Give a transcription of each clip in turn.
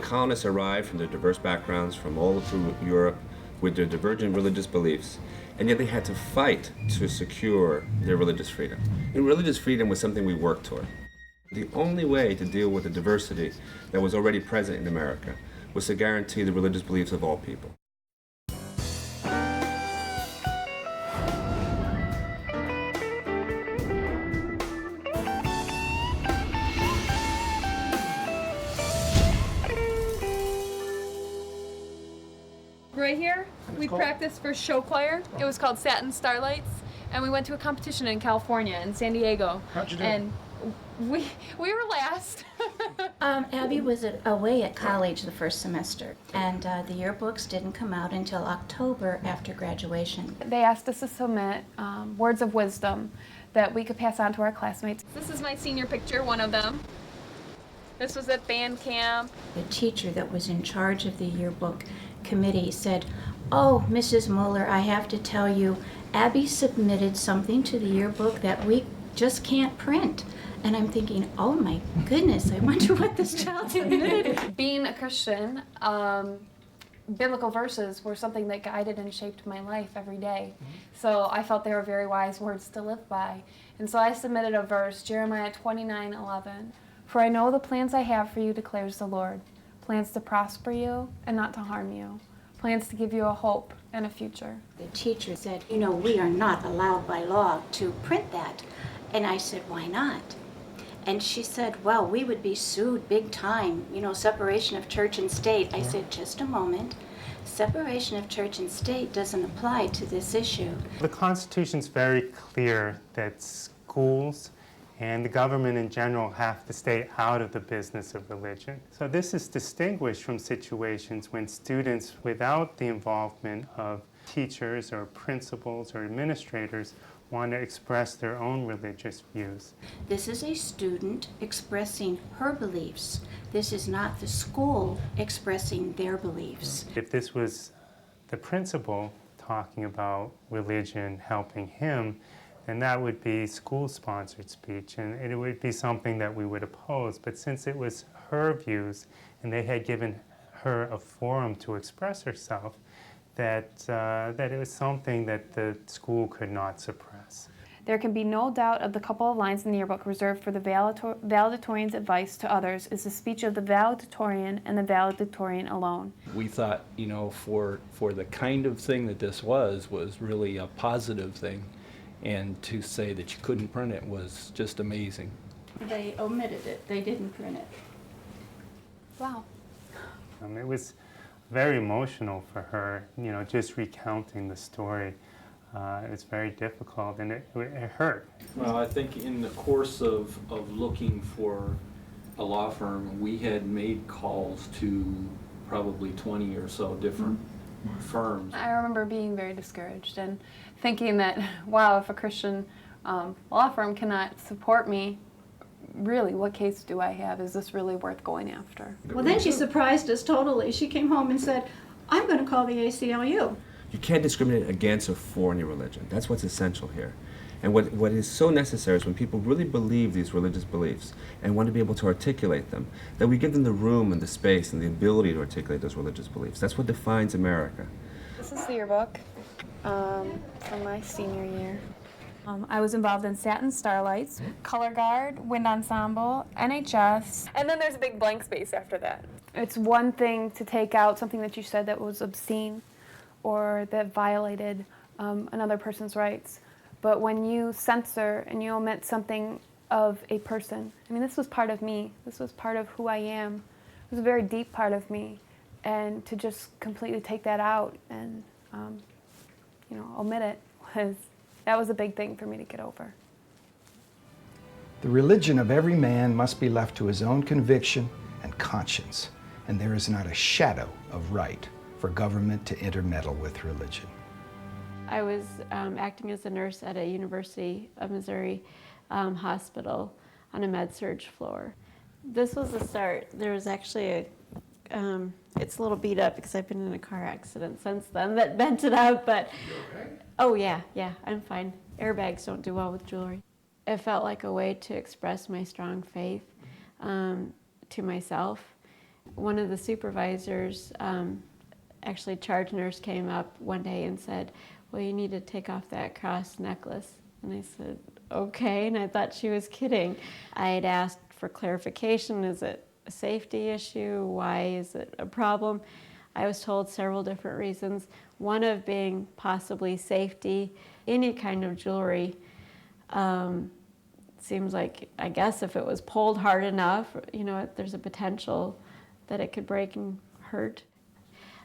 colonists arrived from their diverse backgrounds from all through Europe with their divergent religious beliefs, and yet they had to fight to secure their religious freedom. And religious freedom was something we worked toward. The only way to deal with the diversity that was already present in America was to guarantee the religious beliefs of all people. Right here, we practiced for show choir. It was called Satin Starlights, and we went to a competition in California, in San Diego. How'd you do? And we were last. Abby was away at college the first semester, and the yearbooks didn't come out until October after graduation. They asked us to submit words of wisdom that we could pass on to our classmates. This is my senior picture, one of them. This was at band camp. The teacher that was in charge of the yearbook committee said, "Oh, Mrs. Mueller, I have to tell you, Abby submitted something to the yearbook that we just can't print." And I'm thinking, oh my goodness, I wonder what this child submitted. Being a Christian, biblical verses were something that guided and shaped my life every day. So I felt they were very wise words to live by. And so I submitted a verse, Jeremiah 29:11. "For I know the plans I have for you, declares the Lord. Plans to prosper you and not to harm you. Plans to give you a hope and a future." The teacher said, "You know, we are not allowed by law to print that." And I said, "Why not?" And she said, "Well, we would be sued big time, you know, separation of church and state." I said, "Just a moment. Separation of church and state doesn't apply to this issue." The Constitution's very clear that schools and the government in general have to stay out of the business of religion. So this is distinguished from situations when students, without the involvement of teachers or principals or administrators, want to express their own religious views. This is a student expressing her beliefs. This is not the school expressing their beliefs. If this was the principal talking about religion helping him, then that would be school-sponsored speech, and it would be something that we would oppose. But since it was her views, and they had given her a forum to express herself, that it was something that the school could not suppress. There can be no doubt of the couple of lines in the yearbook reserved for the valedictorian's advice to others is the speech of the valedictorian and the valedictorian alone. We thought, you know, for the kind of thing that this was really a positive thing, and to say that you couldn't print it was just amazing. They omitted it. They didn't print it. Wow. It was very emotional for her, you know, just recounting the story. It was very difficult, and it hurt. Well, I think in the course of looking for a law firm, we had made calls to probably 20 or so different firms. I remember being very discouraged and thinking that, wow, if a Christian law firm cannot support me, really, what case do I have? Is this really worth going after? Well, then she surprised us totally. She came home and said, "I'm going to call the ACLU." You can't discriminate against or for any religion. That's what's essential here. And what is so necessary is when people really believe these religious beliefs and want to be able to articulate them, that we give them the room and the space and the ability to articulate those religious beliefs. That's what defines America. This is the yearbook from my senior year. I was involved in Satin Starlights, Color Guard, Wind Ensemble, NHS, and then there's a big blank space after that. It's one thing to take out something that you said that was obscene or that violated another person's rights, but when you censor and you omit something of a person, I mean, this was part of me. This was part of who I am. It was a very deep part of me, and to just completely take that out and omit it that was a big thing for me to get over. The religion of every man must be left to his own conviction and conscience, and there is not a shadow of right for government to intermeddle with religion. I was acting as a nurse at a University of Missouri hospital on a med-surg floor. This was the start. There was actually it's a little beat up because I've been in a car accident since then that bent it up, but You okay? oh yeah, I'm fine. Airbags don't do well with jewelry. It felt like a way to express my strong faith to myself One of the supervisors, actually charge nurse, came up one day and said, well, you need to take off that cross necklace. And I said, okay, and I thought she was kidding. I had asked for clarification. Is it a safety issue? Why is it a problem? I was told several different reasons. One of being possibly safety. Any kind of jewelry seems like, I guess if it was pulled hard enough, you know, there's a potential that it could break and hurt.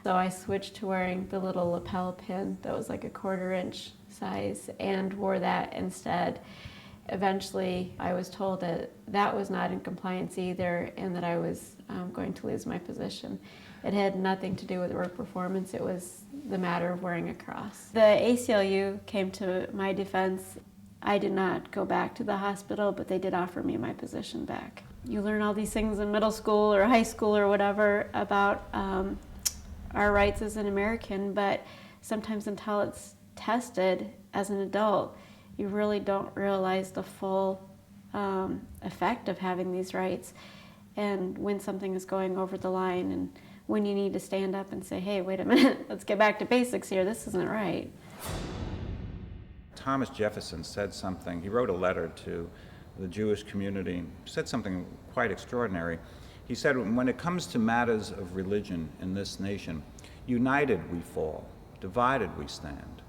So I switched to wearing the little lapel pin that was like a 1/4 inch size and wore that instead. Eventually, I was told that that was not in compliance either and that I was going to lose my position. It had nothing to do with work performance. It was the matter of wearing a cross. The ACLU came to my defense. I did not go back to the hospital, but they did offer me my position back. You learn all these things in middle school or high school or whatever about our rights as an American, but sometimes until it's tested as an adult, you really don't realize the full effect of having these rights and when something is going over the line and when you need to stand up and say, hey, wait a minute, let's get back to basics here, this isn't right. Thomas Jefferson said something, he wrote a letter to the Jewish community, said something quite extraordinary. He said, when it comes to matters of religion in this nation, united we fall, divided we stand.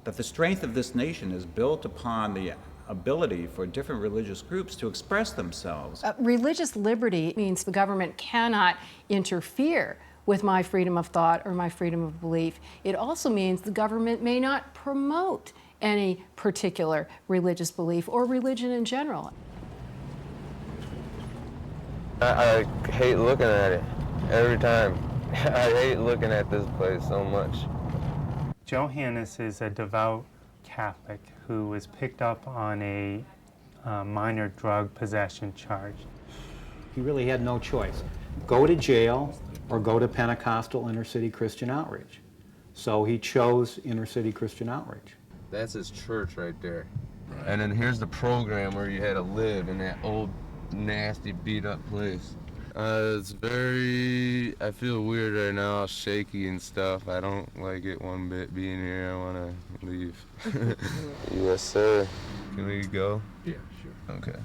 That the strength of this nation is built upon the ability for different religious groups to express themselves. Religious liberty means the government cannot interfere with my freedom of thought or my freedom of belief. It also means the government may not promote any particular religious belief or religion in general. I hate looking at it every time. I hate looking at this place so much. Johannes is a devout Catholic who was picked up on a minor drug possession charge. He really had no choice. Go to jail or go to Pentecostal Inner City Christian Outreach. So he chose Inner City Christian Outreach. That's his church right there. And then here's the program where you had to live in that old, nasty, beat-up place. It's very, I feel weird right now, shaky and stuff. I don't like it one bit being here. I want to leave. Yes, sir. Can we go? Yeah, sure. Okay.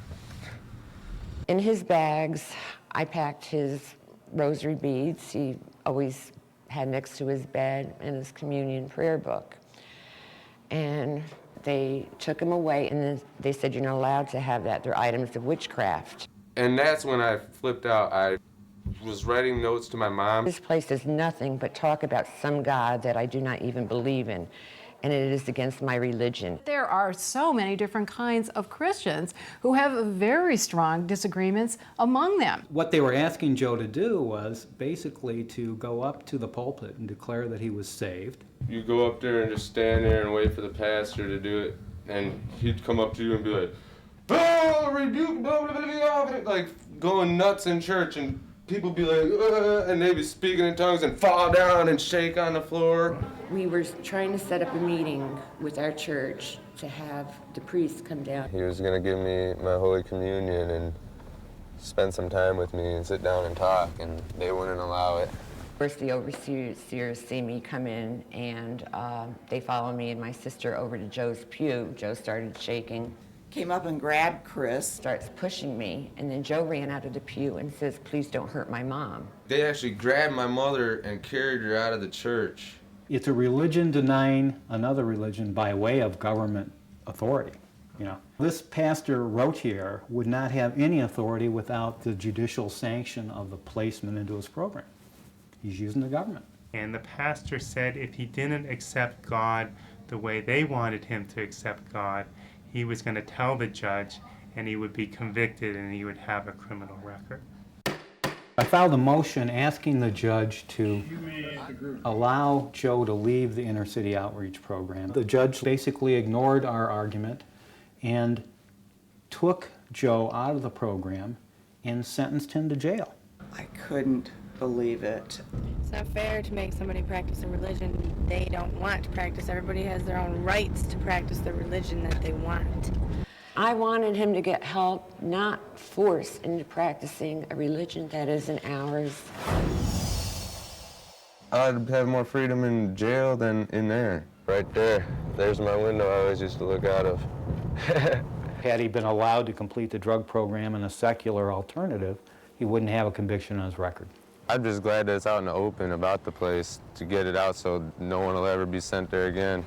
In his bags, I packed his rosary beads. He always had next to his bed and his communion prayer book. And they took him away, and then they said, you're not allowed to have that. They're items of witchcraft. And that's when I flipped out. I was writing notes to my mom. This place does nothing but talk about some God that I do not even believe in, and it is against my religion. There are so many different kinds of Christians who have very strong disagreements among them. What they were asking Joe to do was basically to go up to the pulpit and declare that he was saved. You go up there and just stand there and wait for the pastor to do it, and he'd come up to you and be like, oh, rebuke, blah, blah, blah, blah, like going nuts in church, and people be like, and they'd be speaking in tongues and fall down and shake on the floor. We were trying to set up a meeting with our church to have the priest come down. He was going to give me my Holy Communion and spend some time with me and sit down and talk, and they wouldn't allow it. First, the overseers see me come in, and they follow me and my sister over to Joe's pew. Joe started shaking. Came up and grabbed Chris, starts pushing me, and then Joe ran out of the pew and says, please don't hurt my mom. They actually grabbed my mother and carried her out of the church. It's a religion denying another religion by way of government authority. You know, this pastor Rotier would not have any authority without the judicial sanction of the placement into his program. He's using the government. And the pastor said if he didn't accept God the way they wanted him to accept God, he was going to tell the judge and he would be convicted and he would have a criminal record. I filed a motion asking the judge to allow Joe to leave the Inner City Outreach Program. The judge basically ignored our argument and took Joe out of the program and sentenced him to jail. I couldn't believe it. It's not fair to make somebody practice a religion they don't want to practice. Everybody has their own rights to practice the religion that they want. I wanted him to get help, not forced into practicing a religion that isn't ours. I'd have more freedom in jail than in there. Right there. There's my window I always used to look out of. Had he been allowed to complete the drug program in a secular alternative, he wouldn't have a conviction on his record. I'm just glad that it's out in the open about the place to get it out so no one will ever be sent there again.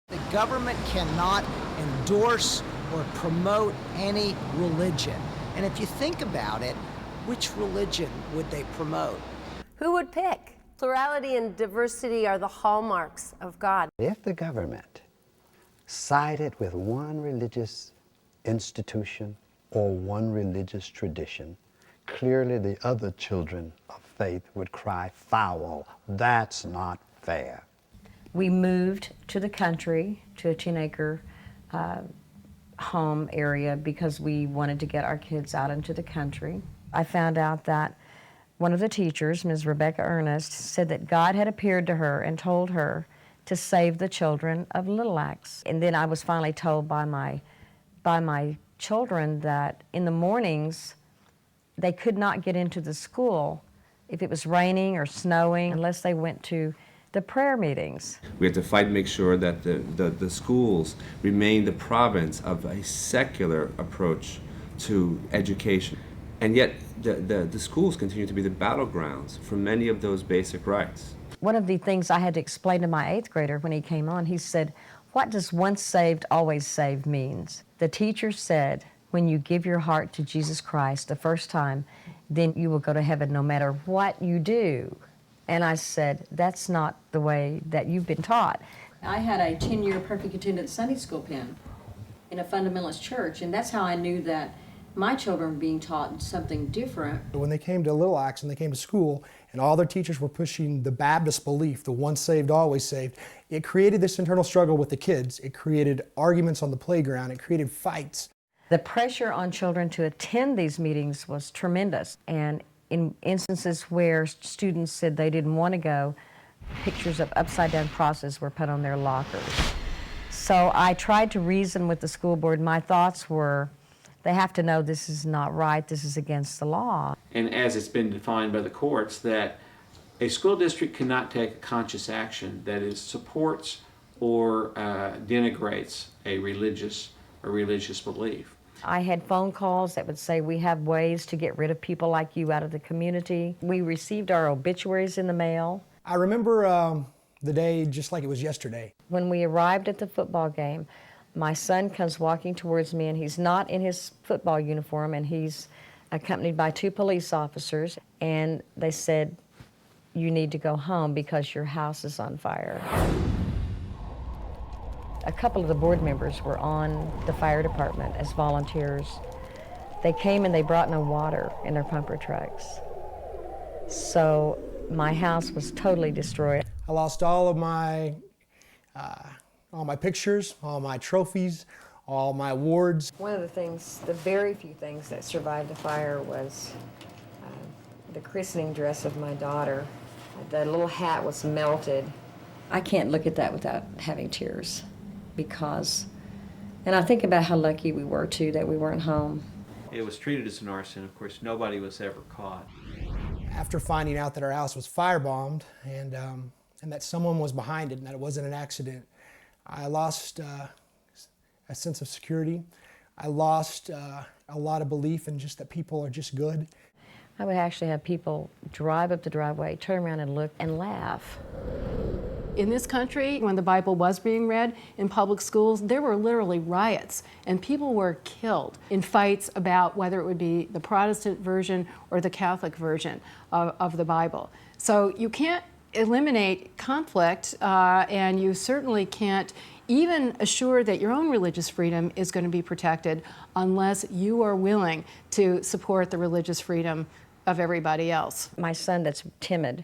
The government cannot endorse or promote any religion. And if you think about it, which religion would they promote? Who would pick? Plurality and diversity are the hallmarks of God. If the government sided with one religious institution or one religious tradition, clearly the other children of faith would cry foul. That's not fair. We moved to the country, to a 10-acre home area because we wanted to get our kids out into the country. I found out that one of the teachers, Ms. Rebecca Ernest, said that God had appeared to her and told her to save the children of Little Axe. And then I was finally told by my children that in the mornings they could not get into the school if it was raining or snowing unless they went to the prayer meetings. We had to fight and make sure that the schools remained the province of a secular approach to education. And yet the schools continue to be the battlegrounds for many of those basic rights. One of the things I had to explain to my 8th grader when he came on, he said, "What does once saved, always saved means?" The teacher said, when you give your heart to Jesus Christ the first time, then you will go to heaven no matter what you do. And I said, that's not the way that you've been taught. I had a 10-year perfect attendance Sunday school pin in a fundamentalist church, and that's how I knew that my children were being taught something different. When they came to Little Axe and they came to school, and all their teachers were pushing the Baptist belief, the once saved, always saved, it created this internal struggle with the kids. It created arguments on the playground. It created fights. The pressure on children to attend these meetings was tremendous, and in instances where students said they didn't want to go, pictures of upside-down crosses were put on their lockers. So I tried to reason with the school board. My thoughts were, they have to know this is not right, this is against the law. And as it's been defined by the courts, that a school district cannot take a conscious action that is supports or denigrates a religious belief. I had phone calls that would say, we have ways to get rid of people like you out of the community. We received our obituaries in the mail. I remember the day just like it was yesterday. When we arrived at the football game, my son comes walking towards me, and he's not in his football uniform, and he's accompanied by 2 police officers, and they said, you need to go home because your house is on fire. A couple of the board members were on the fire department as volunteers. They came and they brought no water in their pumper trucks. So my house was totally destroyed. I lost all of my pictures, all my trophies, all my awards. One of the things, the very few things that survived the fire was the christening dress of my daughter. The little hat was melted. I can't look at that without having tears. Because, and I think about how lucky we were too that we weren't home. It was treated as an arson. Of course, nobody was ever caught. After finding out that our house was firebombed and that someone was behind it and that it wasn't an accident, I lost a sense of security. I lost a lot of belief in just that people are just good. I would actually have people drive up the driveway, turn around and look and laugh. In this country, when the Bible was being read in public schools, there were literally riots, and people were killed in fights about whether it would be the Protestant version or the Catholic version of the Bible. So you can't eliminate conflict, and you certainly can't even assure that your own religious freedom is going to be protected unless you are willing to support the religious freedom of everybody else. My son that's timid,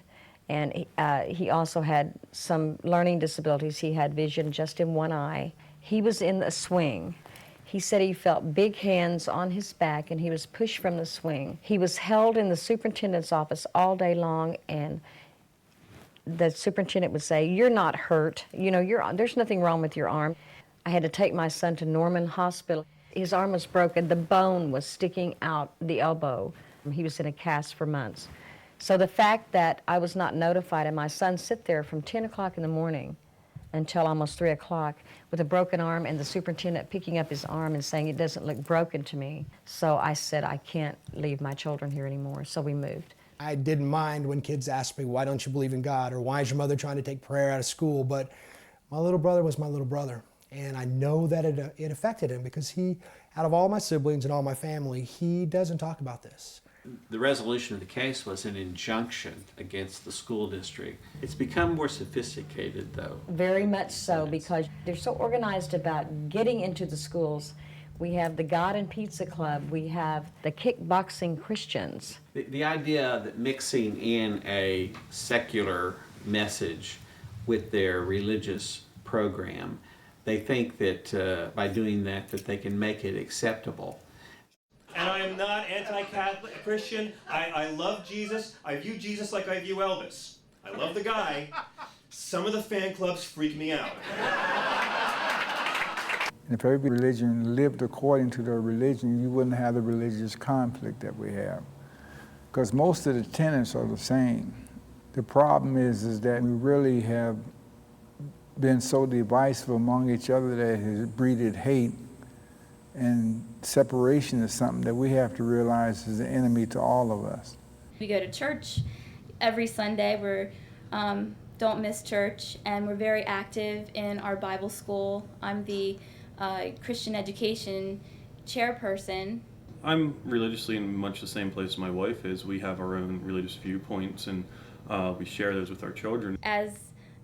and he also had some learning disabilities. He had vision just in one eye. He was in the swing. He said he felt big hands on his back and he was pushed from the swing. He was held in the superintendent's office all day long, and The superintendent would say, "You're not hurt. You know, there's nothing wrong with your arm." I had to take my son to Norman Hospital. His arm was broken. The bone was sticking out the elbow. He was in a cast for months. So the fact that I was not notified and my son sit there from 10 o'clock in the morning until almost 3 o'clock with a broken arm, and the superintendent picking up his arm and saying it doesn't look broken to me. So I said, I can't leave my children here anymore, so we moved. I didn't mind when kids asked me, why don't you believe in God? Or why is your mother trying to take prayer out of school? But my little brother was my little brother. And I know that it affected him because he, out of all my siblings and all my family, he doesn't talk about this. The resolution of the case was an injunction against the school district. It's become more sophisticated, though. Very much so, because they're so organized about getting into the schools. We have the God and Pizza Club. We have the kickboxing Christians. The idea that mixing in a secular message with their religious program, they think that by doing that they can make it acceptable. And I am not anti-Catholic Christian. I love Jesus. I view Jesus like I view Elvis. I love the guy. Some of the fan clubs freak me out. If every religion lived according to their religion, you wouldn't have the religious conflict that we have. Because most of the tenets are the same. The problem is that we really have been so divisive among each other that it has breeded hate. And separation is something that we have to realize is an enemy to all of us. We go to church every Sunday. We don't miss church, and we're very active in our Bible school. I'm the Christian education chairperson. I'm religiously in much the same place my wife is. We have our own religious viewpoints, and we share those with our children. As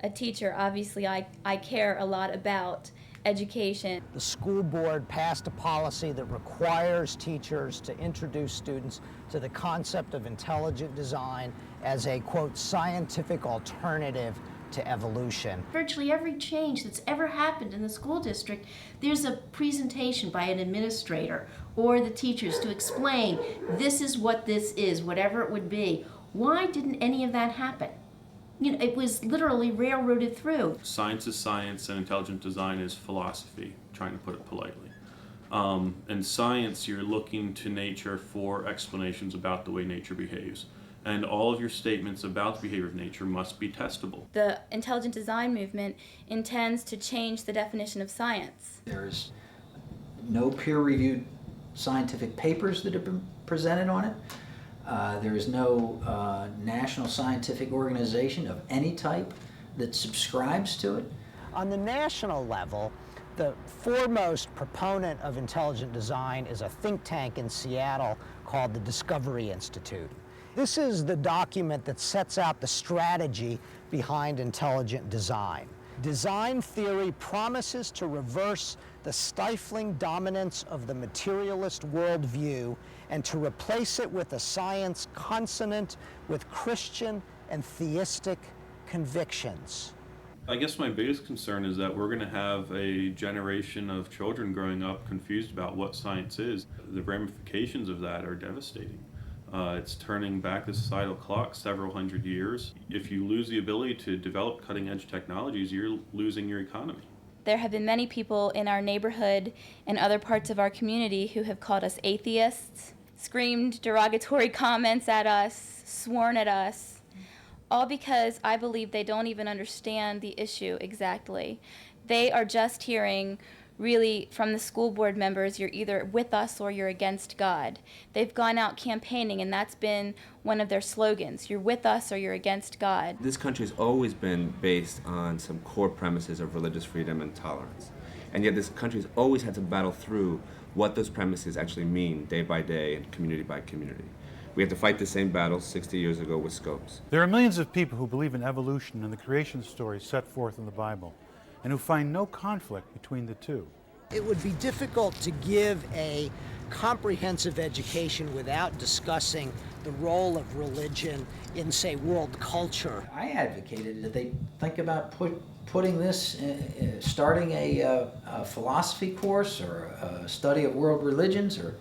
a teacher, obviously, I care a lot about education. The school board passed a policy that requires teachers to introduce students to the concept of intelligent design as a, quote, scientific alternative to evolution. Virtually every change that's ever happened in the school district, there's a presentation by an administrator or the teachers to explain this is what this is, whatever it would be. Why didn't any of that happen? You know, it was literally railroaded through. Science is science and intelligent design is philosophy, trying to put it politely. In science, you're looking to nature for explanations about the way nature behaves. And all of your statements about the behavior of nature must be testable. The intelligent design movement intends to change the definition of science. There's no peer-reviewed scientific papers that have been presented on it. There is no national scientific organization of any type that subscribes to it. On the national level, the foremost proponent of intelligent design is a think tank in Seattle called the Discovery Institute. This is the document that sets out the strategy behind intelligent design. Design theory promises to reverse the stifling dominance of the materialist worldview and to replace it with a science consonant with Christian and theistic convictions. I guess my biggest concern is that we're going to have a generation of children growing up confused about what science is. The ramifications of that are devastating. It's turning back the societal clock several hundred years. If you lose the ability to develop cutting-edge technologies, you're losing your economy. There have been many people in our neighborhood and other parts of our community who have called us atheists, screamed derogatory comments at us, sworn at us, all because I believe they don't even understand the issue exactly. They are just hearing really from the school board members, you're either with us or you're against God. They've gone out campaigning, and that's been one of their slogans. You're with us or you're against God. This country has always been based on some core premises of religious freedom and tolerance. And yet this country has always had to battle through what those premises actually mean day by day and community by community. We had to fight the same battle 60 years ago with scopes. There are millions of people who believe in evolution and the creation stories set forth in the Bible, and who find no conflict between the two. It would be difficult to give a comprehensive education without discussing the role of religion in, say, world culture. I advocated that they think about putting this, starting a philosophy course or a study of world religions or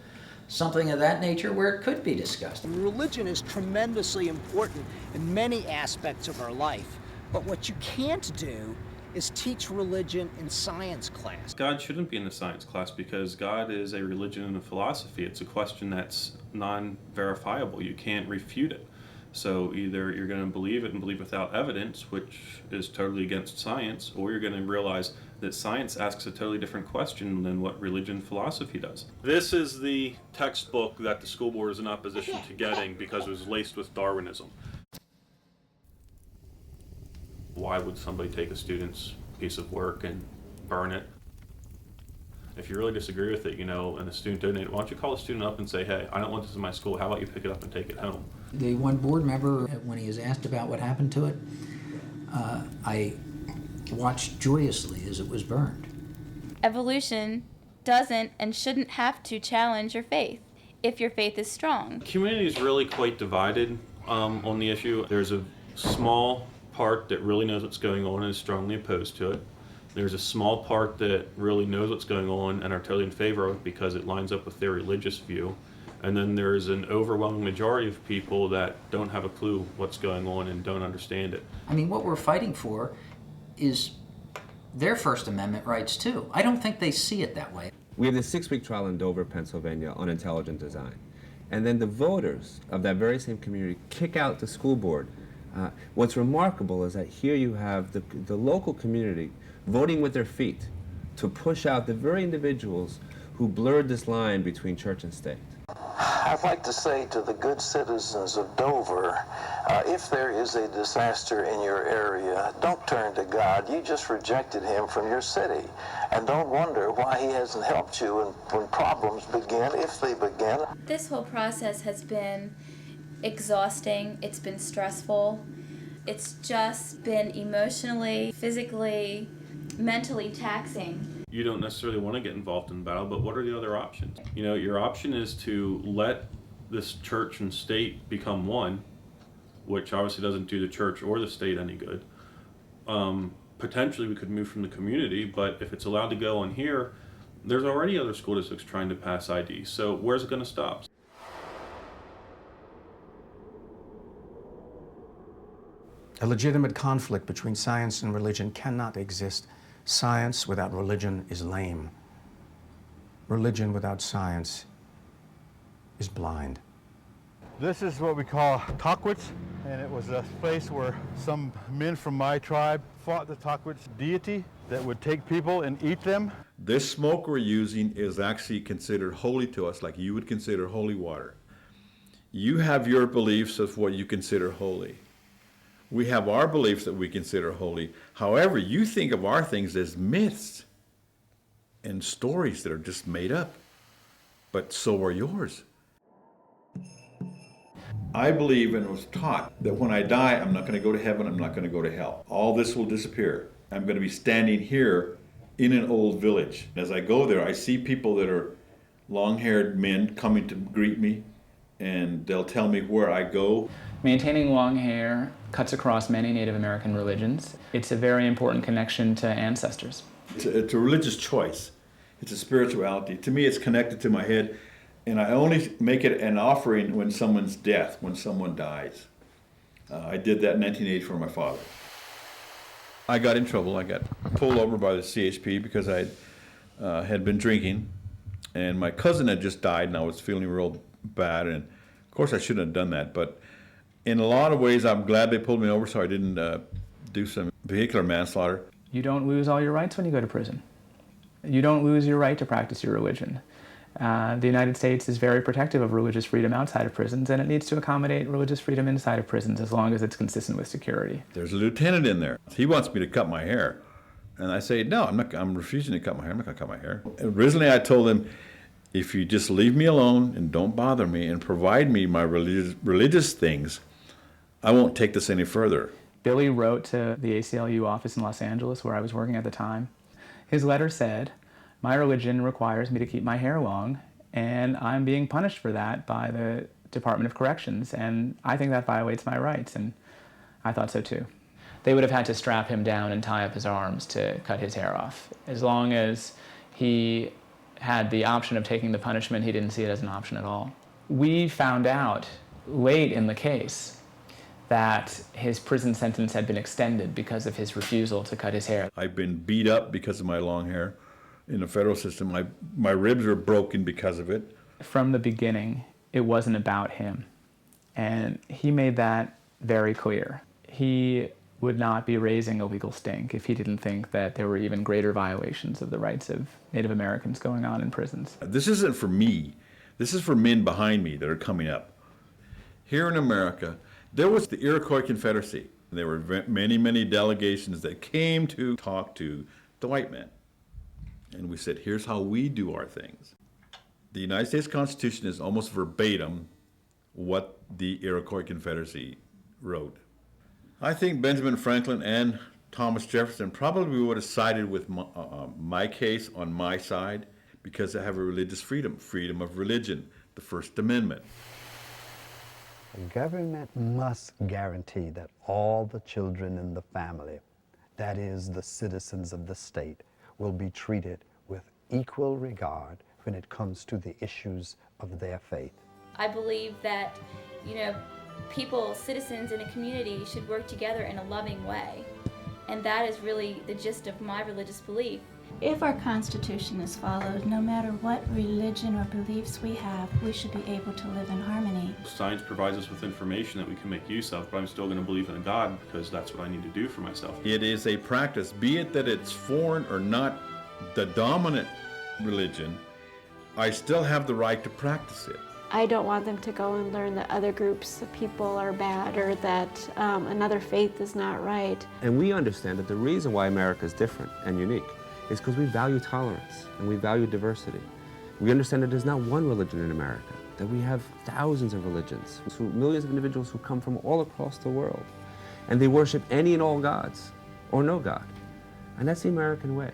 something of that nature where it could be discussed. Religion is tremendously important in many aspects of our life. But what you can't do is teach religion in science class. God shouldn't be in the science class because God is a religion and a philosophy. It's a question that's non-verifiable. You can't refute it. So either you're going to believe it and believe without evidence, which is totally against science, or you're going to realize that science asks a totally different question than what religion and philosophy does. This is the textbook that the school board is in opposition to getting because it was laced with Darwinism. Why would somebody take a student's piece of work and burn it? If you really disagree with it, and the student donated, why don't you call the student up and say, hey, I don't want this in my school, how about you pick it up and take it home? The one board member, when he was asked about what happened to it, I watched joyously as it was burned. Evolution doesn't and shouldn't have to challenge your faith if your faith is strong. The community is really quite divided on the issue. There's a small part that really knows what's going on and is strongly opposed to it. There's a small part that really knows what's going on and are totally in favor of it because it lines up with their religious view. And then there's an overwhelming majority of people that don't have a clue what's going on and don't understand it. I mean, what we're fighting for is their First Amendment rights too. I don't think they see it that way. We have this 6-week trial in Dover, Pennsylvania on intelligent design. And then the voters of that very same community kick out the school board. What's remarkable is that here you have the local community voting with their feet to push out the very individuals who blurred this line between church and state. I'd like to say to the good citizens of Dover, if there is a disaster in your area, don't turn to God. You just rejected him from your city. And don't wonder why he hasn't helped you when problems begin, if they begin. This whole process has been exhausting, it's been stressful, it's just been emotionally, physically, mentally taxing. You don't necessarily want to get involved in the battle, but what are the other options? Your option is to let this church and state become one, which obviously doesn't do the church or the state any good. Potentially we could move from the community, but if it's allowed to go on here, there's already other school districts trying to pass ID, so where's it going to stop? A legitimate conflict between science and religion cannot exist. Science without religion is lame. Religion without science is blind. This is what we call Takwitz, and it was a place where some men from my tribe fought the Takwitz deity that would take people and eat them. This smoke we're using is actually considered holy to us, like you would consider holy water. You have your beliefs of what you consider holy. We have our beliefs that we consider holy. However, you think of our things as myths and stories that are just made up. But so are yours. I believe and was taught that when I die, I'm not going to go to heaven, I'm not going to go to hell. All this will disappear. I'm going to be standing here in an old village. As I go there, I see people that are long-haired men coming to greet me, and they'll tell me where I go. Maintaining long hair cuts across many Native American religions. It's a very important connection to ancestors. It's a religious choice. It's a spirituality. To me, it's connected to my head, and I only make it an offering when someone's death, when someone dies. I did that in 1980 for my father. I got in trouble. I got pulled over by the CHP because I had been drinking, and my cousin had just died, and I was feeling real bad, and of course I shouldn't have done that, but in a lot of ways I'm glad they pulled me over so I didn't do some vehicular manslaughter. You don't lose all your rights when you go to prison. You don't lose your right to practice your religion. The United States is very protective of religious freedom outside of prisons, and it needs to accommodate religious freedom inside of prisons as long as it's consistent with security. There's a lieutenant in there. He wants me to cut my hair. And I say, no, I'm refusing to cut my hair. I'm not going to cut my hair. Originally I told him, if you just leave me alone and don't bother me and provide me my religious things, I won't take this any further. Billy wrote to the ACLU office in Los Angeles where I was working at the time. His letter said, my religion requires me to keep my hair long, and I'm being punished for that by the Department of Corrections, and I think that violates my rights, and I thought so too. They would have had to strap him down and tie up his arms to cut his hair off. As long as he had the option of taking the punishment, he didn't see it as an option at all. We found out late in the case that his prison sentence had been extended because of his refusal to cut his hair. I've been beat up because of my long hair in the federal system. My ribs were broken because of it. From the beginning, it wasn't about him. And he made that very clear. He would not be raising a legal stink if he didn't think that there were even greater violations of the rights of Native Americans going on in prisons. This isn't for me. This is for men behind me that are coming up. Here in America, there was the Iroquois Confederacy. There were many, many delegations that came to talk to the white men. And we said, here's how we do our things. The United States Constitution is almost verbatim what the Iroquois Confederacy wrote. I think Benjamin Franklin and Thomas Jefferson probably would have sided with my case on my side because I have a religious freedom, freedom of religion, the First Amendment. The government must guarantee that all the children in the family, that is, the citizens of the state, will be treated with equal regard when it comes to the issues of their faith. I believe that, people, citizens in a community should work together in a loving way. And that is really the gist of my religious belief. If our Constitution is followed, no matter what religion or beliefs we have, we should be able to live in harmony. Science provides us with information that we can make use of, but I'm still going to believe in a God because that's what I need to do for myself. It is a practice, be it that it's foreign or not the dominant religion, I still have the right to practice it. I don't want them to go and learn that other groups of people are bad or that another faith is not right. And we understand that the reason why America is different and unique is because we value tolerance and we value diversity. We understand that there's not one religion in America, that we have thousands of religions, millions of individuals who come from all across the world, and they worship any and all gods, or no God. And that's the American way.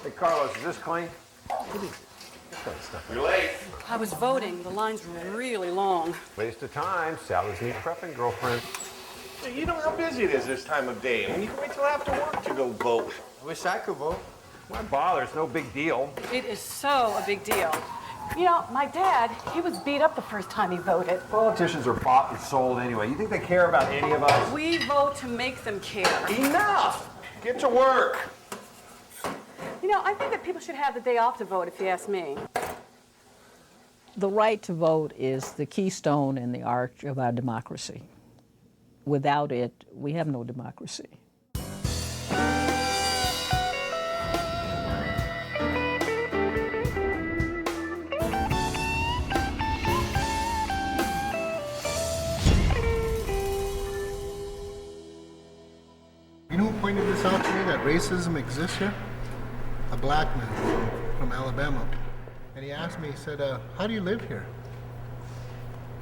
Hey, Carlos, is this clean? You're late. I was voting. The lines were really long. Waste of time. Salads need prepping, girlfriend. Hey, you know how busy it is this time of day. I mean, you can wait till after work to go vote. I wish I could vote. Why bother? It's no big deal. It is so a big deal. You know, my dad, he was beat up the first time he voted. Politicians are bought and sold anyway. You think they care about any of us? We vote to make them care. Enough! Get to work. You know, I think that people should have the day off to vote, if you ask me. The right to vote is the keystone and the arch of our democracy. Without it, we have no democracy. You know who pointed this out to me, that racism exists here? A black man from Alabama. And he asked me, he said, how do you live here?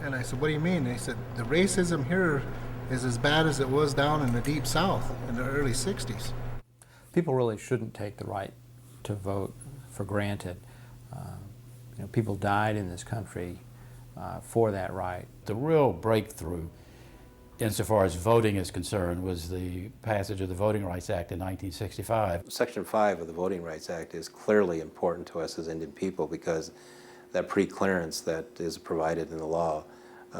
And I said, what do you mean? And he said, the racism here is as bad as it was down in the Deep South in the early 60s. People really shouldn't take the right to vote for granted. People died in this country for that right. The real breakthrough insofar as voting is concerned was the passage of the Voting Rights Act in 1965. Section 5 of the Voting Rights Act is clearly important to us as Indian people because that pre-clearance that is provided in the law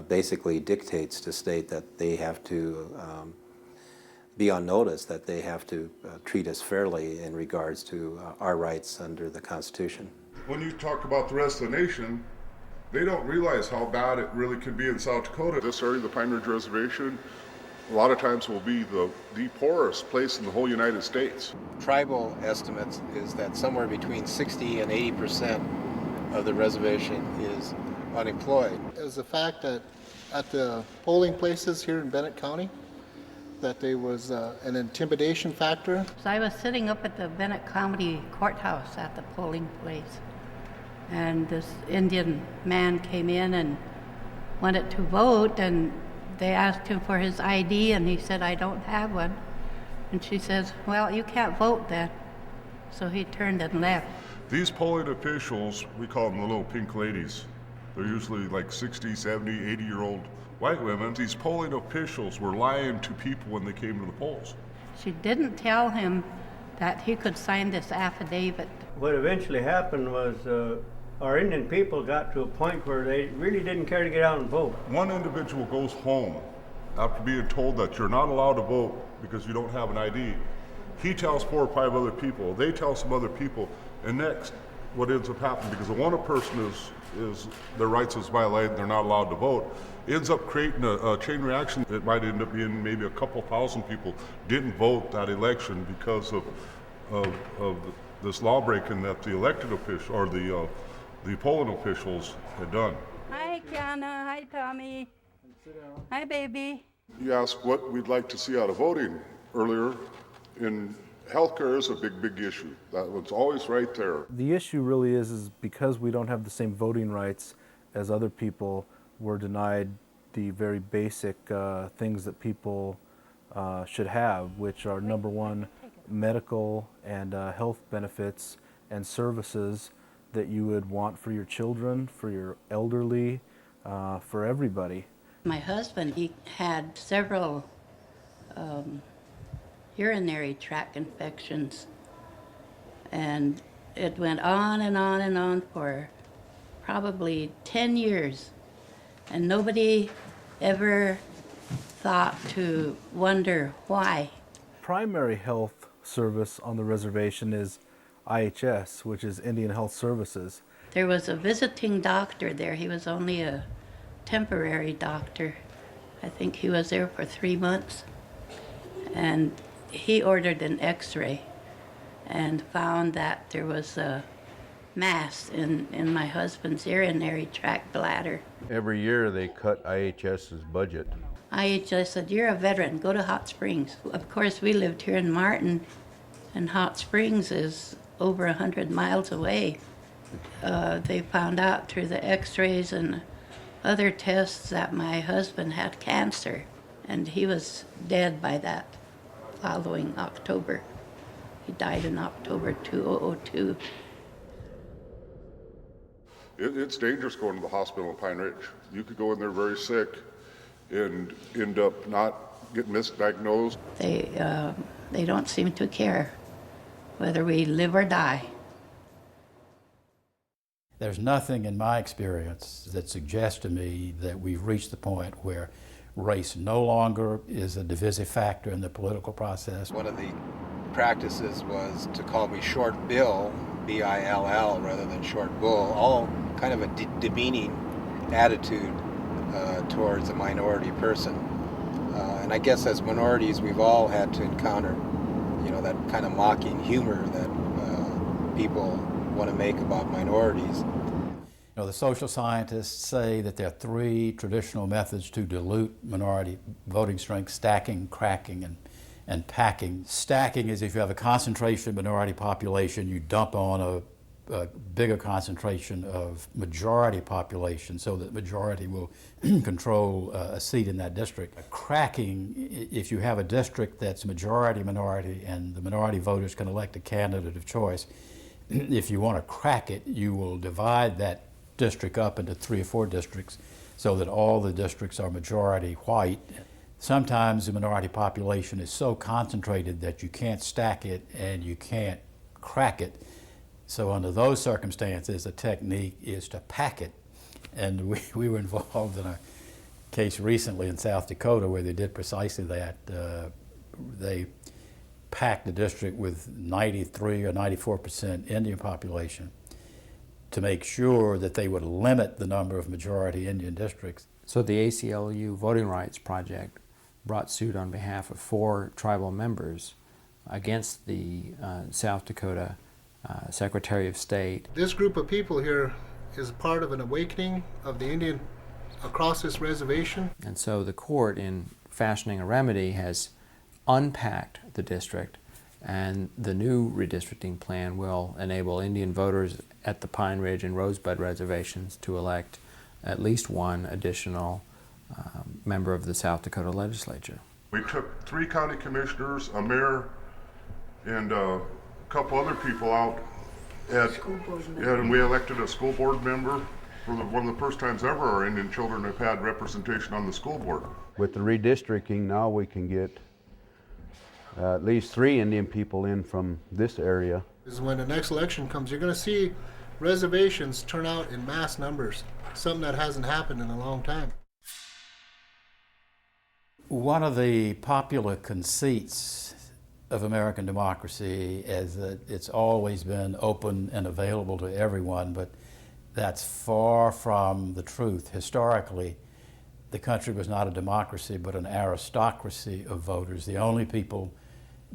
basically dictates to state that they have to be on notice that they have to treat us fairly in regards to our rights under the Constitution. When you talk about the rest of the nation, they don't realize how bad it really could be in South Dakota. This area, the Pine Ridge Reservation, a lot of times will be the poorest place in the whole United States. Tribal estimates is that somewhere between 60 and 80% of the reservation is unemployed. It was the fact that at the polling places here in Bennett County, that there was an intimidation factor. So I was sitting up at the Bennett County Courthouse at the polling place, and this Indian man came in and wanted to vote, and they asked him for his ID, and he said, "I don't have one." And she says, "Well, you can't vote then." So he turned and left. These polling officials, we call them the little pink ladies. They're usually like 60, 70, 80-year-old white women. These polling officials were lying to people when they came to the polls. She didn't tell him that he could sign this affidavit. What eventually happened was our Indian people got to a point where they really didn't care to get out and vote. One individual goes home after being told that you're not allowed to vote because you don't have an ID. He tells 4 or 5 other people, they tell some other people, and next, what ends up happening, because the one person is their rights is violated, they're not allowed to vote, ends up creating a chain reaction. It might end up being maybe a couple thousand people didn't vote that election because of this law breaking that the elected official or the polling officials had done. Hi, Kiana. Hi, Tommy. Hi, baby. You asked what we'd like to see out of voting earlier. In healthcare is a big issue. That was always right there. The issue really is because we don't have the same voting rights as other people, we're denied the very basic things that people should have, which are number one, medical and health benefits and services that you would want for your children, for your elderly, for everybody. My husband, he had several urinary tract infections, and it went on and on and on for probably 10 years, and nobody ever thought to wonder why. Primary health service on the reservation is IHS, which is Indian Health Services. There was a visiting doctor there. He was only a temporary doctor. I think he was there for 3 months, and he ordered an x-ray and found that there was a mass in my husband's urinary tract bladder. Every year they cut IHS's budget. IHS said, "You're a veteran, go to Hot Springs." Of course, we lived here in Martin, and Hot Springs is over 100 miles away. They found out through the x-rays and other tests that my husband had cancer, and he was dead by that following October. He died in October 2002. It's dangerous going to the hospital in Pine Ridge. You could go in there very sick and end up not getting misdiagnosed. They don't seem to care whether we live or die. There's nothing in my experience that suggests to me that we've reached the point where race no longer is a divisive factor in the political process. One of the practices was to call me Short Bill, B-I-L-L, rather than Short Bull, all kind of a demeaning attitude towards a minority person. And I guess as minorities, we've all had to encounter, that kind of mocking humor that people want to make about minorities. The social scientists say that there are 3 traditional methods to dilute minority voting strength: stacking, cracking, and packing. Stacking is if you have a concentration minority population, you dump on a bigger concentration of majority population so that majority will control a seat in that district. Cracking, if you have a district that's majority minority and the minority voters can elect a candidate of choice, if you want to crack it, you will divide that district up into 3 or 4 districts so that all the districts are majority white. Sometimes the minority population is so concentrated that you can't stack it and you can't crack it. So under those circumstances, the technique is to pack it. And we were involved in a case recently in South Dakota where they did precisely that. they packed the district with 93 or 94% Indian population to make sure that they would limit the number of majority Indian districts. So the ACLU Voting Rights Project brought suit on behalf of 4 tribal members against the South Dakota Secretary of State. This group of people here is part of an awakening of the Indian across this reservation. And so the court, in fashioning a remedy, has unpacked the district, and the new redistricting plan will enable Indian voters at the Pine Ridge and Rosebud reservations to elect at least one additional member of the South Dakota legislature. We took 3 county commissioners, a mayor, and a couple other people out, and we elected a school board member for one of the first times ever our Indian children have had representation on the school board. With the redistricting, now we can get at least 3 Indian people in from this area. Is when the next election comes, you're going to see reservations turn out in mass numbers, something that hasn't happened in a long time. One of the popular conceits of American democracy is that it's always been open and available to everyone, but that's far from the truth. Historically, the country was not a democracy, but an aristocracy of voters. The only people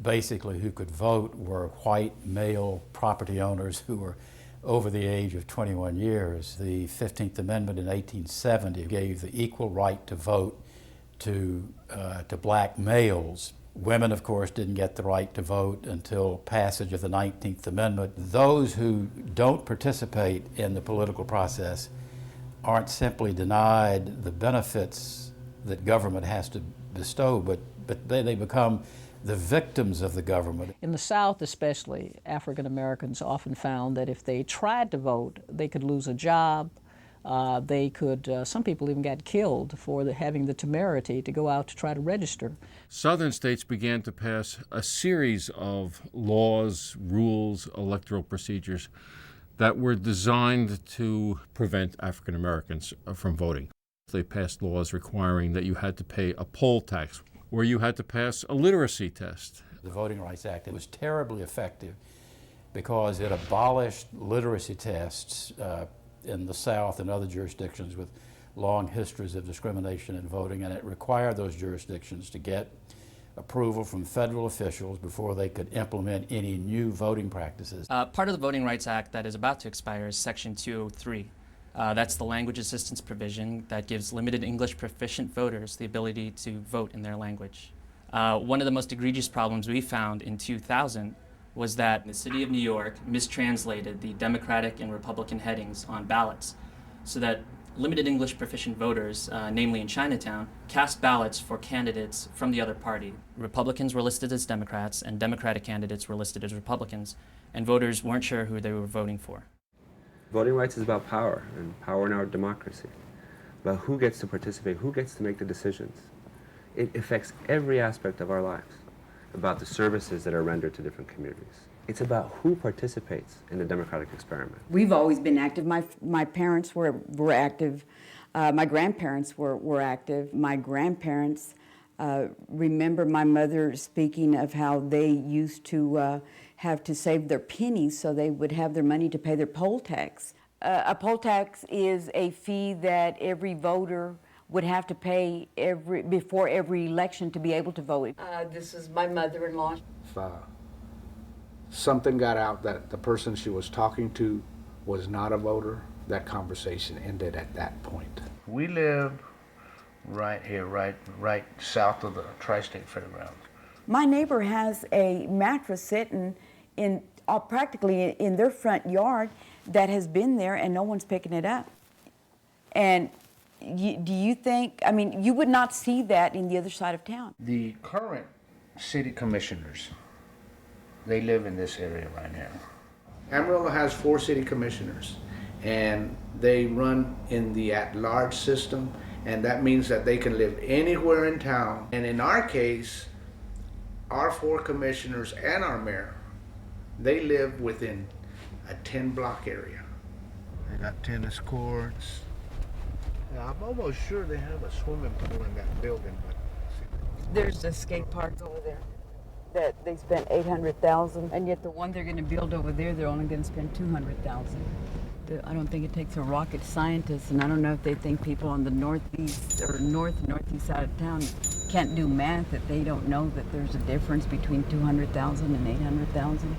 basically who could vote were white male property owners who were over the age of 21 years. The 15th Amendment in 1870 gave the equal right to vote to black males. Women, of course, didn't get the right to vote until passage of the 19th Amendment. Those who don't participate in the political process aren't simply denied the benefits that government has to bestow, but they become the victims of the government. In the South especially, African Americans often found that if they tried to vote, they could lose a job. They could, some people even got killed for having the temerity to go out to try to register. Southern states began to pass a series of laws, rules, electoral procedures that were designed to prevent African Americans from voting. They passed laws requiring that you had to pay a poll tax, or you had to pass a literacy test. The Voting Rights Act, it was terribly effective because it abolished literacy tests in the South and other jurisdictions with long histories of discrimination in voting, and it required those jurisdictions to get approval from federal officials before they could implement any new voting practices. Part of the Voting Rights Act that is about to expire is Section 203. That's the language assistance provision that gives limited English proficient voters the ability to vote in their language. One of the most egregious problems we found in 2000 was that the city of New York mistranslated the Democratic and Republican headings on ballots so that limited English proficient voters, namely in Chinatown, cast ballots for candidates from the other party. Republicans were listed as Democrats and Democratic candidates were listed as Republicans, and voters weren't sure who they were voting for. Voting rights is about power, and power in our democracy. About who gets to participate, who gets to make the decisions. It affects every aspect of our lives, about the services that are rendered to different communities. It's about who participates in the democratic experiment. We've always been active. My parents were active. My grandparents were active. My grandparents remember my mother speaking of how they used to have to save their pennies so they would have their money to pay their poll tax. A poll tax is a fee that every voter would have to pay before every election to be able to vote. This is my mother-in-law. Something got out that the person she was talking to was not a voter, that conversation ended at that point. We live right here, right south of the Tri-State Fairgrounds. My neighbor has a mattress sitting in practically in their front yard that has been there and no one's picking it up. And do you think, I mean, you would not see that in the other side of town? The current city commissioners, they live in this area right now. Amarillo has 4 city commissioners, and they run in the at-large system, and that means that they can live anywhere in town. And in our case, our 4 commissioners and our mayor, they live within a 10-block area. They got tennis courts. Yeah, I'm almost sure they have a swimming pool in that building, but there's a skate park over there. that they spent $800,000, and yet the one they're going to build over there, they're only going to spend $200,000. I don't think it takes a rocket scientist, and I don't know if they think people on the northeast or northeast side of town can't do math, that they don't know that there's a difference between 200,000 and 800,000.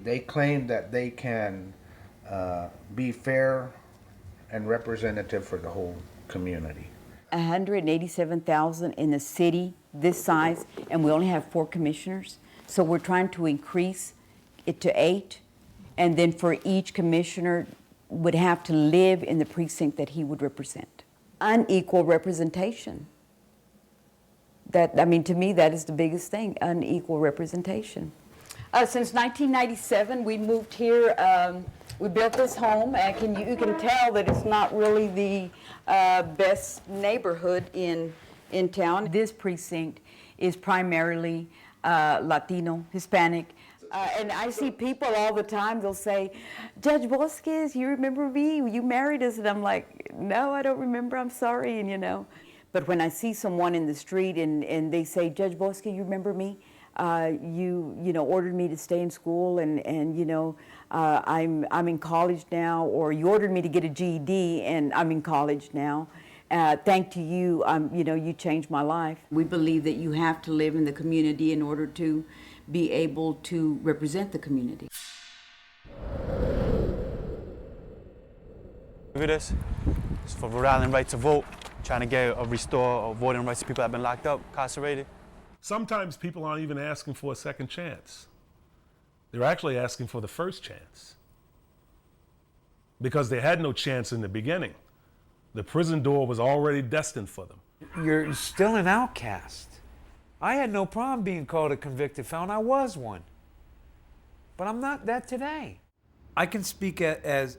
They claim that they can be fair and representative for the whole community. 187,000 in a city this size, and we only have 4 commissioners. So we're trying to increase it to 8, and then for each commissioner would have to live in the precinct that he would represent. Unequal representation. That, I mean, to me, that is the biggest thing, unequal representation. Since 1997, we moved here. We built this home, and you can tell that it's not really the best neighborhood in town. This precinct is primarily Latino, Hispanic. And I see people all the time, they'll say, Judge Bosques, you remember me? You married us? And I'm like, no, I don't remember, I'm sorry, and you know. But when I see someone in the street and they say, Judge Bosques, you remember me? You know, ordered me to stay in school, and you know, I'm in college now, or you ordered me to get a GED and I'm in college now. Thanks to you, you know, you changed my life. We believe that you have to live in the community in order to be able to represent the community. Look at this. It's for Rhode Island right to vote, trying to get or restore voting rights to people that have been locked up, incarcerated. Sometimes people aren't even asking for a second chance. They're actually asking for the first chance, because they had no chance in the beginning. The prison door was already destined for them. You're still an outcast. I had no problem being called a convicted felon. I was one. But I'm not that today. I can speak as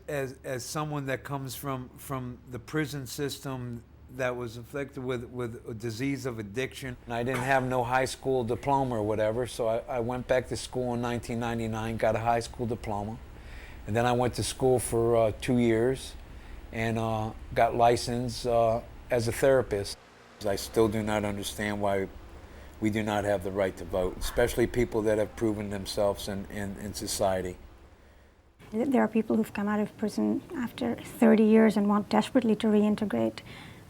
someone that comes from the prison system that was afflicted with a disease of addiction. And I didn't have no high school diploma or whatever, so I went back to school in 1999, got a high school diploma. And then I went to school for 2 years and got licensed as a therapist. I still do not understand why we do not have the right to vote, especially people that have proven themselves in society. There are people who've come out of prison after 30 years and want desperately to reintegrate.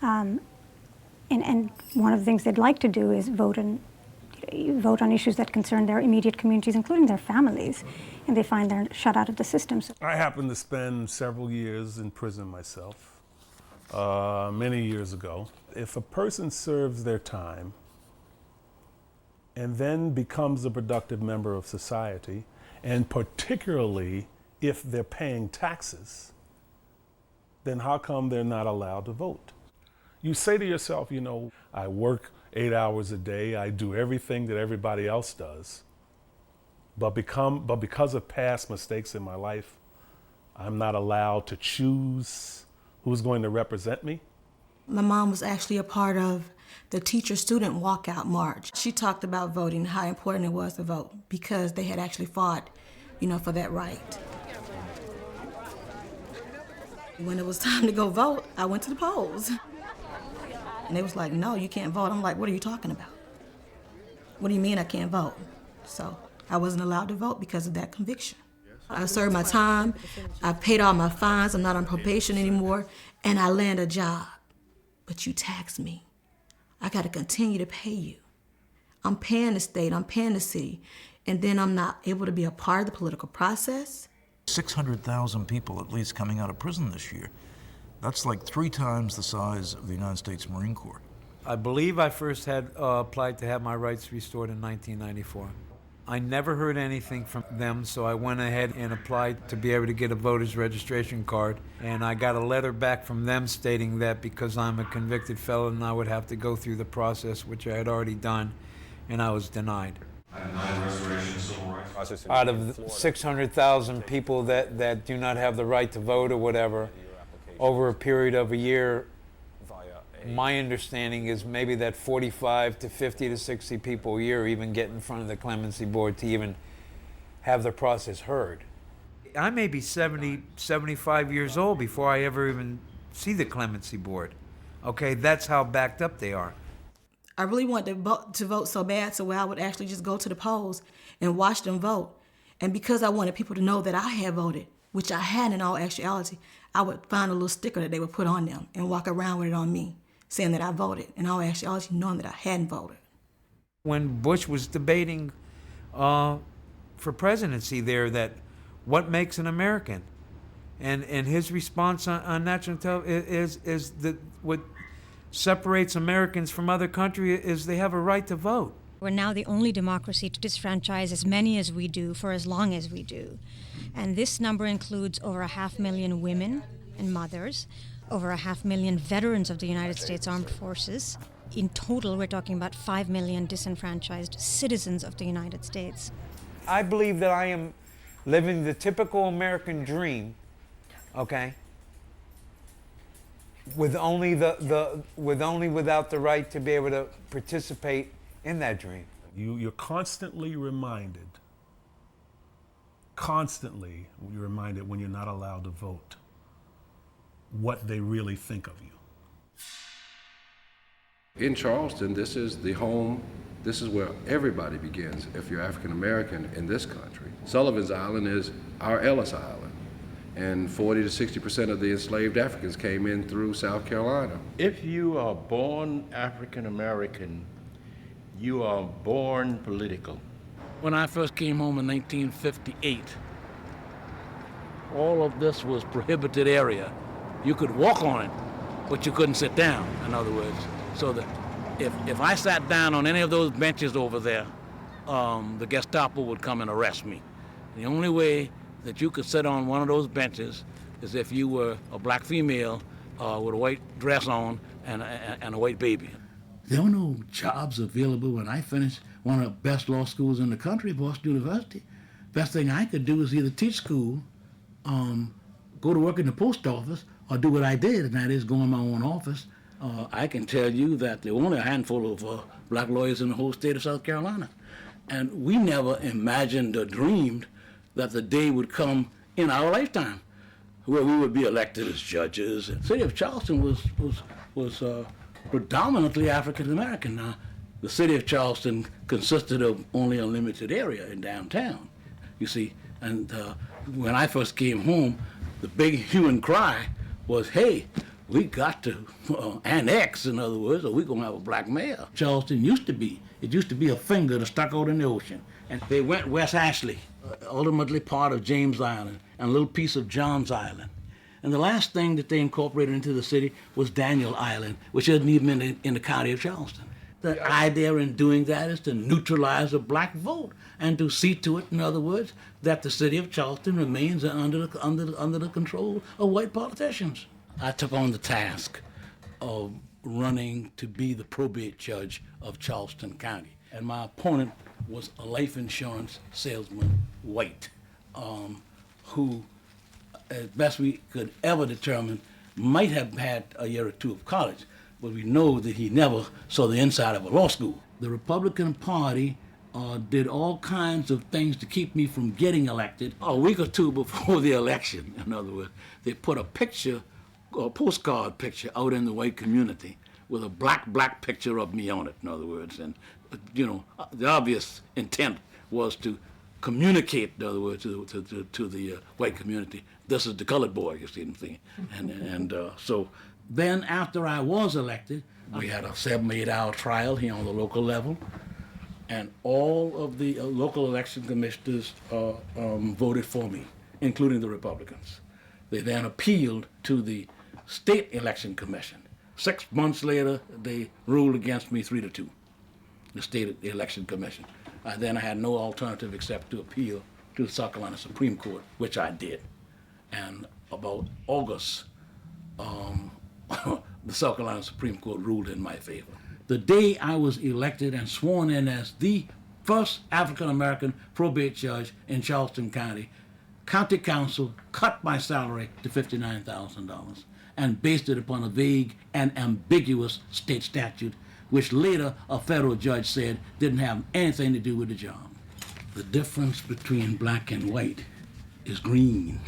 And one of the things they'd like to do is vote on issues that concern their immediate communities, including their families, and they find they're shut out of the system. So I happened to spend several years in prison myself, many years ago. If a person serves their time and then becomes a productive member of society, and particularly if they're paying taxes, then how come they're not allowed to vote? You say to yourself, you know, I work 8 hours a day, I do everything that everybody else does, but because of past mistakes in my life, I'm not allowed to choose who's going to represent me. My mom was actually a part of the teacher-student walkout march. She talked about voting, how important it was to vote, because they had actually fought, you know, for that right. When it was time to go vote, I went to the polls. And they was like, no, you can't vote. I'm like, what are you talking about? What do you mean I can't vote? So I wasn't allowed to vote because of that conviction. I served my time, I paid all my fines, I'm not on probation anymore, and I land a job. But you tax me. I gotta continue to pay you. I'm paying the state, I'm paying the city, and then I'm not able to be a part of the political process. 600,000 people at least coming out of prison this year. That's like 3 times the size of the United States Marine Corps. I believe I first had applied to have my rights restored in 1994. I never heard anything from them, so I went ahead and applied to be able to get a voter's registration card. And I got a letter back from them stating that because I'm a convicted felon, I would have to go through the process, which I had already done, and I was denied. Out of 600,000 people that do not have the right to vote or whatever, over a period of a year, my understanding is maybe that 45 to 50 to 60 people a year even get in front of the clemency board to even have the process heard. I may be 70, 75 years old before I ever even see the clemency board. Okay, that's how backed up they are. I really wanted to vote so bad, so where I would actually just go to the polls and watch them vote. And because I wanted people to know that I had voted, which I had in all actuality, I would find a little sticker that they would put on them and walk around with it on me, saying that I voted, in all actuality knowing that I hadn't voted. When Bush was debating for presidency there, that what makes an American? And his response on national television is that what separates Americans from other countries is they have a right to vote. We're now the only democracy to disfranchise as many as we do for as long as we do. And this number includes over 500,000 women and mothers, over 500,000 veterans of the United States Armed Forces. In total, we're talking about 5 million disenfranchised citizens of the United States. I believe that I am living the typical American dream, okay? With only without the right to be able to participate in that dream. You're constantly reminded when you're not allowed to vote what they really think of you. In Charleston, this is the home, this is where everybody begins if you're African American in this country. Sullivan's Island is our Ellis Island, and 40 to 60% of the enslaved Africans came in through South Carolina. If you are born African American, you are born political. When I first came home in 1958, all of this was prohibited area. You could walk on it, but you couldn't sit down, in other words. So that if I sat down on any of those benches over there, the Gestapo would come and arrest me. The only way that you could sit on one of those benches is if you were a black female with a white dress on and a white baby. There were no jobs available when I finished one of the best law schools in the country, Boston University. Best thing I could do was either teach school, go to work in the post office, or do what I did, and that is go in my own office. I can tell you that there were only a handful of black lawyers in the whole state of South Carolina. And we never imagined or dreamed that the day would come in our lifetime where we would be elected as judges. The city of Charleston was predominantly African American. Now, the city of Charleston consisted of only a limited area in downtown, you see. And when I first came home, the big hue and cry was, hey, we got to annex, in other words, or we're going to have a black mayor. Charleston used to be a finger that stuck out in the ocean. And they went West Ashley, ultimately part of James Island, and a little piece of Johns Island. And the last thing that they incorporated into the city was Daniel Island, which isn't even in the county of Charleston. The idea in doing that is to neutralize the black vote and to see to it, in other words, that the city of Charleston remains under the control of white politicians. I took on the task of running to be the probate judge of Charleston County. And my opponent was a life insurance salesman, white, who, as best we could ever determine, might have had a year or two of college, but we know that he never saw the inside of a law school. The Republican Party did all kinds of things to keep me from getting elected. A week or two before the election, in other words, they put a picture, a postcard picture out in the white community with a black picture of me on it, in other words. And, you know, the obvious intent was to communicate, in other words, to the white community, this is the colored boy, you see what I'm saying? And so then after I was elected, we had a 7-8 hour trial here on the local level, and all of the local election commissioners voted for me, including the Republicans. They then appealed to the State Election Commission. 6 months later, they ruled against me 3-2, the State Election Commission. Then I had no alternative except to appeal to the South Carolina Supreme Court, which I did. And about August, the South Carolina Supreme Court ruled in my favor. The day I was elected and sworn in as the first African-American probate judge in Charleston County, County Council cut my salary to $59,000 and based it upon a vague and ambiguous state statute, which later a federal judge said didn't have anything to do with the job. The difference between black and white is green.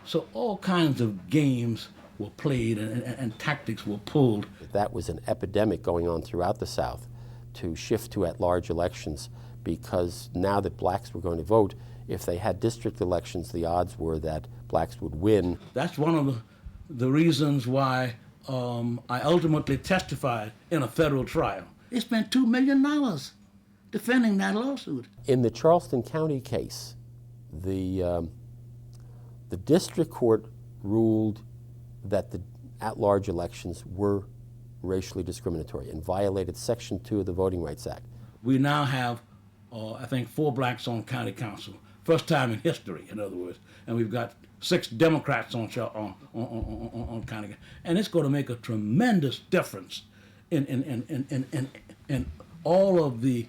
So all kinds of games were played and tactics were pulled. That was an epidemic going on throughout the South to shift to at-large elections, because now that blacks were going to vote, if they had district elections, the odds were that blacks would win. That's one of the reasons why I ultimately testified in a federal trial. They spent $2 million defending that lawsuit. In the Charleston County case, the district court ruled that the at-large elections were racially discriminatory and violated Section 2 of the Voting Rights Act. We now have, I think, 4 blacks on county council. First time in history, in other words. And we've got 6 Democrats on county. And it's going to make a tremendous difference in all of the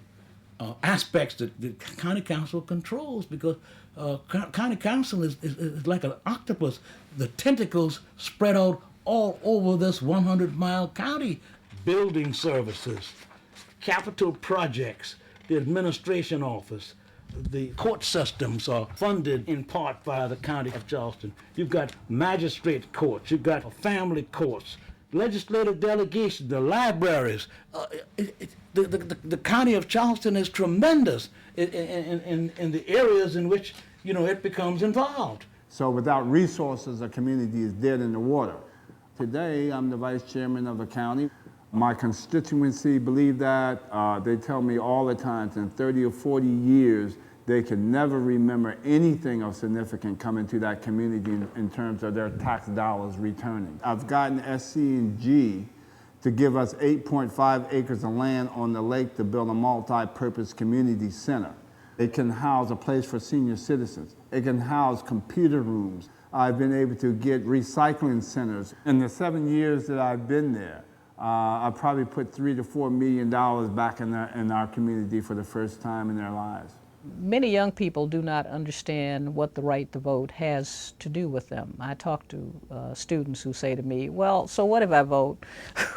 aspects that the county council controls, because county council is like an octopus. The tentacles spread out all over this 100-mile county. Building services, capital projects, the administration office, the court systems are funded in part by the county of Charleston. You've got magistrate courts, you've got family courts, legislative delegations, the libraries. The county of Charleston is tremendous in the areas in which, you know, it becomes involved. So without resources, a community is dead in the water. Today, I'm the vice chairman of the county. My constituency believe that. They tell me all the time, in 30 or 40 years, they can never remember anything of significance coming to that community in terms of their tax dollars returning. I've gotten SC&G to give us 8.5 acres of land on the lake to build a multi-purpose community center. It can house a place for senior citizens. It can house computer rooms. I've been able to get recycling centers. In the 7 years that I've been there, I probably put $3 to $4 million back in our community for the first time in their lives. Many young people do not understand what the right to vote has to do with them. I talk to students who say to me, well, so what if I vote?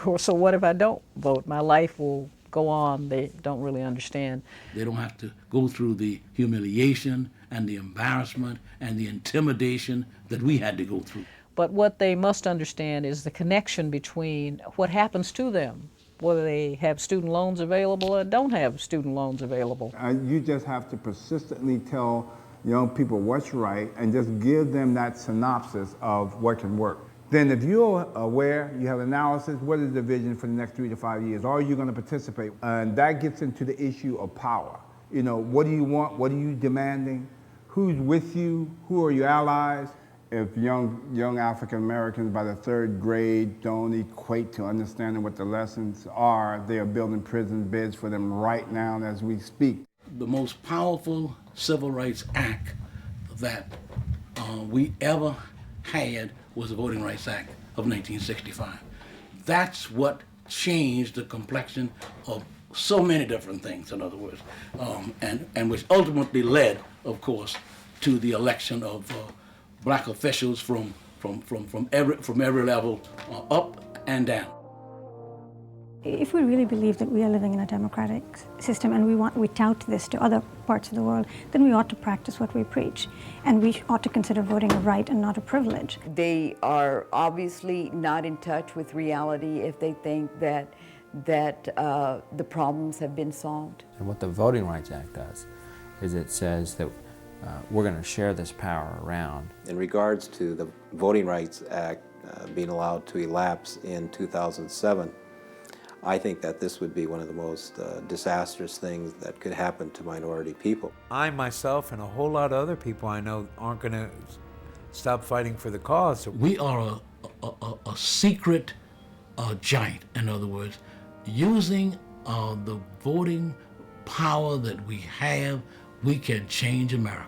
Or so what if I don't vote? My life will go on. They don't really understand. They don't have to go through the humiliation and the embarrassment and the intimidation that we had to go through. But what they must understand is the connection between what happens to them, whether they have student loans available or don't have student loans available. You just have to persistently tell young people what's right and just give them that synopsis of what can work. Then if you're aware, you have analysis, what is the vision for the next 3 to 5 years? Are you going to participate? And that gets into the issue of power. You know, what do you want? What are you demanding? Who's with you? Who are your allies? If young African Americans by the 3rd grade don't equate to understanding what the lessons are, they are building prison beds for them right now as we speak. The most powerful Civil Rights Act that we ever had was the Voting Rights Act of 1965. That's what changed the complexion of so many different things, in other words, and which ultimately led, of course, to the election of black officials from every level, up and down. If we really believe that we are living in a democratic system and we tout this to other parts of the world, then we ought to practice what we preach. And we ought to consider voting a right and not a privilege. They are obviously not in touch with reality if they think that the problems have been solved. And what the Voting Rights Act does is it says that we're going to share this power around. In regards to the Voting Rights Act being allowed to elapse in 2007, I think that this would be one of the most disastrous things that could happen to minority people. I myself and a whole lot of other people I know aren't going to stop fighting for the cause. We are a secret giant, in other words, using the voting power that we have, we can change America.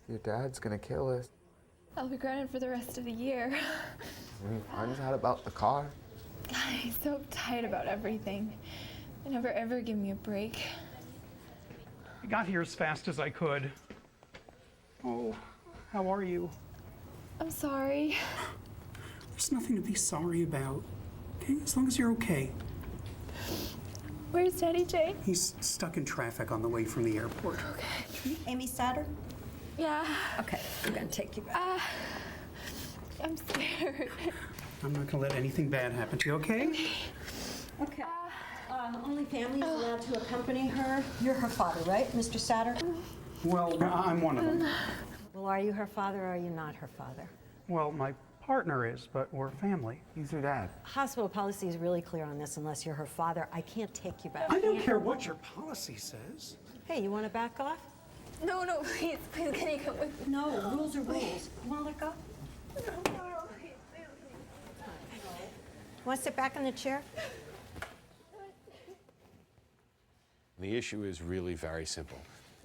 Your dad's gonna kill us. I'll be grounded for the rest of the year. Will you find us out about the car? God, he's so uptight about everything. They never ever give me a break. I got here as fast as I could. Oh, how are you? I'm sorry. There's nothing to be sorry about. Okay, as long as you're okay. Where's Daddy Jay? He's stuck in traffic on the way from the airport. Okay. Amy Satter? Yeah. Okay, I'm gonna take you back. I'm scared. I'm not gonna let anything bad happen to you, okay? Okay. Only family is allowed to accompany her. You're her father, right, Mr. Satter? Well, I'm one of them. Well, are you her father or are you not her father? Well, my partner is, but we're family. He's her dad. Hospital policy is really clear on this. Unless you're her father, I can't take you back. I don't care what your policy says. Hey, you want to back off? No, please, can you come with me? No, rules are rules. You want to let go? No, please. Want to sit back in the chair? The issue is really very simple.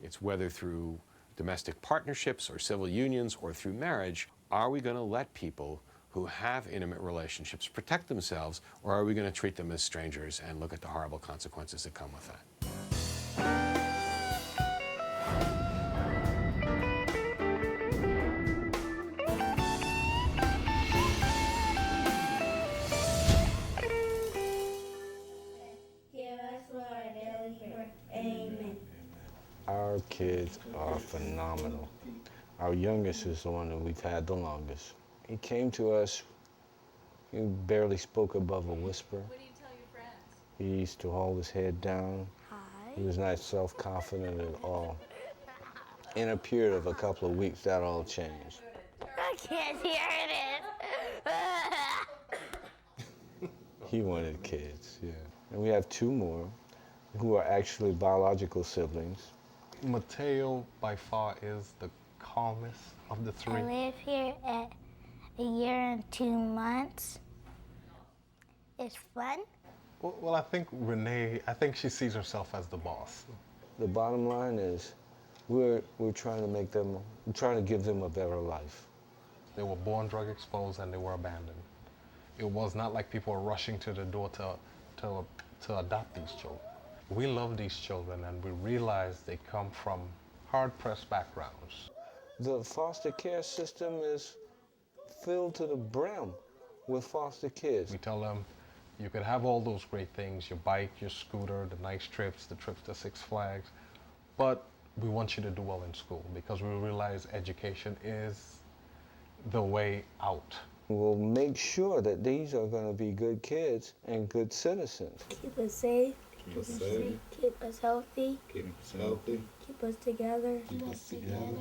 It's whether through domestic partnerships or civil unions or through marriage, are we going to let people who have intimate relationships protect themselves, or are we going to treat them as strangers and look at the horrible consequences that come with that? Amen. Our kids are phenomenal. Our youngest is the one that we've had the longest. He came to us, he barely spoke above a whisper. What do you tell your friends? He used to hold his head down. Hi. He was not self-confident at all. In a period of a couple of weeks, that all changed. I can't hear it. He wanted kids, yeah. And we have two more who are actually biological siblings. Mateo, by far, is the calmest of the three. I live here at a year and 2 months. It's fun. Well, I think Renee, she sees herself as the boss. The bottom line is we're trying to give them a better life. They were born drug exposed and they were abandoned. It was not like people were rushing to the door to adopt these children. We love these children and we realize they come from hard-pressed backgrounds. The foster care system is filled to the brim with foster kids. We tell them, you could have all those great things, your bike, your scooter, the nice trips, the trips to Six Flags, but we want you to do well in school because we realize education is the way out. We'll make sure that these are going to be good kids and good citizens. Keep us safe. Keep us safe. Keep us healthy. Keep us healthy. Keep us together. Keep us together.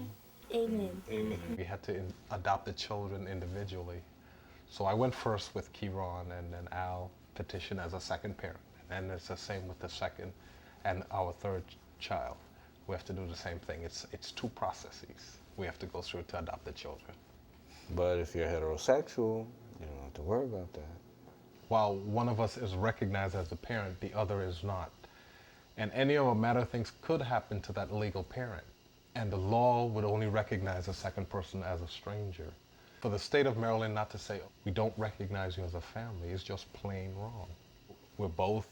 Amen. Amen. We had to adopt the children individually. So I went first with Kieran and then Al petitioned as a second parent. And it's the same with the second and our third child. We have to do the same thing. It's two processes we have to go through to adopt the children. But if you're heterosexual, you don't have to worry about that. While one of us is recognized as a parent, the other is not. And any of a matter of things could happen to that legal parent. And the law would only recognize a second person as a stranger. For the state of Maryland not to say, we don't recognize you as a family is just plain wrong. We're both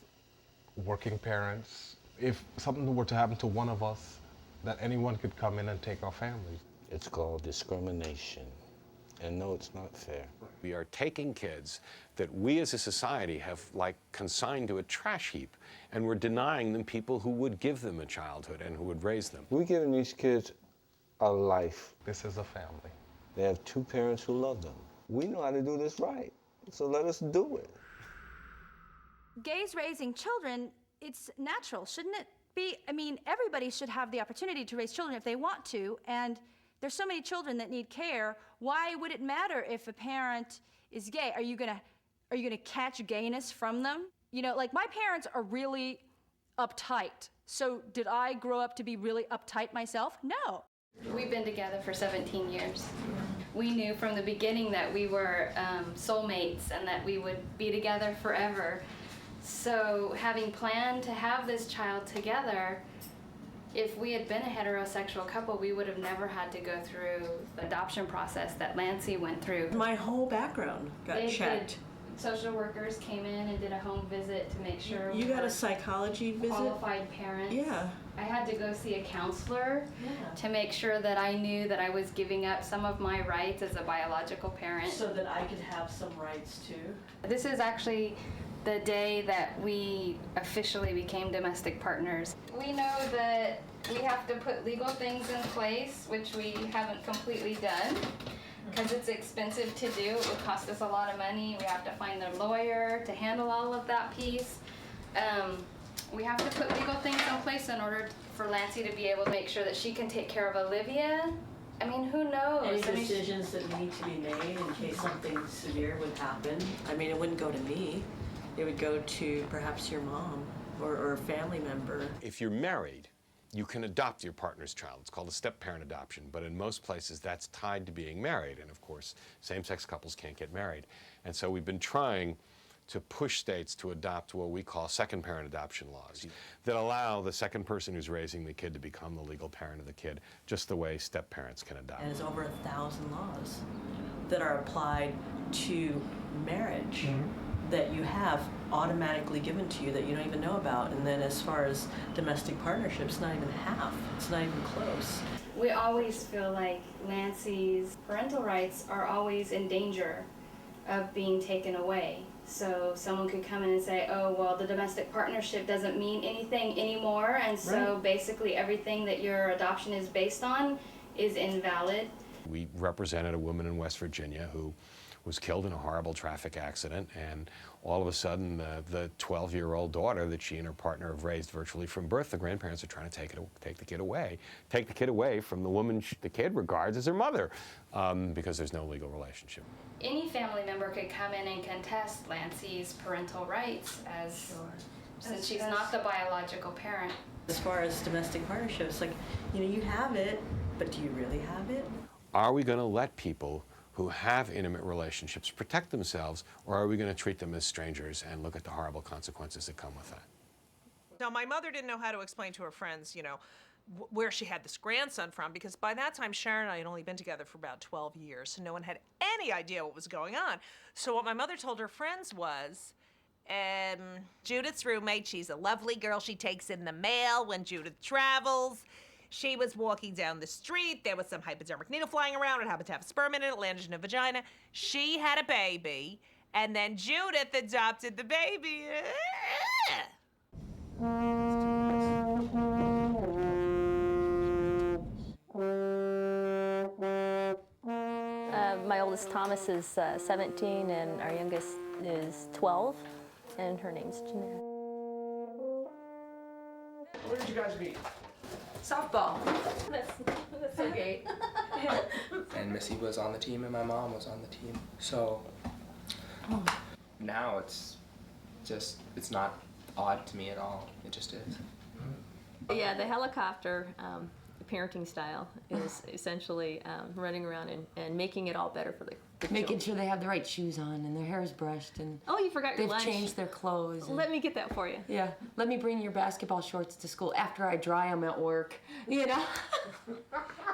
working parents. If something were to happen to one of us, that anyone could come in and take our families. It's called discrimination. And no, it's not fair. We are taking kids that we as a society have consigned to a trash heap, and we're denying them people who would give them a childhood and who would raise them. We're giving these kids a life. This is a family. They have two parents who love them. We know how to do this right, so let us do it. Gays raising children, it's natural, shouldn't it be? I mean, everybody should have the opportunity to raise children if they want to, and there's so many children that need care. Why would it matter if a parent is gay? Are you gonna catch gayness from them? You know, like my parents are really uptight. So did I grow up to be really uptight myself? No. We've been together for 17 years. We knew from the beginning that we were soulmates and that we would be together forever. So having planned to have this child together, If we had been a heterosexual couple, we would have never had to go through the adoption process that Lancey went through. My whole background got checked. Social workers came in and did a home visit to make sure You got a psychology visit? Qualified parents. Yeah. I had to go see a counselor to make sure that I knew that I was giving up some of my rights as a biological parent. So that I could have some rights too? This is actually the day that we officially became domestic partners. We know that we have to put legal things in place, which we haven't completely done, because it's expensive to do. It would cost us a lot of money. We have to find a lawyer to handle all of that piece. We have to put legal things in place in order for Lancey to be able to make sure that she can take care of Olivia. I mean, who knows? Any decisions that need to be made in case something severe would happen? I mean, it wouldn't go to me. It would go to perhaps your mom or a family member. If you're married, you can adopt your partner's child. It's called a step-parent adoption, but in most places that's tied to being married, and of course same-sex couples can't get married. And so we've been trying to push states to adopt what we call second-parent adoption laws that allow the second person who's raising the kid to become the legal parent of the kid, just the way step-parents can adopt. And there's over 1,000 laws that are applied to marriage. That you have automatically given to you that you don't even know about. And then as far as domestic partnerships, not even half. It's not even close. We always feel like Lancey's parental rights are always in danger of being taken away. So someone could come in and say, oh, well, the domestic partnership doesn't mean anything anymore, and so basically everything that your adoption is based on is invalid. We represented a woman in West Virginia who was killed in a horrible traffic accident, and all of a sudden the 12-year-old daughter that she and her partner have raised virtually from birth, the grandparents are trying to take the kid away from the woman the kid regards as her mother, because there's no legal relationship. Any family member could come in and contest Lancey's parental rights since she's not the biological parent. As far as domestic partnerships, like, you know, you have it, but do you really have it? Are we going to let people who have intimate relationships protect themselves, or are we going to treat them as strangers and look at the horrible consequences that come with that? Now, my mother didn't know how to explain to her friends, you know, where she had this grandson from, because by that time, Sharon and I had only been together for about 12 years, so no one had any idea what was going on. So what my mother told her friends was, Judith's roommate, she's a lovely girl. She takes in the mail when Judith travels. She was walking down the street. There was some hypodermic needle flying around. It happened to have sperm in it. It landed in a vagina. She had a baby, and then Judith adopted the baby. My oldest Thomas is 17, and our youngest is 12, and her name's Jeanette. Where did you guys meet? Softball. That's so great. And Missy was on the team and my mom was on the team. So now it's not odd to me at all. It just is. Yeah, the helicopter parenting style is essentially running around and making it all better for the making children. sure they have the right shoes on and their hair is brushed and oh, you forgot your lunch. They've changed their clothes. Let me get that for you. Yeah, let me bring your basketball shorts to school after I dry them at work. You know.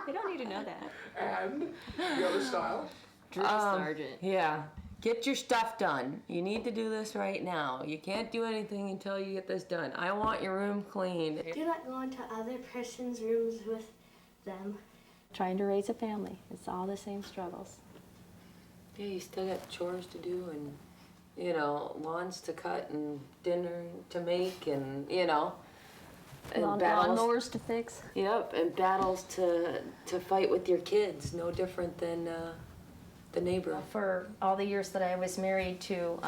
They don't need to know that. And the other style? Drill sergeant. Yeah. Get your stuff done. You need to do this right now. You can't do anything until you get this done. I want your room cleaned. Do not go into other person's rooms with them. Trying to raise a family. It's all the same struggles. Yeah, you still got chores to do and, you know, lawns to cut and dinner to make and, you know. And lawnmowers to fix. Yep, and battles to fight with your kids. No different than the neighbor. For all the years that I was married to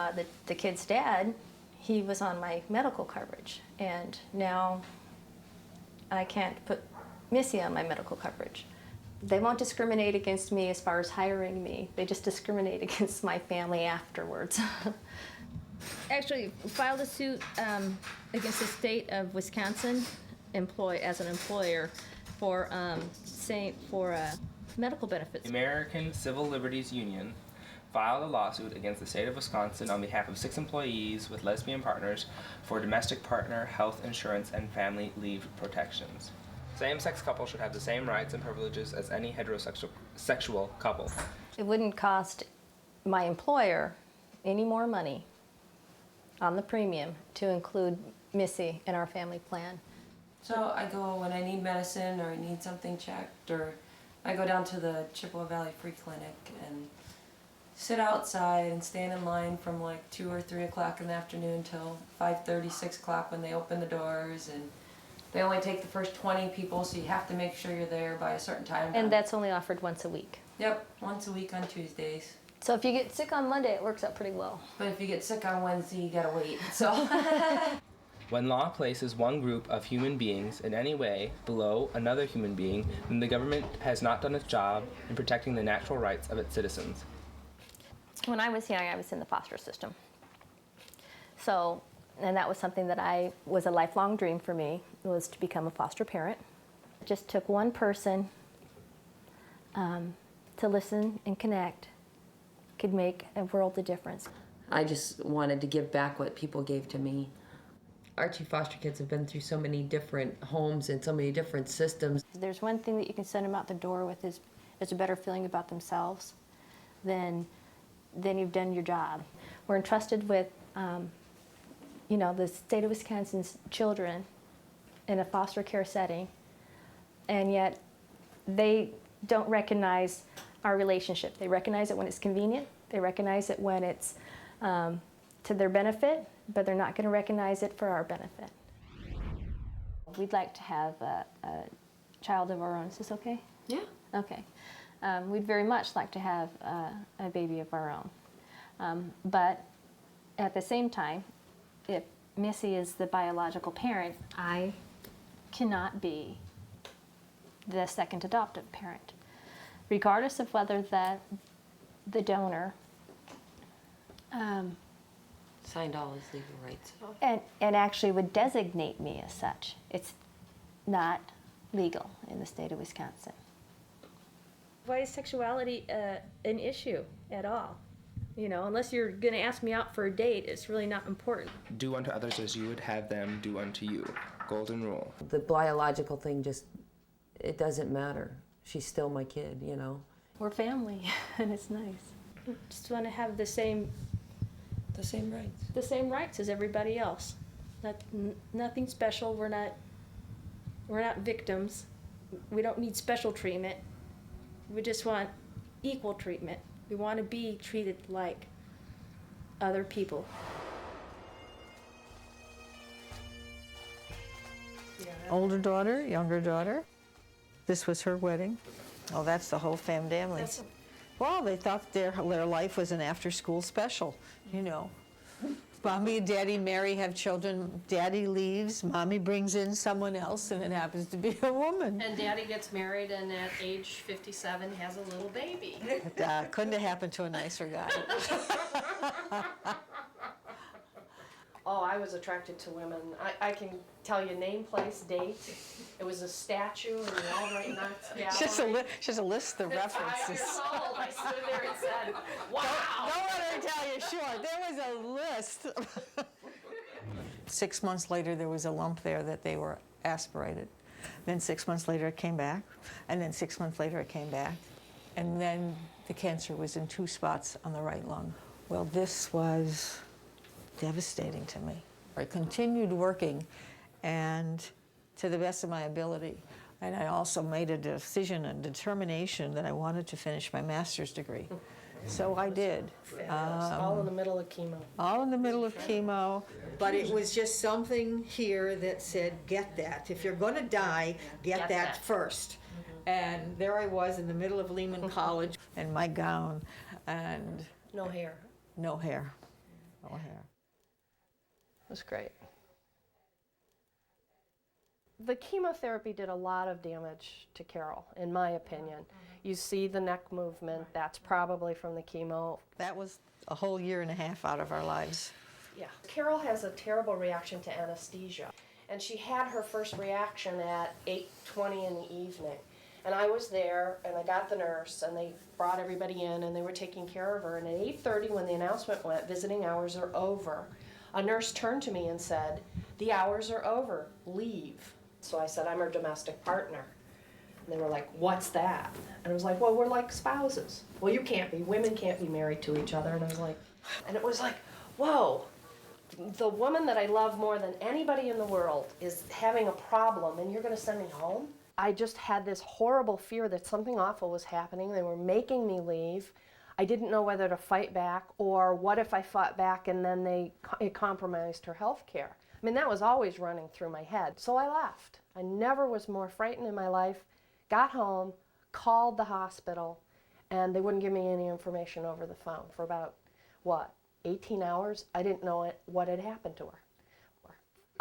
the kid's dad, he was on my medical coverage. And now I can't put Missy on my medical coverage. They won't discriminate against me as far as hiring me. They just discriminate against my family afterwards. Actually, filed a suit against the state of Wisconsin as an employer for medical benefits. The American Civil Liberties Union filed a lawsuit against the state of Wisconsin on behalf of 6 employees with lesbian partners for domestic partner health insurance and family leave protections. Same-sex couples should have the same rights and privileges as any heterosexual couple. It wouldn't cost my employer any more money on the premium to include Missy in our family plan. So I go when I need medicine or I need something checked, or I go down to the Chippewa Valley Free Clinic and sit outside and stand in line from like 2 or 3 o'clock in the afternoon till 5:30, 6 o'clock when they open the doors, and they only take the first 20 people, so you have to make sure you're there by a certain time. And that's only offered once a week. Yep, once a week on Tuesdays. So if you get sick on Monday, it works out pretty well. But if you get sick on Wednesday, you gotta wait, so. When law places one group of human beings in any way below another human being, then the government has not done its job in protecting the natural rights of its citizens. When I was young, I was in the foster system. So, and that was something that was a lifelong dream for me, was to become a foster parent. It just took one person to listen and connect, could make a world of difference. I just wanted to give back what people gave to me. Our 2 foster kids have been through so many different homes and so many different systems. There's one thing that you can send them out the door with is a better feeling about themselves than you've done your job. We're entrusted with, the state of Wisconsin's children in a foster care setting, and yet they don't recognize our relationship. They recognize it when it's convenient. They recognize it when it's to their benefit, but they're not going to recognize it for our benefit. We'd like to have a child of our own. Is this okay? Yeah. Okay. We'd very much like to have a baby of our own. But at the same time, if Missy is the biological parent, I cannot be the second adoptive parent, regardless of whether the donor signed all his legal rights. and actually would designate me as such. It's not legal in the state of Wisconsin. Why is sexuality an issue at all? Unless you're going to ask me out for a date, it's really not important. Do unto others as you would have them do unto you. Golden rule. The biological thing it doesn't matter. She's still my kid, We're family, and it's nice. Just want to have the same rights. The same rights as everybody else. Nothing special. We're not victims. We don't need special treatment. We just want equal treatment. We want to be treated like other people. Older daughter, younger daughter. This was her wedding. Oh, that's the whole family. Well, they thought their life was an after-school special, Mommy and Daddy Mary have children. Daddy leaves. Mommy brings in someone else, and it happens to be a woman. And Daddy gets married, and at age 57 has a little baby. Couldn't have happened to a nicer guy. Oh, I was attracted to women. I can tell you name, place, date. It was a statue, and we all right knocked down. Just a list of references. 5 years old, I stood there and said, wow. Don't let her tell you short. There was a list. 6 months later, there was a lump there that they were aspirated. Then 6 months later, it came back. And then 6 months later, it came back. And then the cancer was in 2 spots on the right lung. Well, this was devastating to me. I continued working, and to the best of my ability. And I also made a decision and determination that I wanted to finish my master's degree. So I did. All in the middle of chemo. All in the middle of chemo. But it was just something here that said, get that. If you're going to die, get that first. And there I was in the middle of Lehman College, and my gown, and no hair. No hair. No hair. It was great. The chemotherapy did a lot of damage to Carol, in my opinion. You see the neck movement, that's probably from the chemo. That was a whole year and a half out of our lives. Yeah. Carol has a terrible reaction to anesthesia. And she had her first reaction at 8:20 in the evening. And I was there, and I got the nurse, and they brought everybody in, and they were taking care of her. And at 8:30, when the announcement went, visiting hours are over, a nurse turned to me and said, "The hours are over, leave." So I said, I'm her domestic partner. And they were like, what's that? And I was like, well, we're like spouses. Well, you can't be. Women can't be married to each other. And I was like, and it was like, whoa. The woman that I love more than anybody in the world is having a problem, and you're going to send me home? I just had this horrible fear that something awful was happening. They were making me leave. I didn't know whether to fight back, or what if I fought back and then it compromised her health care. I mean, that was always running through my head. So I left. I never was more frightened in my life. Got home, called the hospital, and they wouldn't give me any information over the phone for about, 18 hours? I didn't know what had happened to her.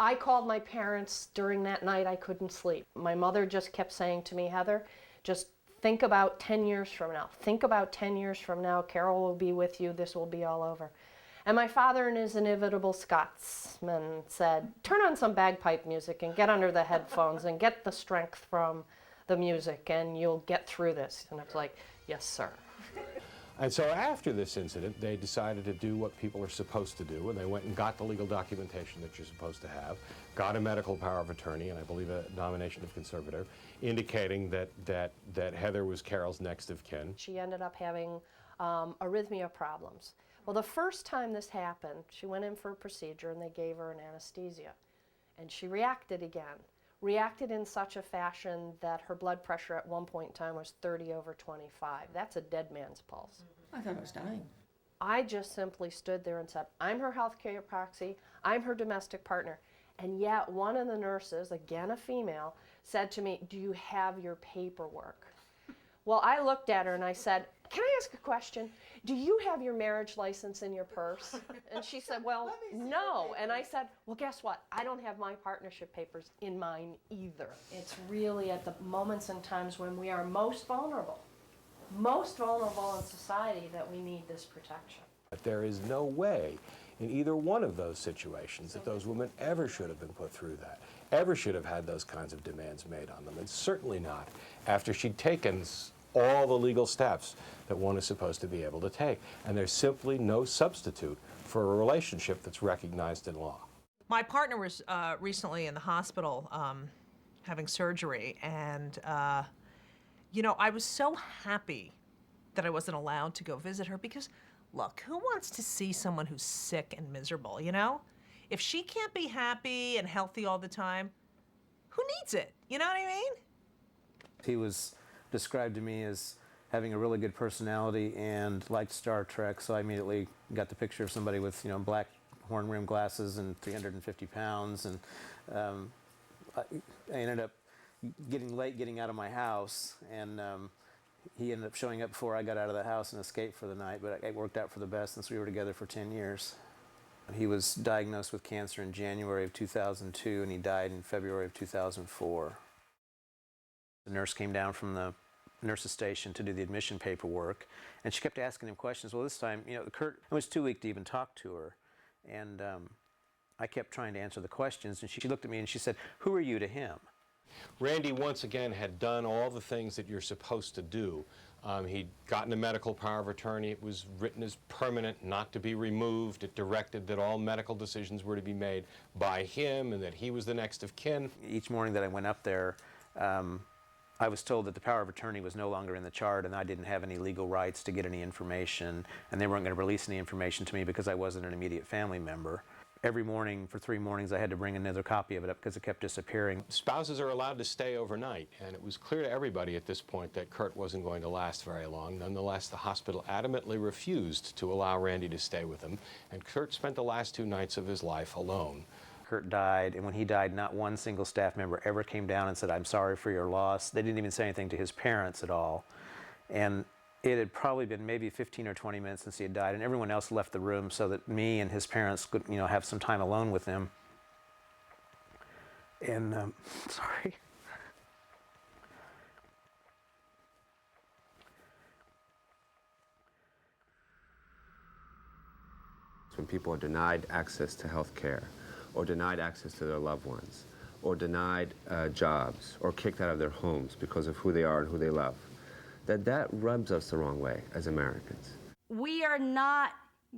I called my parents during that night. I couldn't sleep. My mother just kept saying to me, Heather, just think about 10 years from now. Think about 10 years from now. Carol will be with you. This will be all over. And my father, in his inevitable Scotsman, said, turn on some bagpipe music and get under the headphones and get the strength from the music and you'll get through this. And I was like, yes, sir. And so after this incident, they decided to do what people are supposed to do, and they went and got the legal documentation that you're supposed to have, got a medical power of attorney, and I believe a nomination of conservator, indicating that Heather was Carol's next of kin. She ended up having arrhythmia problems. Well, the first time this happened, she went in for a procedure and they gave her an anesthesia. And she reacted again. Reacted in such a fashion that her blood pressure at one point in time was 30/25. That's a dead man's pulse. I thought I was dying. I just simply stood there and said, I'm her healthcare proxy, I'm her domestic partner. And yet one of the nurses, again a female, said to me, do you have your paperwork? Well, I looked at her and I said, can I ask a question? Do you have your marriage license in your purse? And she said, well, no. And I said, well, guess what? I don't have my partnership papers in mine either. It's really at the moments and times when we are most vulnerable in society, that we need this protection. But there is no way in either one of those situations that those women ever should have been put through that, ever should have had those kinds of demands made on them, and certainly not after she'd taken all the legal steps that one is supposed to be able to take. And there's simply no substitute for a relationship that's recognized in law. My partner was recently in the hospital having surgery, and you know, I was so happy that I wasn't allowed to go visit her because, look, who wants to see someone who's sick and miserable, you know? If she can't be happy and healthy all the time, who needs it? You know what I mean? He was described to me as having a really good personality and liked Star Trek, so I immediately got the picture of somebody with, you know, black horn-rimmed glasses and 350 pounds, and I ended up getting out of my house, and he ended up showing up before I got out of the house and escaped for the night, but it worked out for the best since we were together for 10 years. He was diagnosed with cancer in January of 2002, and he died in February of 2004. The nurse came down from the nurse's station to do the admission paperwork, and she kept asking him questions. Well, this time, you know, Kurt, it was too weak to even talk to her, and I kept trying to answer the questions, and she looked at me and she said, who are you to him? Randy, once again, had done all the things that you're supposed to do. He'd gotten a medical power of attorney. It was written as permanent, not to be removed. It directed that all medical decisions were to be made by him and that he was the next of kin. Each morning that I went up there, I was told that the power of attorney was no longer in the chart and I didn't have any legal rights to get any information, and they weren't going to release any information to me because I wasn't an immediate family member. Every morning for 3 mornings I had to bring another copy of it up because it kept disappearing. Spouses are allowed to stay overnight, and it was clear to everybody at this point that Kurt wasn't going to last very long. Nonetheless, the hospital adamantly refused to allow Randy to stay with them, and Kurt spent the last 2 nights of his life alone. Kurt died, and when he died, not one single staff member ever came down and said, I'm sorry for your loss. They didn't even say anything to his parents at all. And it had probably been maybe 15 or 20 minutes since he had died, and everyone else left the room so that me and his parents could, you know, have some time alone with him. And, sorry. When people are denied access to health care, or denied access to their loved ones, or denied jobs, or kicked out of their homes because of who they are and who they love, that rubs us the wrong way as Americans. We are not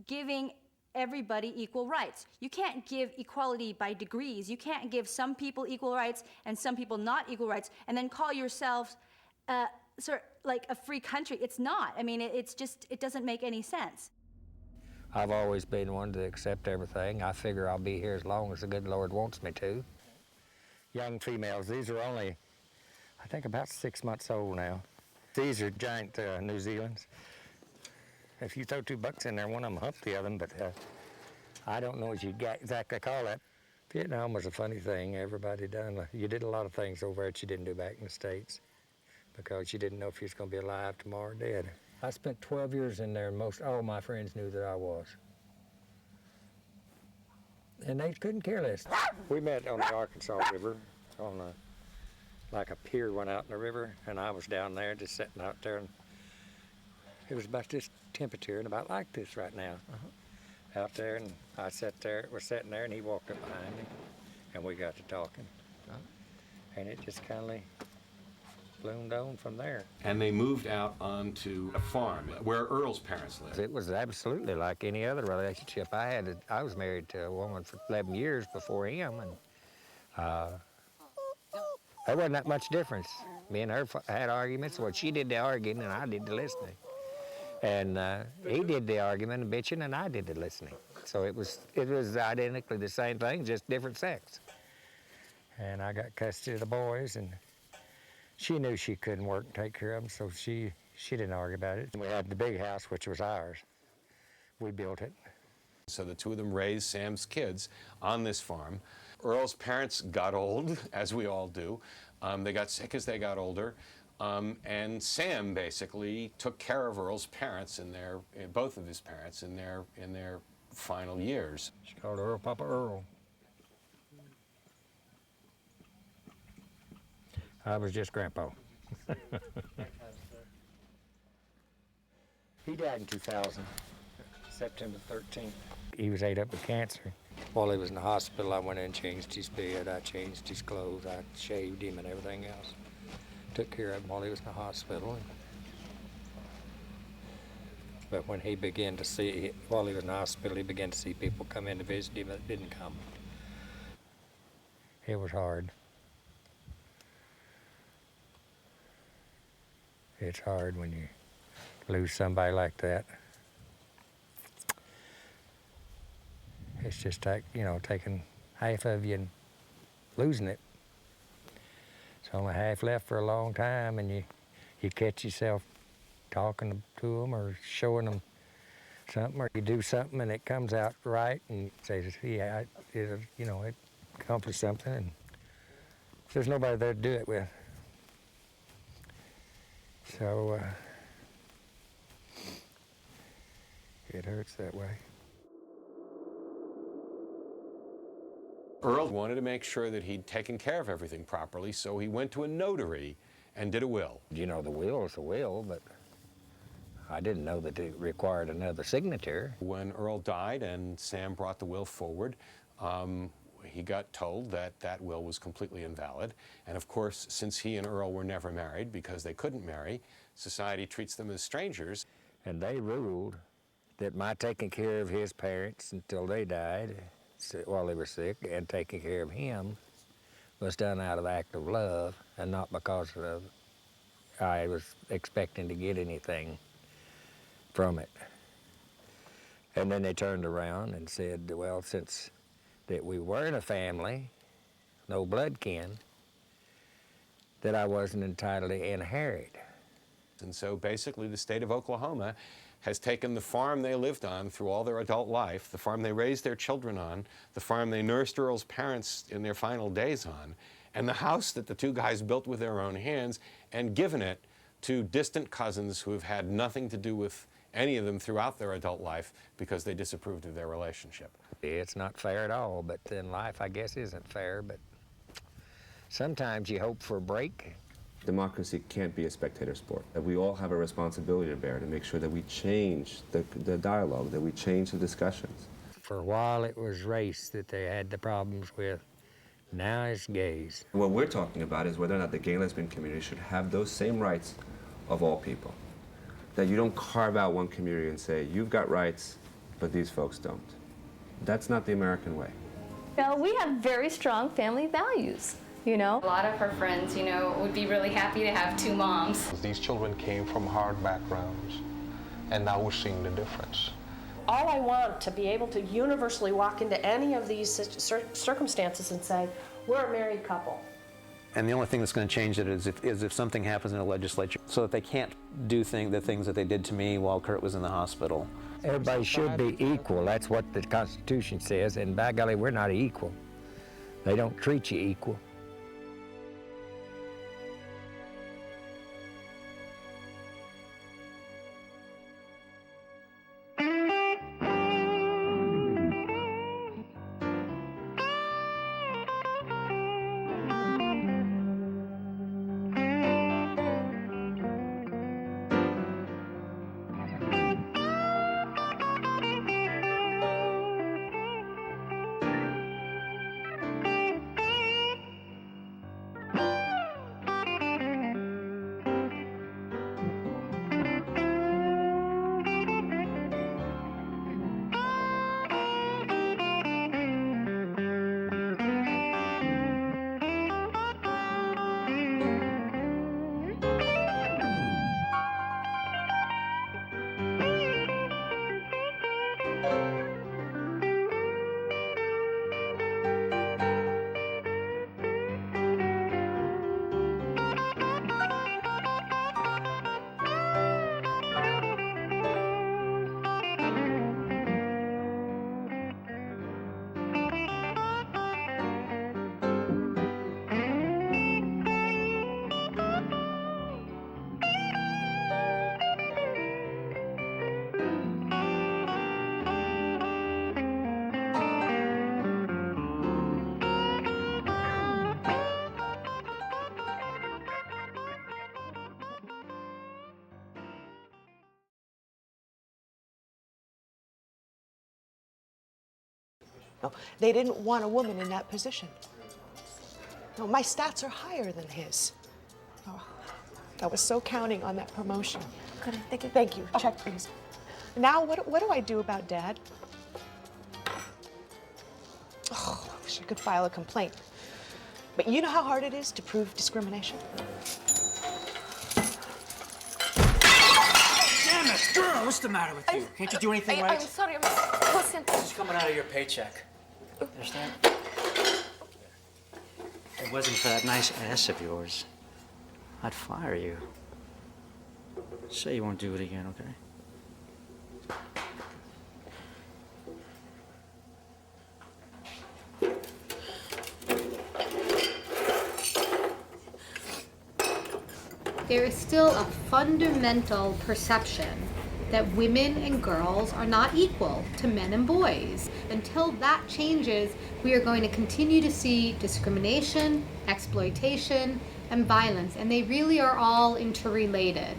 giving everybody equal rights. You can't give equality by degrees. You can't give some people equal rights and some people not equal rights and then call yourselves sort of like a free country. It's not. I mean, it's just, it doesn't make any sense. I've always been one to accept everything. I figure I'll be here as long as the good Lord wants me to. Young females, these are only, I think, about 6 months old now. These are giant New Zealands. If you throw 2 bucks in there, one of them humped the other, but I don't know what you exactly call that. Vietnam was a funny thing. Everybody done. You did a lot of things over there that you didn't do back in the States because you didn't know if you was going to be alive tomorrow or dead. I spent 12 years in there, and most all my friends knew that I was. And they couldn't care less. We met on the Arkansas River, on like a pier went out in the river, and I was down there just sitting out there, and it was about this temperature and about like this right now. Out there, and I sat there, was sitting there, and he walked up behind me, and we got to talking. And it just kind of bloomed on from there. And they moved out onto a farm where Earl's parents lived. It was absolutely like any other relationship I had. I was married to a woman for 11 years before him, and there wasn't that much difference. Me and her had arguments. Well, she did the arguing, and I did the listening. And he did the argument and bitching, and I did the listening. So it was identically the same thing, just different sex. And I got custody of the boys, and she knew she couldn't work and take care of them, so she didn't argue about it. We had the big house, which was ours. We built it. So the two of them raised Sam's kids on this farm. Earl's parents got old, as we all do. They got sick as they got older. And Sam basically took care of Earl's parents both of his parents in their final years. She called Earl Papa Earl. I was just Grandpa. He died in 2000, September 13th. He was ate up with cancer. While he was in the hospital, I went in and changed his bed. I changed his clothes. I shaved him and everything else. Took care of him while he was in the hospital. But when he began to see, while he was in the hospital, he began to see people come in to visit him that didn't come. It was hard. It's hard when you lose somebody like that. It's just like, taking half of you and losing it. It's only half left for a long time, and you catch yourself talking to them or showing them something, or you do something and it comes out right, and you say, yeah, it accomplished something, and there's nobody there to do it with. So it hurts that way. Earl wanted to make sure that he'd taken care of everything properly, so he went to a notary and did a will. The will is a will, but I didn't know that it required another signature. When Earl died and Sam brought the will forward, he got told that that will was completely invalid. And of course, since he and Earl were never married because they couldn't marry, society treats them as strangers. And they ruled that my taking care of his parents until they died while they were sick and taking care of him was done out of act of love and not because I was expecting to get anything from it. And then they turned around and said, well, since that we weren't a family, no blood kin, that I wasn't entitled to inherit. And so basically the state of Oklahoma has taken the farm they lived on through all their adult life, the farm they raised their children on, the farm they nursed Earl's parents in their final days on, and the house that the two guys built with their own hands, and given it to distant cousins who have had nothing to do with any of them throughout their adult life because they disapproved of their relationship. It's not fair at all, but then life, I guess, isn't fair, but sometimes you hope for a break. Democracy can't be a spectator sport. That we all have a responsibility to bear to make sure that we change the dialogue, that we change the discussions. For a while it was race that they had the problems with. Now it's gays. What we're talking about is whether or not the gay lesbian community should have those same rights of all people. That you don't carve out one community and say, you've got rights, but these folks don't. That's not the American way. Now, we have very strong family values, you know. A lot of her friends, you know, would be really happy to have two moms. These children came from hard backgrounds, and now we're seeing the difference. All I want to be able to universally walk into any of these circumstances and say, we're a married couple. And the only thing that's going to change it is if something happens in the legislature, so that they can't do the things that they did to me while Kurt was in the hospital. Everybody should be equal. That's what the Constitution says, and by golly, we're not equal. They don't treat you equal. No, they didn't want a woman in that position. No, my stats are higher than his. Oh, I was so counting on that promotion. Good, thank you. Check, please. Now, what do I do about Dad? Oh, I wish I could file a complaint. But you know how hard it is to prove discrimination? Damn it, girl! What's the matter with you? Can't you do anything right? I'm sorry, listen. This is coming out of your paycheck. Understand? If it wasn't for that nice ass of yours, I'd fire you. Say you won't do it again, okay? There is still a fundamental perception that women and girls are not equal to men and boys. Until that changes, we are going to continue to see discrimination, exploitation, and violence, and they really are all interrelated.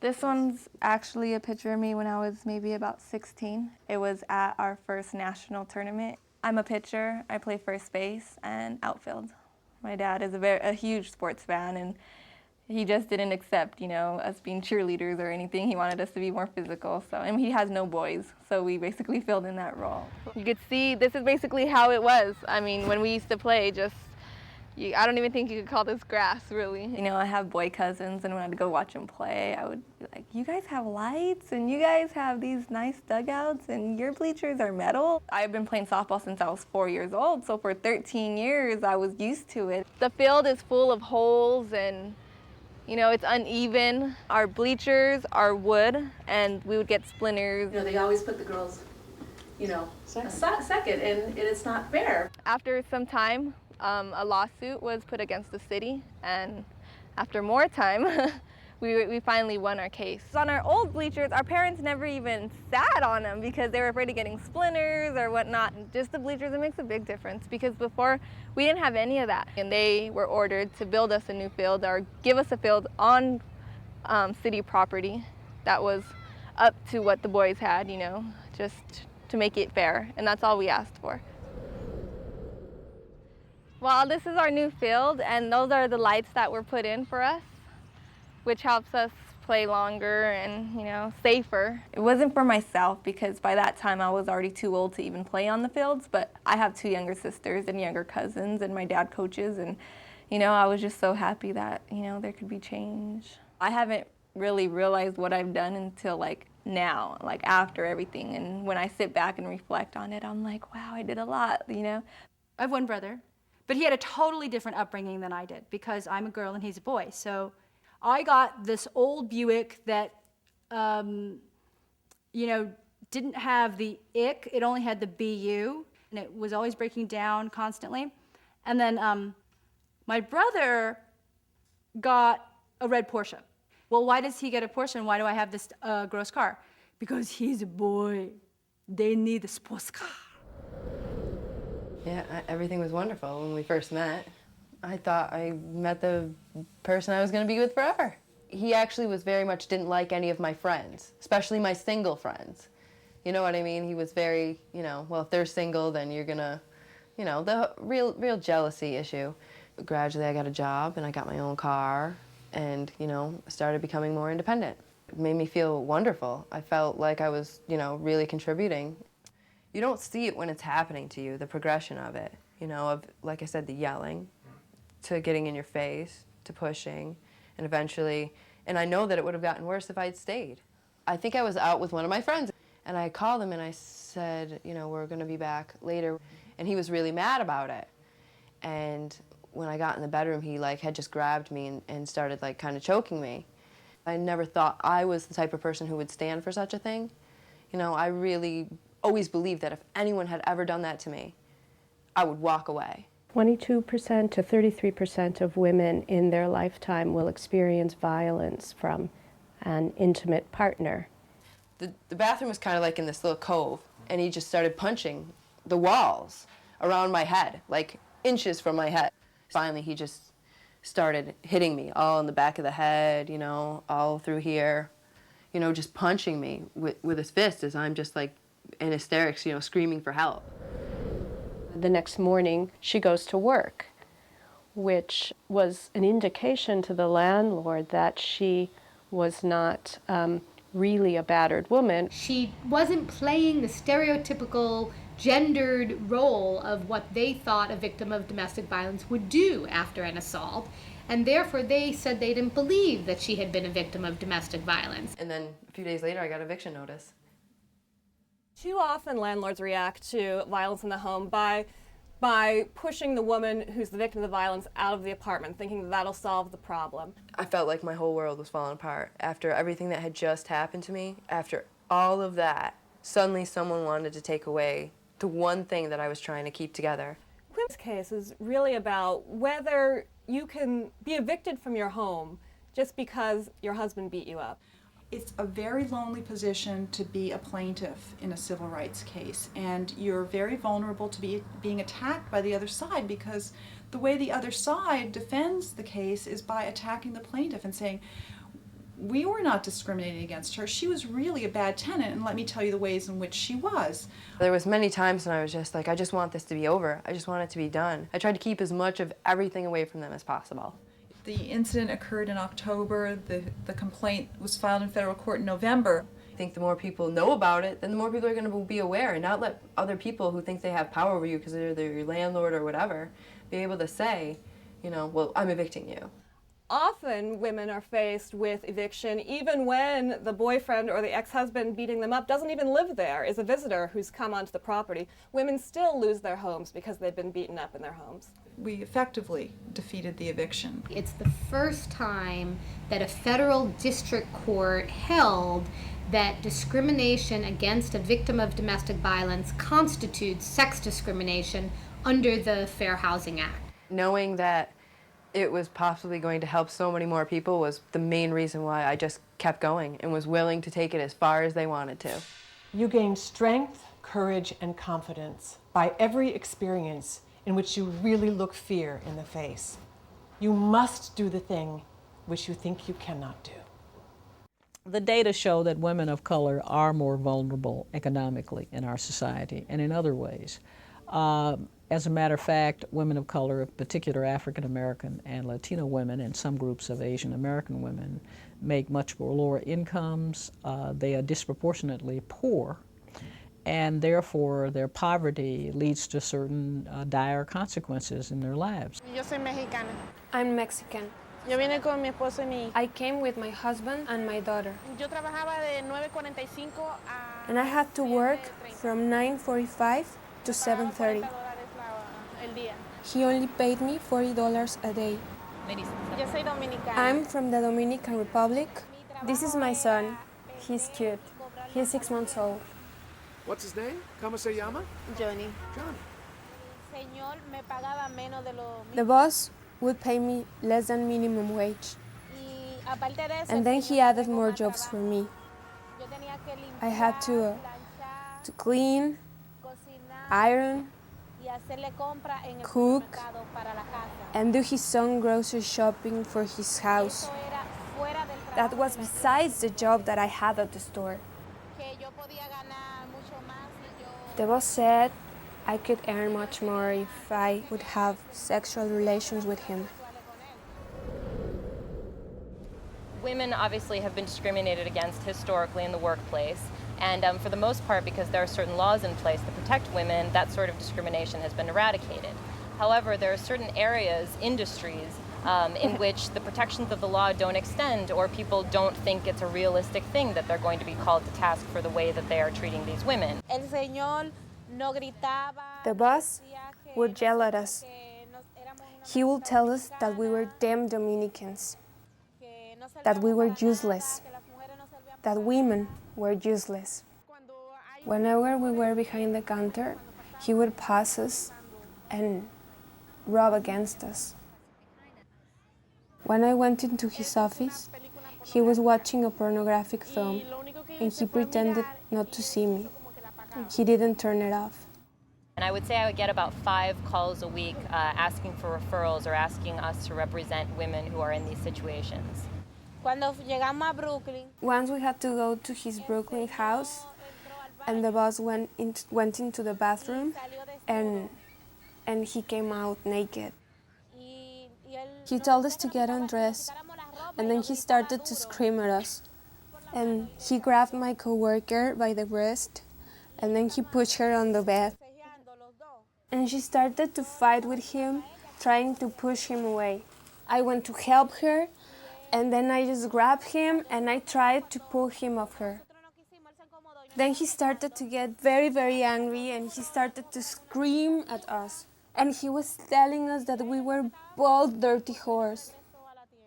This one's actually a picture of me when I was maybe about 16. It was at our first national tournament. I'm a pitcher. I play first base and outfield. My dad is a huge sports fan, and he just didn't accept, us being cheerleaders or anything. He wanted us to be more physical. So, and he has no boys, so we basically filled in that role. You could see this is basically how it was. I mean, when we used to play, I don't even think you could call this grass, really. I have boy cousins, and when I'd go watch them play, I would be like, you guys have lights, and you guys have these nice dugouts, and your bleachers are metal. I've been playing softball since I was 4 years old, so for 13 years, I was used to it. The field is full of holes, and it's uneven. Our bleachers are wood, and we would get splinters. They always put the girls, second, and it's not fair. After some time, a lawsuit was put against the city, and after more time, we finally won our case. On our old bleachers, our parents never even sat on them because they were afraid of getting splinters or whatnot. Just the bleachers, it makes a big difference because before, we didn't have any of that. And they were ordered to build us a new field or give us a field on city property that was up to what the boys had, just to make it fair. And that's all we asked for. Well, this is our new field, and those are the lights that were put in for us, which helps us play longer and, you know, safer. It wasn't for myself because by that time I was already too old to even play on the fields, but I have 2 younger sisters and younger cousins, and my dad coaches, and, you know, I was just so happy that, you know, there could be change. I haven't really realized what I've done until like now, like after everything, and when I sit back and reflect on it, I'm like, wow, I did a lot, you know? I have one brother, but he had a totally different upbringing than I did because I'm a girl and he's a boy. So I got this old Buick that, you know, didn't have the ick. It only had the BU, and it was always breaking down constantly. And then my brother got a red Porsche. Well, why does he get a Porsche and why do I have this gross car? Because he's a boy. They need a sports car. Yeah, everything was wonderful when we first met. I thought I met the person I was going to be with forever. He actually was very much didn't like any of my friends, especially my single friends. You know what I mean? He was very, you know, well, if they're single, then you're going to, you know, the real jealousy issue. Gradually, I got a job and I got my own car and, you know, started becoming more independent. It made me feel wonderful. I felt like I was, you know, really contributing. You don't see it when it's happening to you, the progression of it, you know, of, like I said, the yelling, to getting in your face, to pushing, and eventually, and I know that it would have gotten worse if I'd stayed. I think I was out with one of my friends, and I called him and I said, you know, we're going to be back later, and he was really mad about it. And when I got in the bedroom, he like had just grabbed me and started like kind of choking me. I never thought I was the type of person who would stand for such a thing. You know, I really always believed that if anyone had ever done that to me, I would walk away. 22% to 33% of women in their lifetime will experience violence from an intimate partner. The bathroom was kind of like in this little cove, and he just started punching the walls around my head, like inches from my head. Finally, he just started hitting me all in the back of the head, you know, all through here, you know, just punching me with his fist as I'm just like in hysterics, you know, screaming for help. The next morning, she goes to work, which was an indication to the landlord that she was not really a battered woman. She wasn't playing the stereotypical gendered role of what they thought a victim of domestic violence would do after an assault, and therefore they said they didn't believe that she had been a victim of domestic violence. And then a few days later, I got eviction notice. Too often landlords react to violence in the home by pushing the woman who's the victim of the violence out of the apartment, thinking that that'll solve the problem. I felt like my whole world was falling apart. After everything that had just happened to me, after all of that, suddenly someone wanted to take away the one thing that I was trying to keep together. This case is really about whether you can be evicted from your home just because your husband beat you up. It's a very lonely position to be a plaintiff in a civil rights case, and you're very vulnerable to being attacked by the other side, because the way the other side defends the case is by attacking the plaintiff and saying, we were not discriminating against her. She was really a bad tenant, and let me tell you the ways in which she was. There was many times when I was just like, I just want this to be over. I just want it to be done. I tried to keep as much of everything away from them as possible. The incident occurred in October. The complaint was filed in federal court in November. I think the more people know about it, then the more people are going to be aware, and not let other people who think they have power over you because they're your landlord or whatever, be able to say, you know, well, I'm evicting you. Often women are faced with eviction even when the boyfriend or the ex-husband beating them up doesn't even live there, is a visitor who's come onto the property. Women still lose their homes because they've been beaten up in their homes. We effectively defeated the eviction. It's the first time that a federal district court held that discrimination against a victim of domestic violence constitutes sex discrimination under the Fair Housing Act. Knowing that it was possibly going to help so many more people was the main reason why I just kept going and was willing to take it as far as they wanted to. You gain strength, courage, and confidence by every experience in which you really look fear in the face. You must do the thing which you think you cannot do. The data show that women of color are more vulnerable economically in our society and in other ways. As a matter of fact, women of color, in particular African American and Latino women, and some groups of Asian American women, make much lower incomes. They are disproportionately poor, and therefore their poverty leads to certain dire consequences in their lives. Yo soy mexicana. I'm Mexican. Yo vine con mi esposo y mi hija. I came with my husband and my daughter. Yo trabajaba de 9:45 a... And I had to work from 9:45 to 7:30. el día. He only paid me $40 a day. Yo soy dominicana. I'm from the Dominican Republic. This is my son. He's cute. He's 6 months old. What's his name? ¿Cómo se llama? Johnny. Johnny. Señor, me pagaba menos de lo... The boss would pay me less than minimum wage. Y aparte de eso, And then he added more jobs for me. yo tenía que limpiar, I had to clean, iron, y hacerle compra en el cook, supermercado para la casa. and do his own grocery shopping for his house. Eso era fuera del That trabajo was de mi besides the job that I had at the store. que yo podía ganar mucho más y yo... The boss said I could earn much more if I would have sexual relations with him. Women obviously have been discriminated against historically in the workplace, and for the most part, because there are certain laws in place to protect women, that sort of discrimination has been eradicated. However, there are certain areas, industries, in which the protections of the law don't extend, or people don't think it's a realistic thing that they're going to be called to task for the way that they are treating these women. El señor no gritaba. The boss would yell at us. He would tell us that we were damn Dominicans, that we were useless, that women were useless. Whenever we were behind the counter, he would pass us and rub against us. When I went into his office, he was watching a pornographic film and he pretended not to see me. He didn't turn it off. And I would say I would get about 5 calls a week asking for referrals or asking us to represent women who are in these situations. Cuando llegamos a Brooklyn, Once we had to go to his Brooklyn house, and the boss went into the bathroom, and he came out naked. He told us to get undressed, and then he started to scream at us. And he grabbed my coworker by the wrist, and then he pushed her on the bed. And she started to fight with him, trying to push him away. I went to help her, and then I just grabbed him and I tried to pull him off her. Then he started to get very, very angry and he started to scream at us. And he was telling us that we were both dirty whores.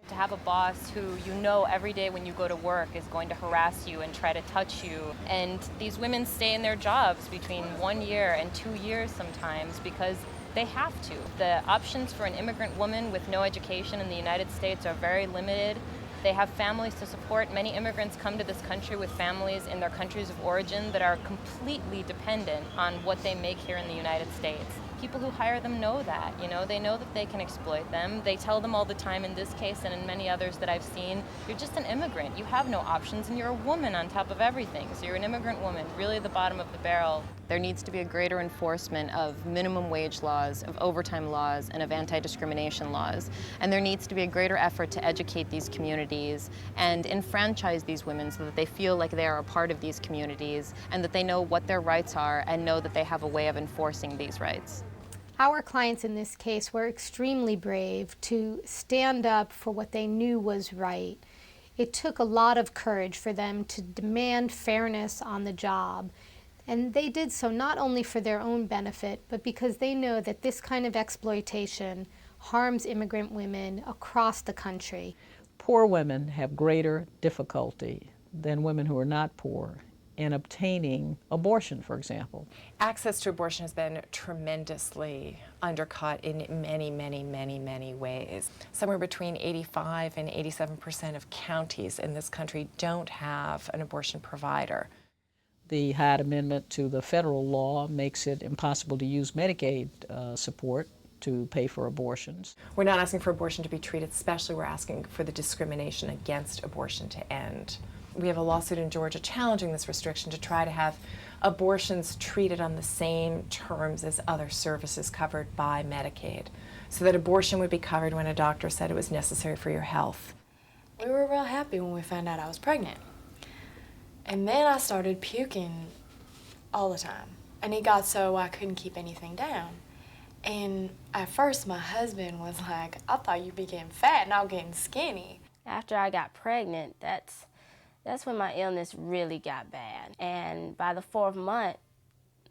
To have a boss who you know every day when you go to work is going to harass you and try to touch you. And these women stay in their jobs between 1 year and 2 years sometimes because they have to. The options for an immigrant woman with no education in the United States are very limited. They have families to support. Many immigrants come to this country with families in their countries of origin that are completely dependent on what they make here in the United States. People who hire them know that, they know that they can exploit them. They tell them all the time in this case and in many others that I've seen, you're just an immigrant, you have no options, and you're a woman on top of everything. So you're an immigrant woman, really the bottom of the barrel. There needs to be a greater enforcement of minimum wage laws, of overtime laws, and of anti-discrimination laws. And there needs to be a greater effort to educate these communities and enfranchise these women so that they feel like they are a part of these communities and that they know what their rights are and know that they have a way of enforcing these rights. Our clients in this case were extremely brave to stand up for what they knew was right. It took a lot of courage for them to demand fairness on the job. And they did so not only for their own benefit, but because they know that this kind of exploitation harms immigrant women across the country. Poor women have greater difficulty than women who are not poor in obtaining abortion, for example. Access to abortion has been tremendously undercut in many, many, many, many ways. Somewhere between 85 and 87% of counties in this country don't have an abortion provider. The Hyde Amendment to the federal law makes it impossible to use Medicaid support to pay for abortions. We're not asking for abortion to be treated specially, we're asking for the discrimination against abortion to end. We have a lawsuit in Georgia challenging this restriction to try to have abortions treated on the same terms as other services covered by Medicaid, so that abortion would be covered when a doctor said it was necessary for your health. We were real happy when we found out I was pregnant. And then I started puking all the time. And it got so I couldn't keep anything down. And at first my husband was like, I thought you'd be getting fat and I'm getting skinny. After I got pregnant, that's when my illness really got bad. And by the 4th month,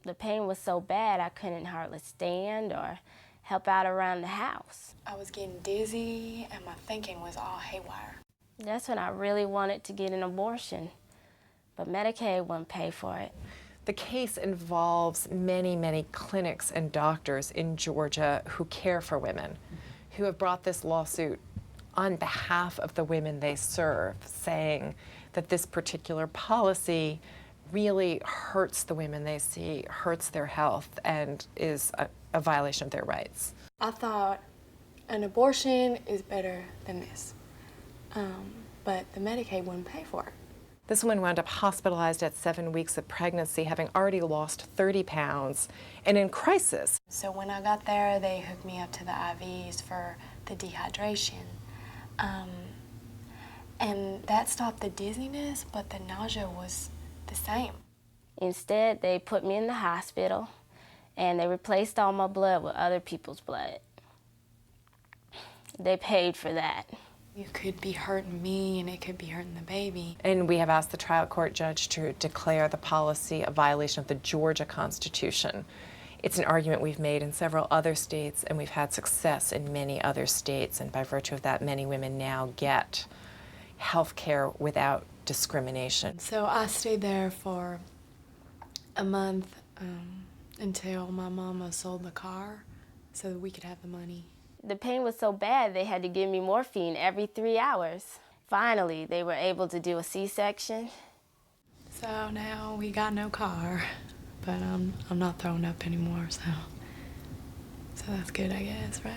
the pain was so bad I couldn't hardly stand or help out around the house. I was getting dizzy and my thinking was all haywire. That's when I really wanted to get an abortion, but Medicaid wouldn't pay for it. The case involves many, many clinics and doctors in Georgia who care for women, who have brought this lawsuit on behalf of the women they serve, saying that this particular policy really hurts the women they see, hurts their health, and is a violation of their rights. I thought an abortion is better than this, but the Medicaid wouldn't pay for it. This woman wound up hospitalized at 7 weeks of pregnancy, having already lost 30 pounds and in crisis. So when I got there, they hooked me up to the IVs for the dehydration. And that stopped the dizziness, but the nausea was the same. Instead, they put me in the hospital and they replaced all my blood with other people's blood. They paid for that. You could be hurting me and it could be hurting the baby. And we have asked the trial court judge to declare the policy a violation of the Georgia Constitution. It's an argument we've made in several other states, and we've had success in many other states, and by virtue of that, many women now get health care without discrimination. So I stayed there for a month until my mama sold the car so that we could have the money. The pain was so bad they had to give me morphine every 3 hours. Finally, they were able to do a C-section. So now we got no car, but I'm not throwing up anymore, so that's good, I guess, right?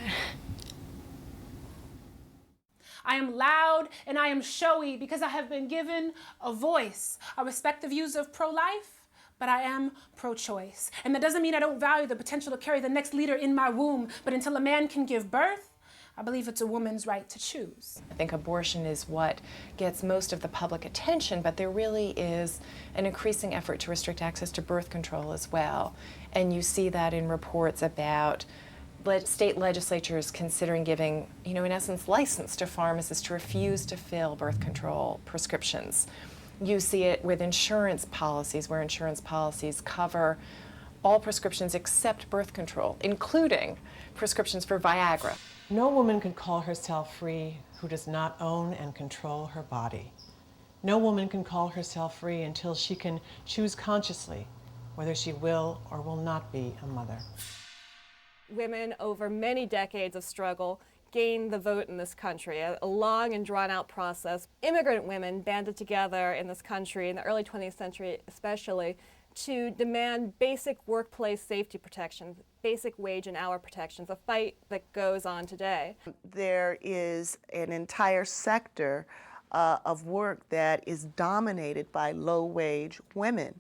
I am loud and I am showy because I have been given a voice. I respect the views of pro-life, but I am pro-choice. And that doesn't mean I don't value the potential to carry the next leader in my womb, but until a man can give birth, I believe it's a woman's right to choose. I think abortion is what gets most of the public attention, but there really is an increasing effort to restrict access to birth control as well. And you see that in reports about state legislatures considering giving, in essence, license to pharmacists to refuse to fill birth control prescriptions. You see it with insurance policies, where insurance policies cover all prescriptions except birth control, including prescriptions for Viagra. No woman can call herself free who does not own and control her body. No woman can call herself free until she can choose consciously whether she will or will not be a mother. Women, over many decades of struggle, gained the vote in this country, a long and drawn-out process. Immigrant women banded together in this country, in the early 20th century especially, to demand basic workplace safety protections, basic wage and hour protections, a fight that goes on today. There is an entire sector of work that is dominated by low-wage women.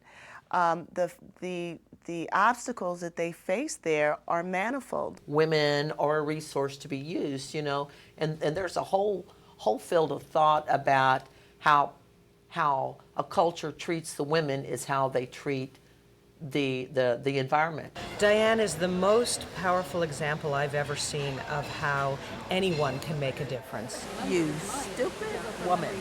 The obstacles that they face there are manifold. Women are a resource to be used, and there's a whole field of thought about how a culture treats the women is how they treat the environment. Diane is the most powerful example I've ever seen of how anyone can make a difference. You stupid woman.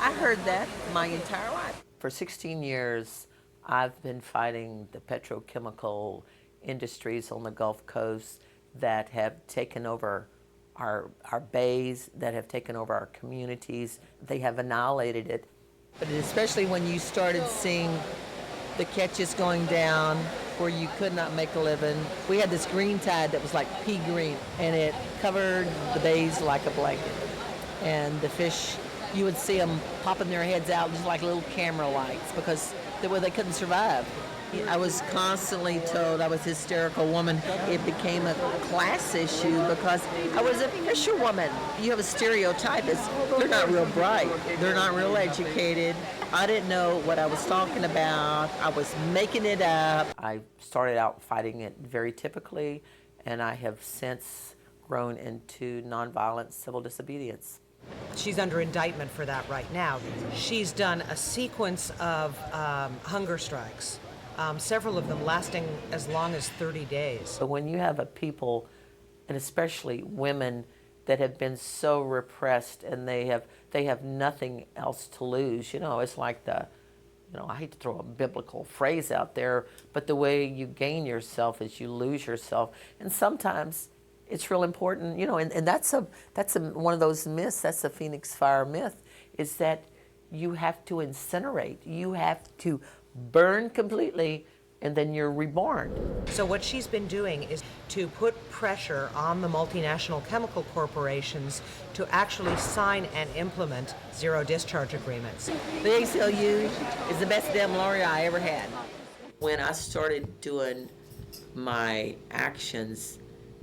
I heard that my entire life. For 16 years, I've been fighting the petrochemical industries on the Gulf Coast that have taken over our bays, that have taken over our communities. They have annihilated it. But especially when you started seeing the catches going down where you could not make a living. We had this green tide that was like pea green, and it covered the bays like a blanket. And the fish, you would see them popping their heads out just like little camera lights because they couldn't survive. I was constantly told I was a hysterical woman. It became a class issue because I was a fisherwoman. You have a stereotype as they're not real bright, they're not real educated. I didn't know what I was talking about. I was making it up. I started out fighting it very typically, and I have since grown into nonviolent civil disobedience. She's under indictment for that right now. She's done a sequence of hunger strikes, several of them lasting as long as 30 days. So when you have a people, and especially women, that have been so repressed and they have nothing else to lose, it's like I hate to throw a biblical phrase out there, but the way you gain yourself is you lose yourself. And sometimes it's real important, and that's one of those myths, that's the Phoenix Fire myth, is that you have to incinerate, you have to burn completely, and then you're reborn. So what she's been doing is to put pressure on the multinational chemical corporations to actually sign and implement zero discharge agreements. The ACLU is the best damn lawyer I ever had. When I started doing my actions,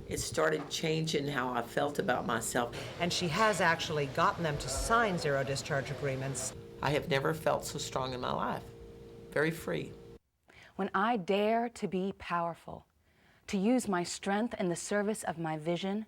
it started changing how I felt about myself. And she has actually gotten them to sign zero discharge agreements. I have never felt so strong in my life. Very free. When I dare to be powerful, to use my strength in the service of my vision,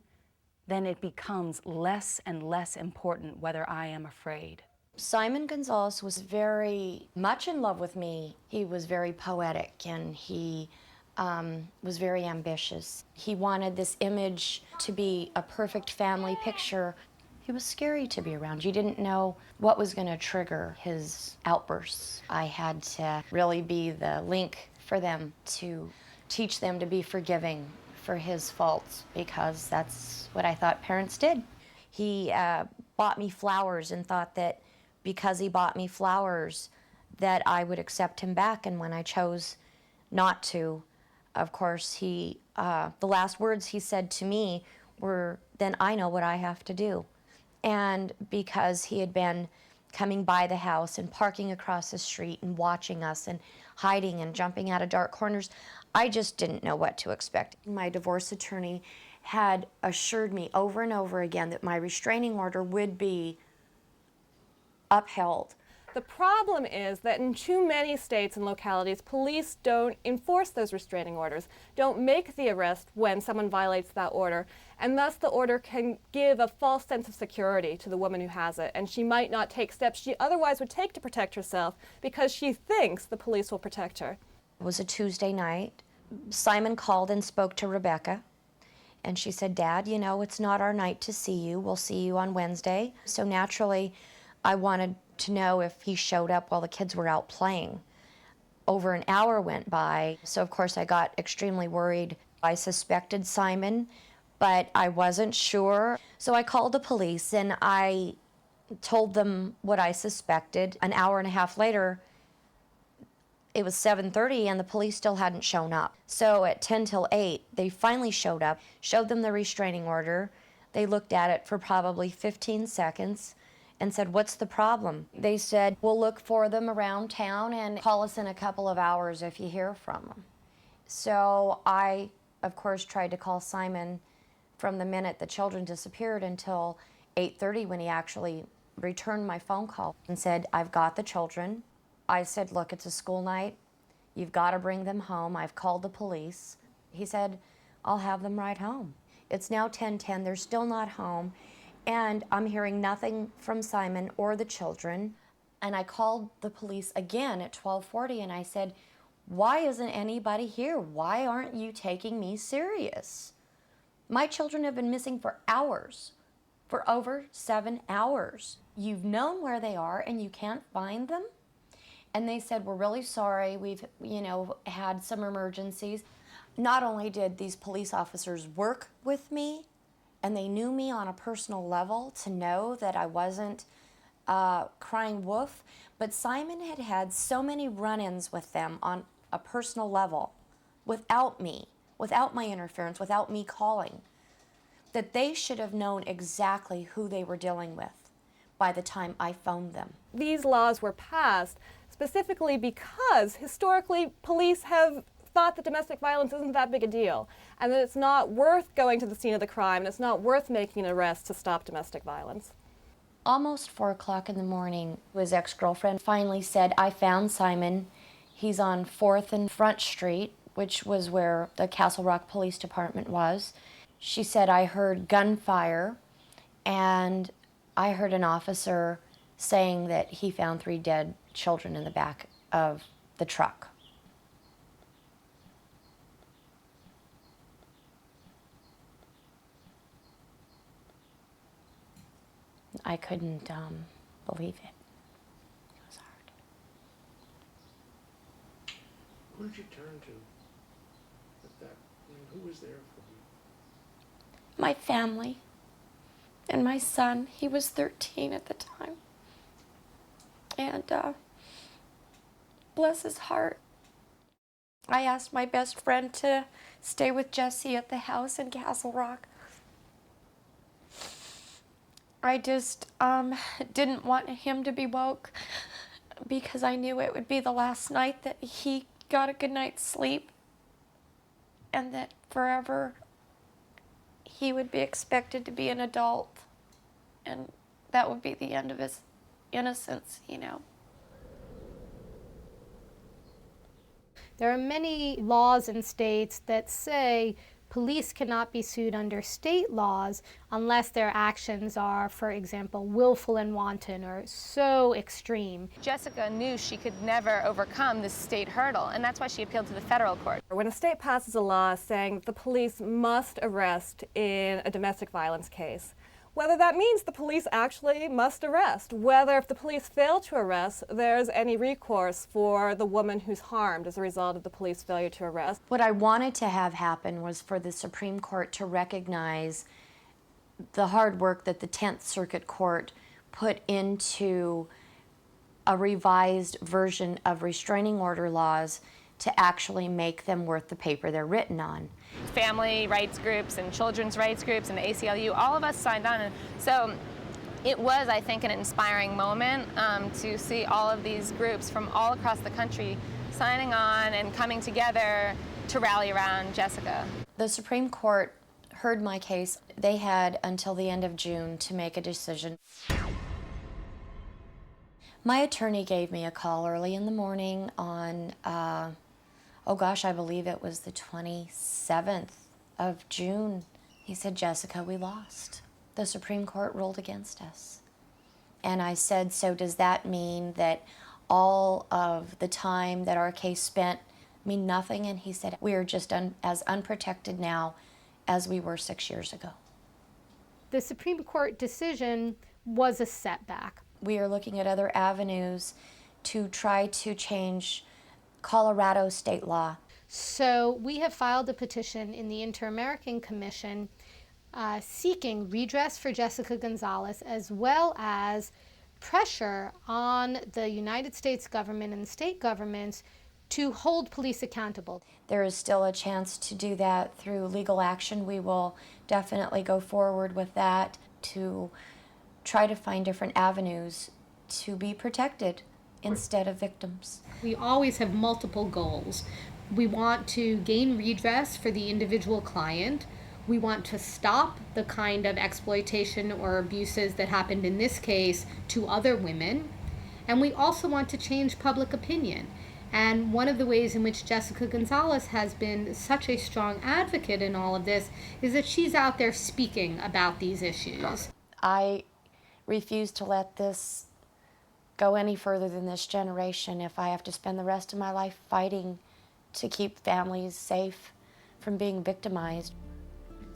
then it becomes less and less important whether I am afraid. Simon Gonzalez was very much in love with me. He was very poetic, and he was very ambitious. He wanted this image to be a perfect family picture. He was scary to be around. You didn't know what was going to trigger his outbursts. I had to really be the link for them, to teach them to be forgiving for his faults, because that's what I thought parents did. He bought me flowers and thought that because he bought me flowers that I would accept him back, and when I chose not to, of course, the last words he said to me were, "Then I know what I have to do." And because he had been coming by the house and parking across the street and watching us and hiding and jumping out of dark corners, I just didn't know what to expect. My divorce attorney had assured me over and over again that my restraining order would be upheld. The problem is that in too many states and localities, police don't enforce those restraining orders, don't make the arrest when someone violates that order, and thus the order can give a false sense of security to the woman who has it, and she might not take steps she otherwise would take to protect herself because she thinks the police will protect her. It was a Tuesday night. Simon called and spoke to Rebecca, and she said, "Dad, it's not our night to see you. We'll see you on Wednesday." So naturally, I wanted to know if he showed up while the kids were out playing. Over an hour went by, so of course I got extremely worried. I suspected Simon, but I wasn't sure. So I called the police and I told them what I suspected. An hour and a half later, it was 7:30 and the police still hadn't shown up. So at 10 till 8, they finally showed up, showed them the restraining order. They looked at it for probably 15 seconds and said, "What's the problem?" They said, "We'll look for them around town and call us in a couple of hours if you hear from them." So I, of course, tried to call Simon from the minute the children disappeared until 8:30 when he actually returned my phone call and said, "I've got the children." I said, "Look, it's a school night. You've got to bring them home. I've called the police." He said, "I'll have them right home." It's now 10:10. They're still not home. And I'm hearing nothing from Simon or the children. And I called the police again at 12:40 and I said, "Why isn't anybody here? Why aren't you taking me serious? My children have been missing for hours, for over 7 hours. You've known where they are and you can't find them?" And they said, "We're really sorry. We've, had some emergencies." Not only did these police officers work with me, and they knew me on a personal level to know that I wasn't crying wolf, but Simon had had so many run-ins with them on a personal level without me, without my interference, without me calling, that they should have known exactly who they were dealing with by the time I phoned them. These laws were passed specifically because historically police have thought that domestic violence isn't that big a deal, and that it's not worth going to the scene of the crime, and it's not worth making an arrest to stop domestic violence. Almost 4 o'clock in the morning, his ex-girlfriend finally said, "I found Simon. He's on 4th and Front Street," which was where the Castle Rock Police Department was. She said, "I heard gunfire, and I heard an officer saying that he found 3 dead children in the back of the truck." I couldn't believe it. It was hard. Who did you turn to at that? Who was there for you? My family and my son. He was 13 at the time. And bless his heart, I asked my best friend to stay with Jesse at the house in Castle Rock. I just didn't want him to be woke because I knew it would be the last night that he got a good night's sleep, and that forever he would be expected to be an adult, and that would be the end of his innocence, you know. There are many laws in states that say police cannot be sued under state laws unless their actions are, for example, willful and wanton or so extreme. Jessica knew she could never overcome this state hurdle, and that's why she appealed to the federal court. When a state passes a law saying that the police must arrest in a domestic violence case, whether that means the police actually must arrest, whether if the police fail to arrest, there's any recourse for the woman who's harmed as a result of the police failure to arrest. What I wanted to have happen was for the Supreme Court to recognize the hard work that the 10th Circuit Court put into a revised version of restraining order laws to actually make them worth the paper they're written on. Family rights groups and children's rights groups and the ACLU, all of us signed on. And so it was, I think, an inspiring moment to see all of these groups from all across the country signing on and coming together to rally around Jessica. The Supreme Court heard my case. They had until the end of June to make a decision. My attorney gave me a call early in the morning on oh gosh, I believe it was the 27th of June. He said, "Jessica, we lost. The Supreme Court ruled against us." And I said, "So does that mean that all of the time that our case spent mean nothing?" And he said, "We are just as unprotected now as we were 6 years ago." The Supreme Court decision was a setback. We are looking at other avenues to try to change Colorado state law. So we have filed a petition in the Inter-American Commission seeking redress for Jessica Gonzalez, as well as pressure on the United States government and state governments to hold police accountable. There is still a chance to do that through legal action. We will definitely go forward with that to try to find different avenues to be protected instead of victims. We always have multiple goals. We want to gain redress for the individual client. We want to stop the kind of exploitation or abuses that happened in this case to other women. And we also want to change public opinion. And one of the ways in which Jessica Gonzalez has been such a strong advocate in all of this is that she's out there speaking about these issues. I refuse to let this go any further than this generation if I have to spend the rest of my life fighting to keep families safe from being victimized.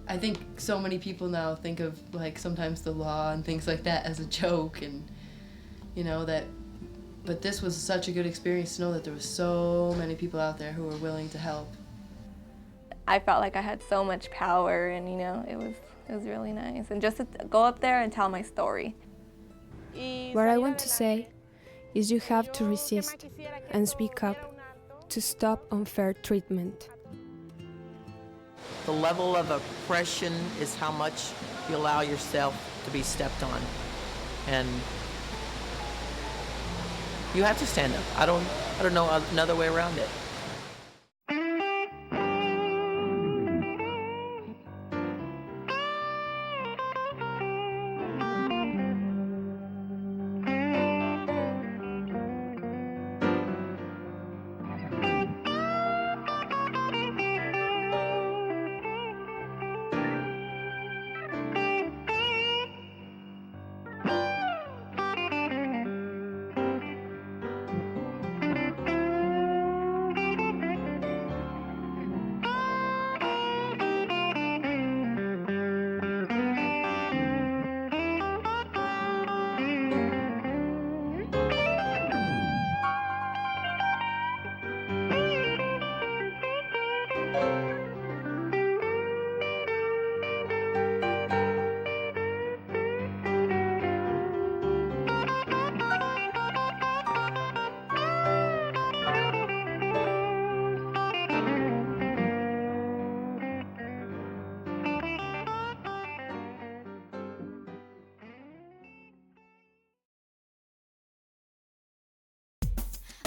I think so many people now think of, like, sometimes the law and things like that as a joke, and you know that, but this was such a good experience to know that there was so many people out there who were willing to help. I felt like I had so much power, and you know, it was really nice, and just to go up there and tell my story. What I want to say is you have to resist and speak up to stop unfair treatment. The level of oppression is how much you allow yourself to be stepped on. And You have to stand up. I don't know another way around it.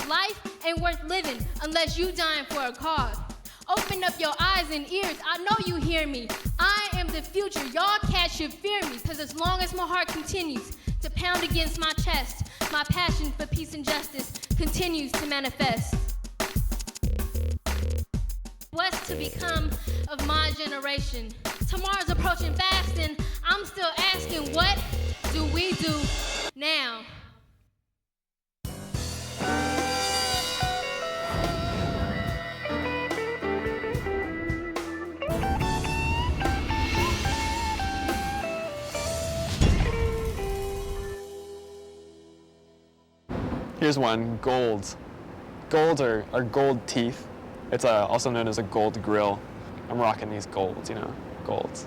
Life ain't worth living unless you dying for a cause. Open up your eyes and ears, I know you hear me. I am the future, y'all cats should fear me. Cause as long as my heart continues to pound against my chest, my passion for peace and justice continues to manifest. What's to become of my generation? Tomorrow's approaching fast and I'm still asking, what do we do now? Here's one, golds. Golds are gold teeth. It's also known as a gold grill. I'm rocking these golds, you know, golds.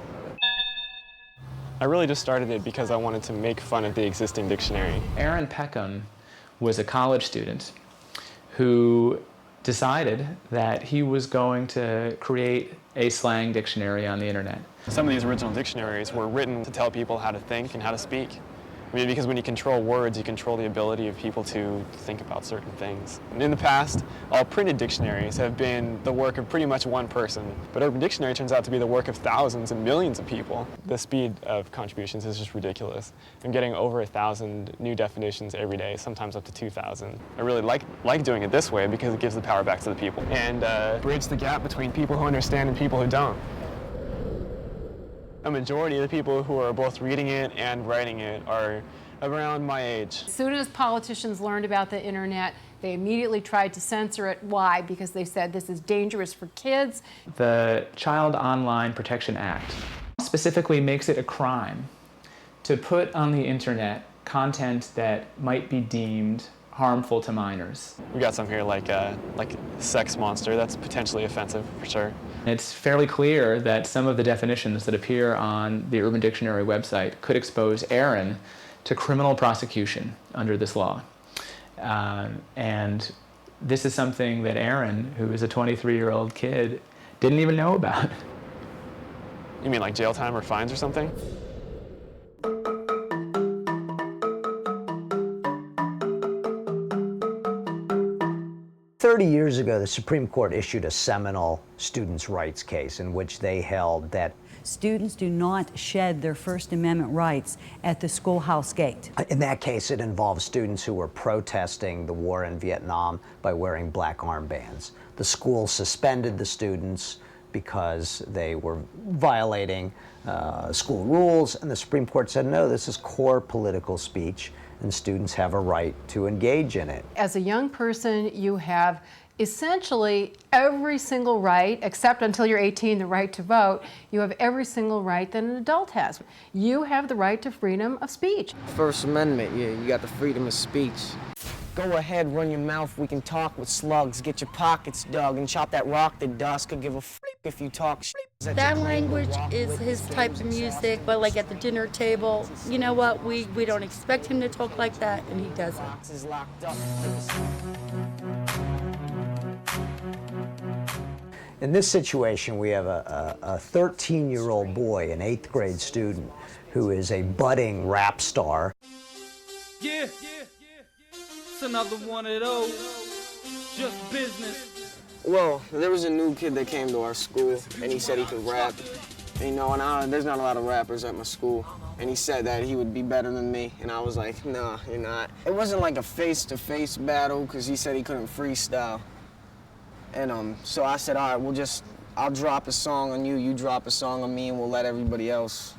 I really just started it because I wanted to make fun of the existing dictionary. Aaron Peckham was a college student who decided that he was going to create a slang dictionary on the internet. Some of these original dictionaries were written to tell people how to think and how to speak. I mean, because when you control words, you control the ability of people to think about certain things. And in the past, all printed dictionaries have been the work of pretty much one person, but Urban Dictionary turns out to be the work of thousands and millions of people. The speed of contributions is just ridiculous. I'm getting over 1,000 new definitions every day, sometimes up to 2,000. I really like doing it this way because it gives the power back to the people and bridge the gap between people who understand and people who don't. A majority of the people who are both reading it and writing it are around my age. As soon as politicians learned about the internet, they immediately tried to censor it. Why? Because they said this is dangerous for kids. The Child Online Protection Act specifically makes it a crime to put on the internet content that might be deemed harmful to minors. We got some here like sex monster. That's potentially offensive for sure. It's fairly clear that some of the definitions that appear on the Urban Dictionary website could expose Aaron to criminal prosecution under this law. And this is something that Aaron, who is a 23-year-old kid, didn't even know about. You mean like jail time or fines or something? 30 years ago, the Supreme Court issued a seminal students' rights case in which they held that students do not shed their First Amendment rights at the schoolhouse gate. In that case, it involved students who were protesting the war in Vietnam by wearing black armbands. The school suspended the students because they were violating school rules, and the Supreme Court said, no, this is core political speech, and students have a right to engage in it. As a young person, you have essentially every single right, except until you're 18, the right to vote, you have every single right that an adult has. You have the right to freedom of speech. First Amendment, yeah, you got the freedom of speech. Go ahead, run your mouth, we can talk with slugs, get your pockets dug, and chop that rock to dust, could give a flip if you talk shit. That language is his type of music, but like at the dinner table, you know what, we don't expect him to talk like that, and he doesn't. In this situation, we have a 13-year-old boy, an 8th grade student, who is a budding rap star. Yeah. It's another one of those. Just business. Well, there was a new kid that came to our school, and he said he could rap. You know, and there's not a lot of rappers at my school. And he said that he would be better than me, and I was like, nah, you're not. It wasn't like a face-to-face battle, because he said he couldn't freestyle. And so I said, all right, I'll drop a song on you, you drop a song on me, and we'll let everybody else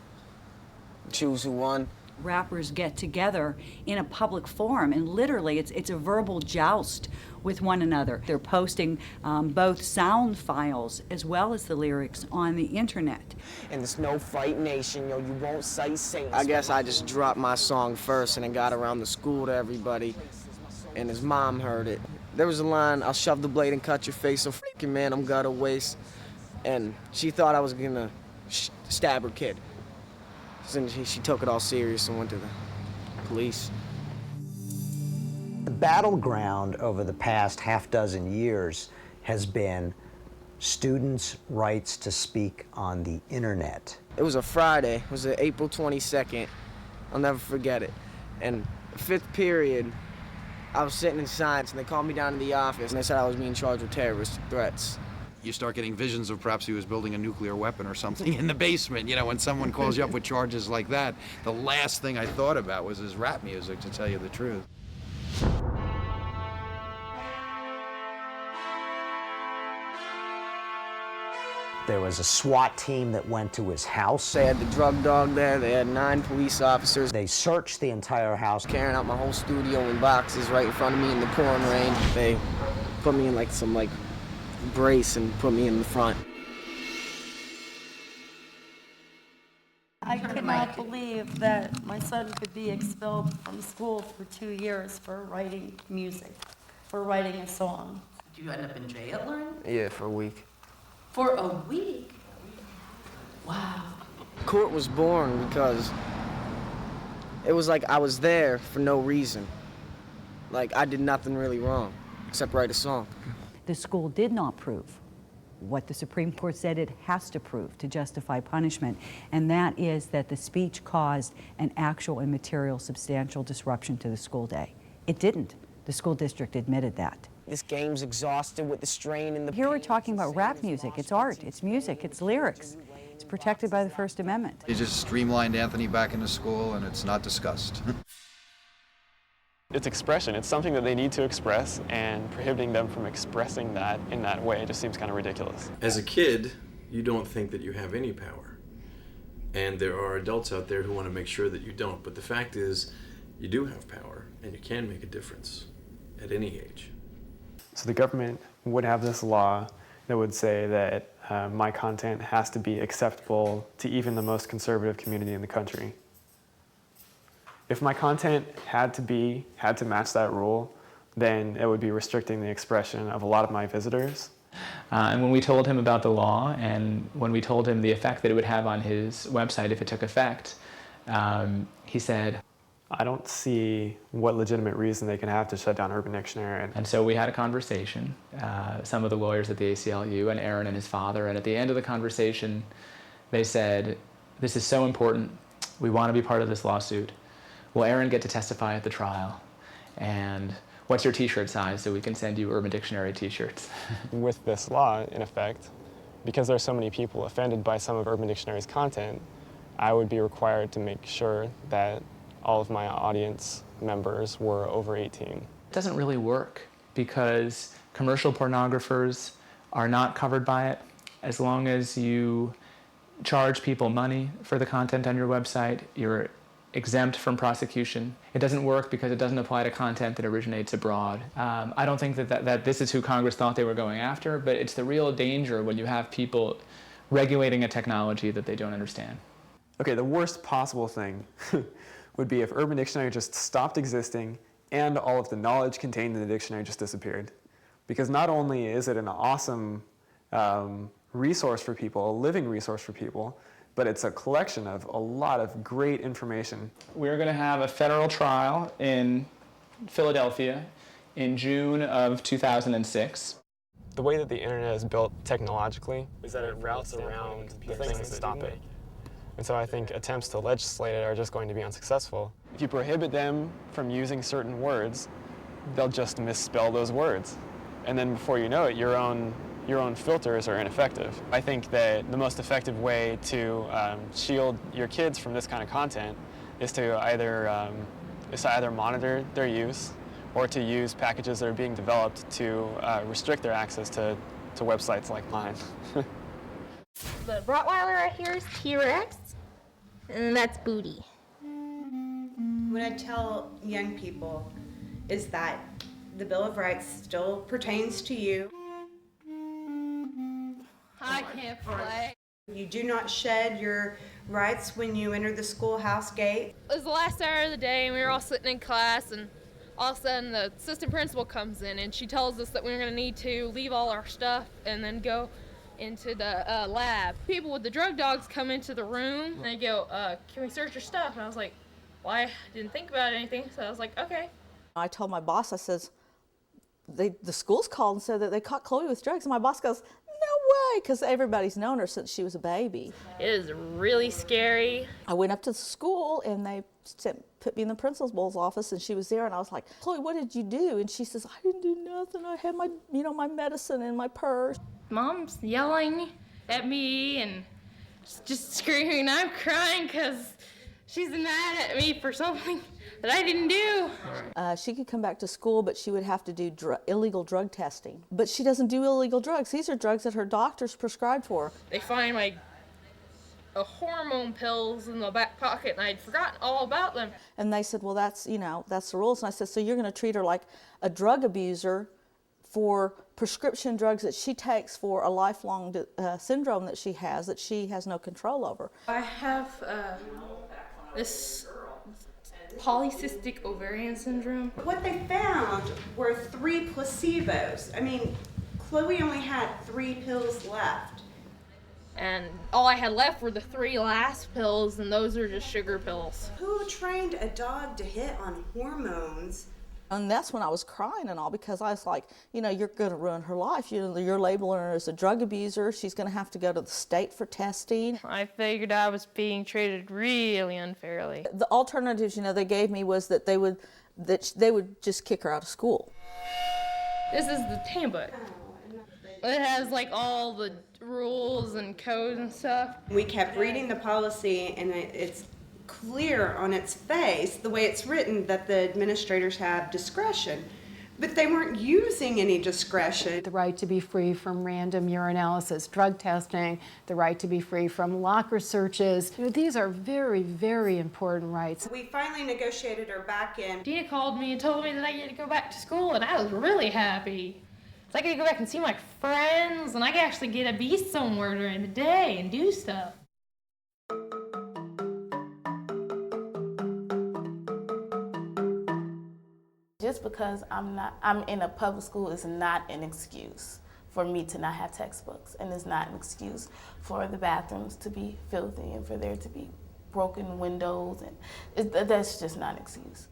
choose who won. Rappers get together in a public forum, and literally it's a verbal joust with one another. They're posting both sound files as well as the lyrics on the internet. And it's no fight nation, yo, you won't cite saints. I guess I just dropped my song first and it got around the school to everybody, and his mom heard it. There was a line, I'll shove the blade and cut your face, so freaking man, I'm gutta waste. And she thought I was gonna stab her kid. And she took it all serious and went to the police. The battleground over the past half-dozen years has been students' rights to speak on the internet. It was a Friday, it was April 22nd. I'll never forget it. And fifth period, I was sitting in science and they called me down to the office and they said I was being charged with terrorist threats. You start getting visions of perhaps he was building a nuclear weapon or something in the basement. You know, when someone calls you up with charges like that, the last thing I thought about was his rap music, to tell you the truth. There was a SWAT team that went to his house. They had the drug dog there, they had 9 police officers. They searched the entire house. Carrying out my whole studio in boxes right in front of me in the pouring rain. They put me in some brace and put me in the front. I cannot believe that my son could be expelled from school for 2 years for writing music, for writing a song. Did you end up in jail or anything? Yeah, for a week. For a week? Wow. Court was born because it was like I was there for no reason. Like I did nothing really wrong, except write a song. The school did not prove what the Supreme Court said it has to prove to justify punishment, and that is that the speech caused an actual and material substantial disruption to the school day. It didn't. The school district admitted that. This game's exhausted with the strain and the... Here we're talking about rap music. It's art, it's music, it's lyrics. It's protected by the First Amendment. You just streamlined Anthony back into school and it's not discussed. It's expression. It's something that they need to express, and prohibiting them from expressing that in that way just seems kind of ridiculous. As a kid, you don't think that you have any power. And there are adults out there who want to make sure that you don't. But the fact is, you do have power, and you can make a difference at any age. So the government would have this law that would say that my content has to be acceptable to even the most conservative community in the country. If my content had to match that rule, then it would be restricting the expression of a lot of my visitors. And when we told him about the law, and when we told him the effect that it would have on his website if it took effect, he said, I don't see what legitimate reason they can have to shut down Urban Dictionary. And so we had a conversation, some of the lawyers at the ACLU and Aaron and his father, and at the end of the conversation, they said, this is so important, we want to be part of this lawsuit. Will Aaron get to testify at the trial? And what's your t-shirt size so we can send you Urban Dictionary t-shirts? With this law, in effect, because there's so many people offended by some of Urban Dictionary's content, I would be required to make sure that all of my audience members were over 18. It doesn't really work because commercial pornographers are not covered by it. As long as you charge people money for the content on your website, you're exempt from prosecution. It doesn't work because it doesn't apply to content that originates abroad. I don't think that this is who Congress thought they were going after, but it's the real danger when you have people regulating a technology that they don't understand. Okay, the worst possible thing would be if Urban Dictionary just stopped existing and all of the knowledge contained in the dictionary just disappeared. Because not only is it an awesome resource for people, a living resource for people, but it's a collection of a lot of great information. We're going to have a federal trial in Philadelphia in June of 2006. The way that the internet is built technologically is that it routes around the things that stop it. And so I think attempts to legislate it are just going to be unsuccessful. If you prohibit them from using certain words, they'll just misspell those words. And then before you know it, your own filters are ineffective. I think that the most effective way to shield your kids from this kind of content is to either monitor their use or to use packages that are being developed to restrict their access to websites like mine. The Rottweiler right here is T-Rex, and that's Booty. What I tell young people is that the Bill of Rights still pertains to you. I can't play. You do not shed your rights when you enter the schoolhouse gate. It was the last hour of the day, and we were all sitting in class, and all of a sudden the assistant principal comes in, and she tells us that we were going to need to leave all our stuff and then go into the lab. People with the drug dogs come into the room, and they go, can we search your stuff? And I was like, well, I didn't think about anything, so I was like, okay. I told my boss, I says, the school's called and said that they caught Chloe with drugs, and my boss goes, no way, because everybody's known her since she was a baby. It is really scary. I went up to the school, and they put me in the principal's office, and she was there, and I was like, Chloe, what did you do? And she says, I didn't do nothing. I had my, my medicine in my purse. Mom's yelling at me and just screaming. I'm crying because she's mad at me for something that I didn't do. She could come back to school, but she would have to do illegal drug testing. But she doesn't do illegal drugs. These are drugs that her doctors prescribed for. They find my hormone pills in the back pocket, and I'd forgotten all about them. And they said, well, that's the rules. And I said, so you're going to treat her like a drug abuser for prescription drugs that she takes for a lifelong syndrome that she has no control over. I have this polycystic ovarian syndrome. What they found were 3 placebos. I mean, Chloe only had 3 pills left. And all I had left were the 3 last pills, and those are just sugar pills. Who trained a dog to hit on hormones? And that's when I was crying and all, because I was like, you're going to ruin her life. You're labeling her as a drug abuser. She's going to have to go to the state for testing. I figured I was being treated really unfairly. The alternatives, they gave me was that they would just kick her out of school. This is the handbook. It has like all the rules and codes and stuff. We kept reading the policy, and it's clear on its face, the way it's written, that the administrators have discretion. But they weren't using any discretion. The right to be free from random urinalysis, drug testing, the right to be free from locker searches. These are very, very important rights. We finally negotiated her back in. Dina called me and told me that I get to go back to school, and I was really happy. So I get to go back and see my friends, and I can actually get to be somewhere during the day and do stuff. Just because I'm in a public school is not an excuse for me to not have textbooks, and it's not an excuse for the bathrooms to be filthy and for there to be broken windows, and that's just not an excuse.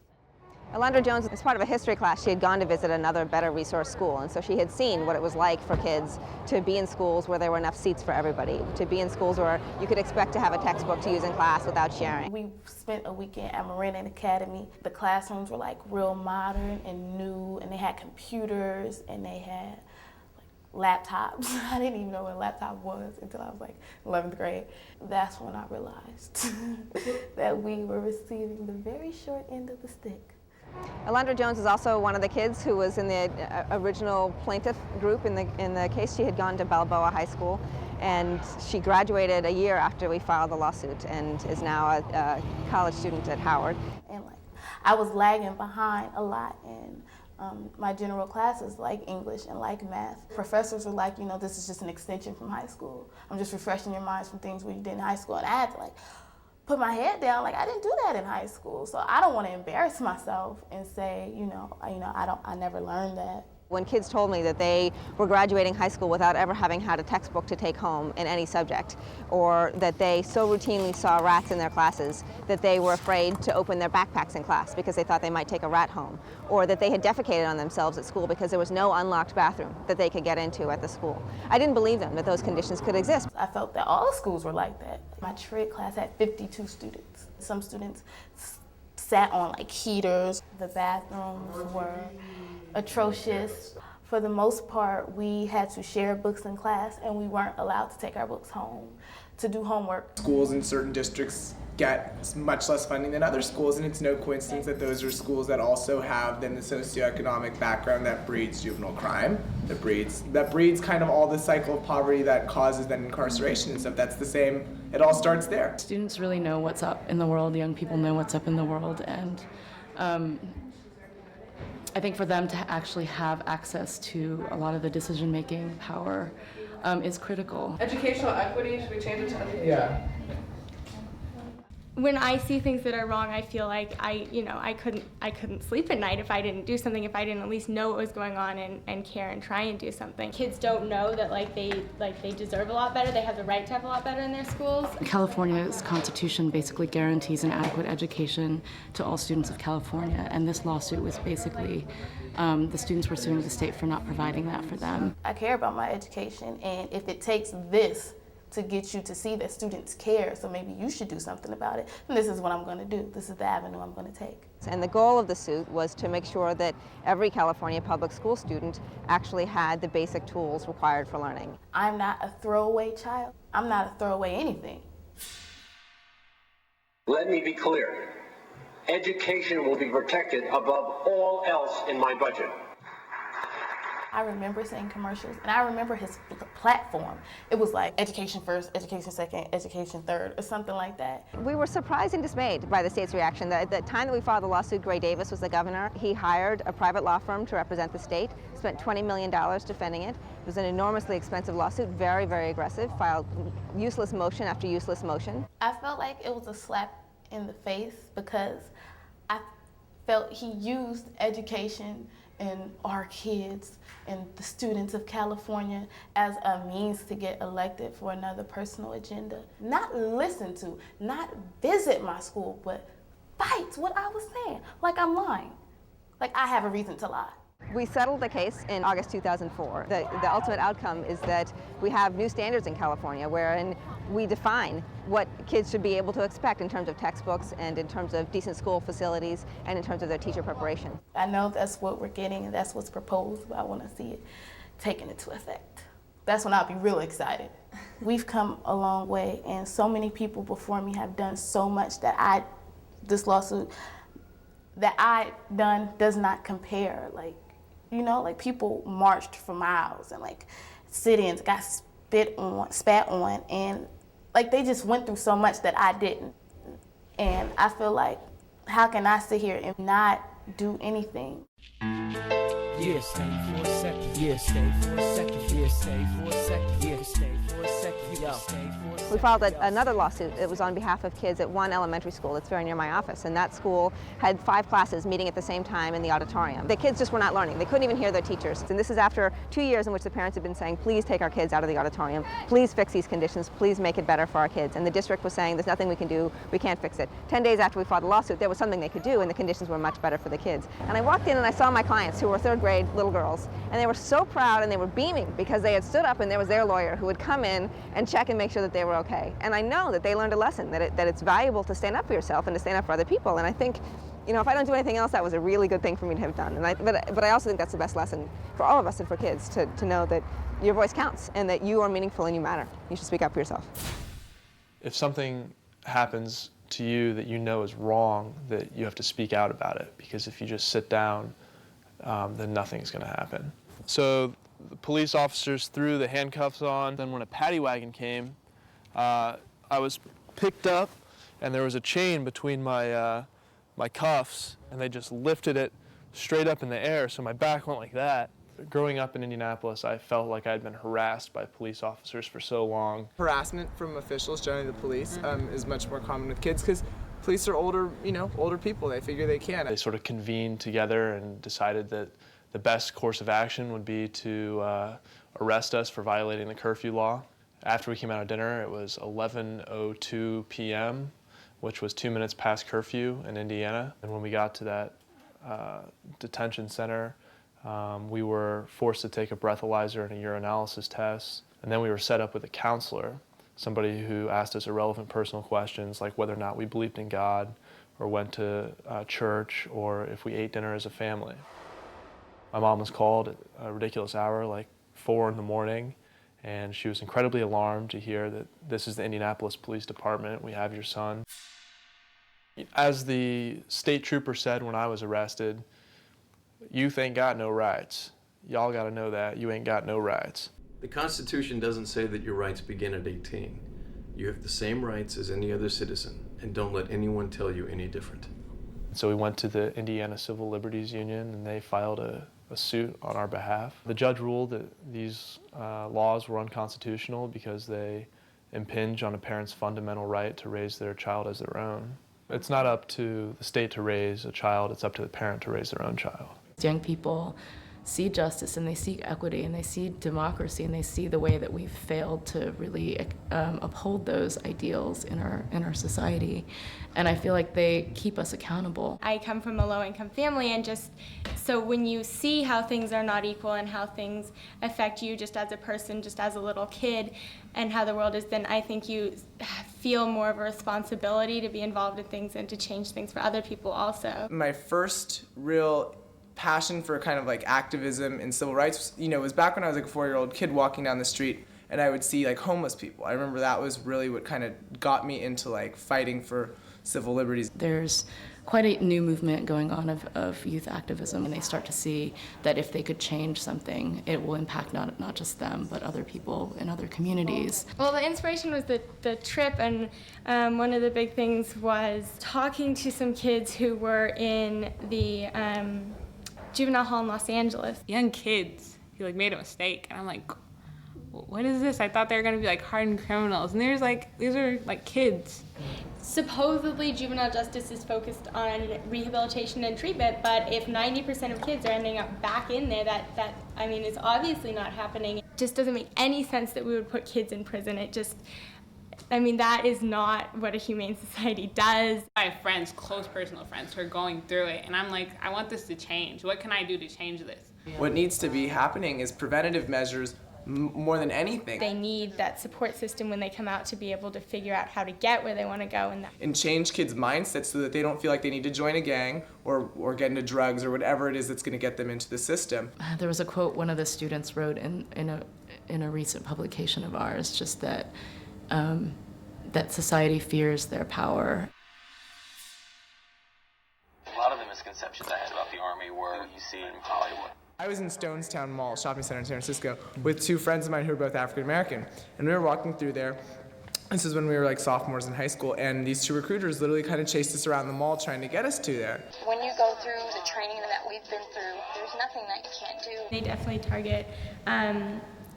Alondra Jones, as part of a history class, she had gone to visit another better resource school, and so she had seen what it was like for kids to be in schools where there were enough seats for everybody, to be in schools where you could expect to have a textbook to use in class without sharing. We spent a weekend at Marin Academy. The classrooms were like real modern and new, and they had computers and they had like laptops. I didn't even know what a laptop was until I was like 11th grade. That's when I realized that we were receiving the very short end of the stick. Alondra Jones is also one of the kids who was in the original plaintiff group in the case. She had gone to Balboa High School, and she graduated a year after we filed the lawsuit and is now a college student at Howard. And I was lagging behind a lot in my general classes like English and like math. Professors were like, this is just an extension from high school. I'm just refreshing your minds from things we did in high school. And I had to put my head down, I didn't do that in high school. So I don't want to embarrass myself and say, I never learned that. When kids told me that they were graduating high school without ever having had a textbook to take home in any subject, or that they so routinely saw rats in their classes that they were afraid to open their backpacks in class because they thought they might take a rat home, or that they had defecated on themselves at school because there was no unlocked bathroom that they could get into at the school. I didn't believe them that those conditions could exist. I felt that all schools were like that. My trade class had 52 students. Some students sat on heaters. The bathrooms were atrocious. For the most part, we had to share books in class, and we weren't allowed to take our books home to do homework. Schools in certain districts get much less funding than other schools, and it's no coincidence that those are schools that also have then the socioeconomic background that breeds juvenile crime, that breeds kind of all the cycle of poverty that causes then incarceration and stuff. That's the same, it all starts there. Students really know what's up in the world, young people know what's up in the world, and I think for them to actually have access to a lot of the decision-making power is critical. Educational equity, should we change it to education? Yeah. When I see things that are wrong, I feel like I couldn't sleep at night if I didn't do something, if I didn't at least know what was going on and care and try and do something. Kids don't know that they deserve a lot better, they have the right to have a lot better in their schools. California's constitution basically guarantees an adequate education to all students of California, and this lawsuit was basically the students were suing the state for not providing that for them. I care about my education, and if it takes this to get you to see that students care, so maybe you should do something about it, and this is what I'm going to do. This is the avenue I'm going to take. And the goal of the suit was to make sure that every California public school student actually had the basic tools required for learning. I'm not a throwaway child. I'm not a throwaway anything. Let me be clear. Education will be protected above all else in my budget. I remember seeing commercials, and I remember his platform. It was like education first, education second, education third, or something like that. We were surprised and dismayed by the state's reaction. At the time that we filed the lawsuit, Gray Davis was the governor. He hired a private law firm to represent the state, spent $20 million defending it. It was an enormously expensive lawsuit, very, very aggressive, filed useless motion after useless motion. I felt like it was a slap in the face because I felt he used education and our kids and the students of California as a means to get elected for another personal agenda. Not listen to, not visit my school, but fight what I was saying. Like I'm lying. Like I have a reason to lie. We settled the case in August 2004. The ultimate outcome is that we have new standards in California wherein we define what kids should be able to expect in terms of textbooks and in terms of decent school facilities and in terms of their teacher preparation. I know that's what we're getting and that's what's proposed, but I want to see it taken into effect. That's when I'll be real excited. We've come a long way, and so many people before me have done so much that this lawsuit that I done does not compare. Like, you know, like people marched for miles and like sit-ins got spat on, and like they just went through so much that I didn't. And I feel like, how can I sit here and not do anything? Yeah, stay for a second. Yeah, stay for a second. Yeah, stay for a second. Yeah, stay for a second. Yeah, stay for a second. We filed another lawsuit. It was on behalf of kids at one elementary school that's very near my office, and that school had 5 classes meeting at the same time in the auditorium. The kids just were not learning. They couldn't even hear their teachers. And this is after 2 years in which the parents had been saying, please take our kids out of the auditorium, please fix these conditions, please make it better for our kids. And the district was saying, there's nothing we can do, we can't fix it. 10 days after we filed the lawsuit, there was something they could do, and the conditions were much better for the kids. And I walked in and I saw my clients, who were 3rd grade little girls, and they were so proud and they were beaming because they had stood up and there was their lawyer who would come in and check and make sure that they were okay. And I know that they learned a lesson, that it's valuable to stand up for yourself and to stand up for other people. And I think, you know, if I don't do anything else, that was a really good thing for me to have done. And but I also think that's the best lesson for all of us and for kids, to know that your voice counts and that you are meaningful and you matter. You should speak up for yourself. If something happens to you that you know is wrong, that you have to speak out about it, because if you just sit down, then nothing's going to happen. So the police officers threw the handcuffs on. Then when a paddy wagon came, I was picked up, and there was a chain between my cuffs, and they just lifted it straight up in the air, so my back went like that. Growing up in Indianapolis, I felt like I'd been harassed by police officers for so long. Harassment from officials, generally the police, is much more common with kids because police are older, older people. They figure they can. They sort of convened together and decided that the best course of action would be to arrest us for violating the curfew law. After we came out of dinner, it was 11:02 p.m., which was 2 minutes past curfew in Indiana. And when we got to that detention center, we were forced to take a breathalyzer and a urinalysis test. And then we were set up with a counselor, somebody who asked us irrelevant personal questions like whether or not we believed in God or went to church or if we ate dinner as a family. My mom was called at a ridiculous hour, like 4 in the morning, and she was incredibly alarmed to hear that this is the Indianapolis Police Department, we have your son. As the state trooper said when I was arrested, youth ain't got no rights. Y'all gotta know that, you ain't got no rights. The Constitution doesn't say that your rights begin at 18. You have the same rights as any other citizen, and don't let anyone tell you any different. So we went to the Indiana Civil Liberties Union, and they filed a suit on our behalf. The judge ruled that these laws were unconstitutional because they impinge on a parent's fundamental right to raise their child as their own. It's not up to the state to raise a child, it's up to the parent to raise their own child. Young people see justice and they seek equity and they see democracy and they see the way that we've failed to really uphold those ideals in our society. And I feel like they keep us accountable. I come from a low-income family, and just so when you see how things are not equal and how things affect you just as a person, just as a little kid, and how the world is, then I think you feel more of a responsibility to be involved in things and to change things for other people also. My first real passion for kind of like activism and civil rights, was back when I was like a 4-year-old kid walking down the street and I would see like homeless people. I remember that was really what kind of got me into like fighting for civil liberties. There's quite a new movement going on of youth activism, and they start to see that if they could change something, it will impact not just them, but other people in other communities. Well, the inspiration was the trip, and one of the big things was talking to some kids who were in the juvenile hall in Los Angeles. Young kids who like made a mistake, and I'm like, what is this? I thought they were gonna be like hardened criminals, and these are like kids. Supposedly juvenile justice is focused on rehabilitation and treatment, but if 90% of kids are ending up back in there, that is obviously not happening. It just doesn't make any sense that we would put kids in prison. That is not what a humane society does. I have friends, close personal friends, who are going through it, and I'm like, I want this to change. What can I do to change this? What needs to be happening is preventative measures more than anything. They need that support system when they come out to be able to figure out how to get where they want to go. And change kids' mindsets so that they don't feel like they need to join a gang or get into drugs or whatever it is that's going to get them into the system. There was a quote one of the students wrote in a recent publication of ours, just that that society fears their power. A lot of the misconceptions I had about the Army were you see in Hollywood. I was in Stonestown Mall, shopping center in San Francisco, with 2 friends of mine who were both African American. And we were walking through there. This is when we were like sophomores in high school, and these 2 recruiters literally kind of chased us around the mall trying to get us to there. When you go through the training that we've been through, there's nothing that you can't do. They definitely target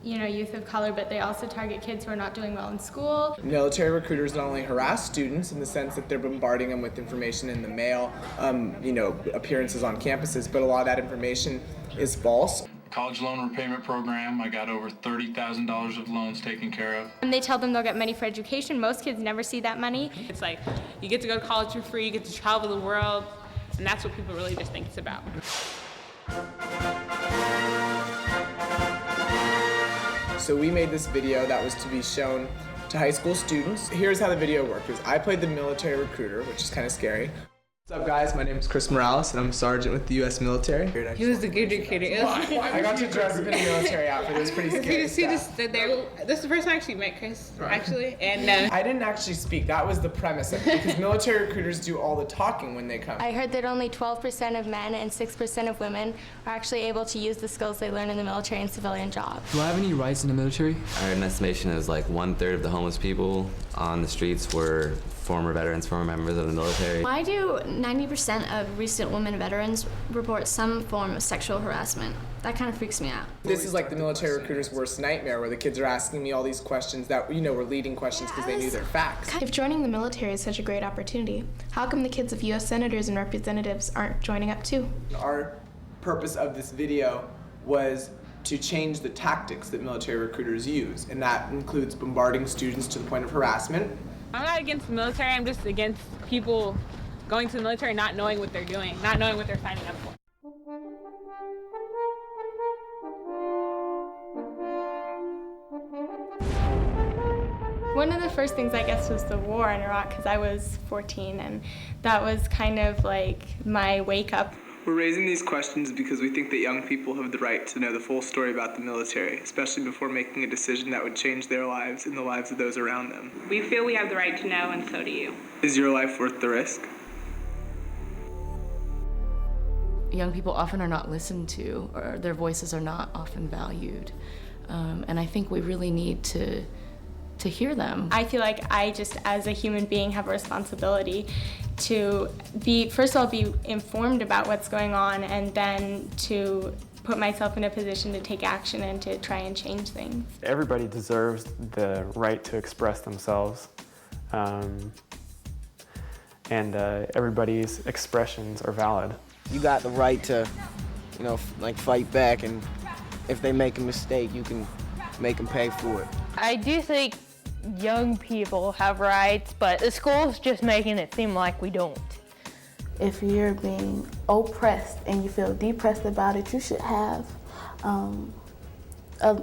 youth of color, but they also target kids who are not doing well in school. Military recruiters not only harass students in the sense that they're bombarding them with information in the mail, appearances on campuses, but a lot of that information is false. College loan repayment program, I got over $30,000 of loans taken care of. And they tell them they'll get money for education. Most kids never see that money. It's like, you get to go to college for free, you get to travel the world, and that's what people really just think it's about. So we made this video that was to be shown to high school students. Here's how the video worked. I played the military recruiter, which is kind of scary. What's up, guys? My name is Chris Morales, and I'm a sergeant with the U.S. military. He was the good kid. I got to dress up in a military outfit. It was pretty scary. He just stood there. This is the first time I actually met Chris, actually. And I didn't actually speak. That was the premise of it, because military recruiters do all the talking when they come. I heard that only 12% of men and 6% of women are actually able to use the skills they learn in the military and civilian jobs. Do I have any rights in the military? I heard an estimation is like 1/3 of the homeless people on the streets were former veterans, former members of the military. Why do 90% of recent women veterans report some form of sexual harassment? That kind of freaks me out. This is like the military recruiter's worst nightmare, where the kids are asking me all these questions that, were leading questions because they knew their facts. If joining the military is such a great opportunity, how come the kids of U.S. senators and representatives aren't joining up too? Our purpose of this video was to change the tactics that military recruiters use, and that includes bombarding students to the point of harassment. I'm not against the military, I'm just against people going to the military not knowing what they're doing, not knowing what they're signing up for. One of the first things, I guess, was the war in Iraq, because I was 14, and that was kind of like my wake-up. We're raising these questions because we think that young people have the right to know the full story about the military, especially before making a decision that would change their lives and the lives of those around them. We feel we have the right to know, and so do you. Is your life worth the risk? Young people often are not listened to, or their voices are not often valued. And I think we really need to hear them. I feel like I just, as a human being, have a responsibility to be, first of all, be informed about what's going on, and then to put myself in a position to take action and to try and change things. Everybody deserves the right to express themselves. And everybody's expressions are valid. You got the right to, like fight back, and if they make a mistake, you can make them pay for it. I do think young people have rights, but the school's just making it seem like we don't. If you're being oppressed and you feel depressed about it, you should have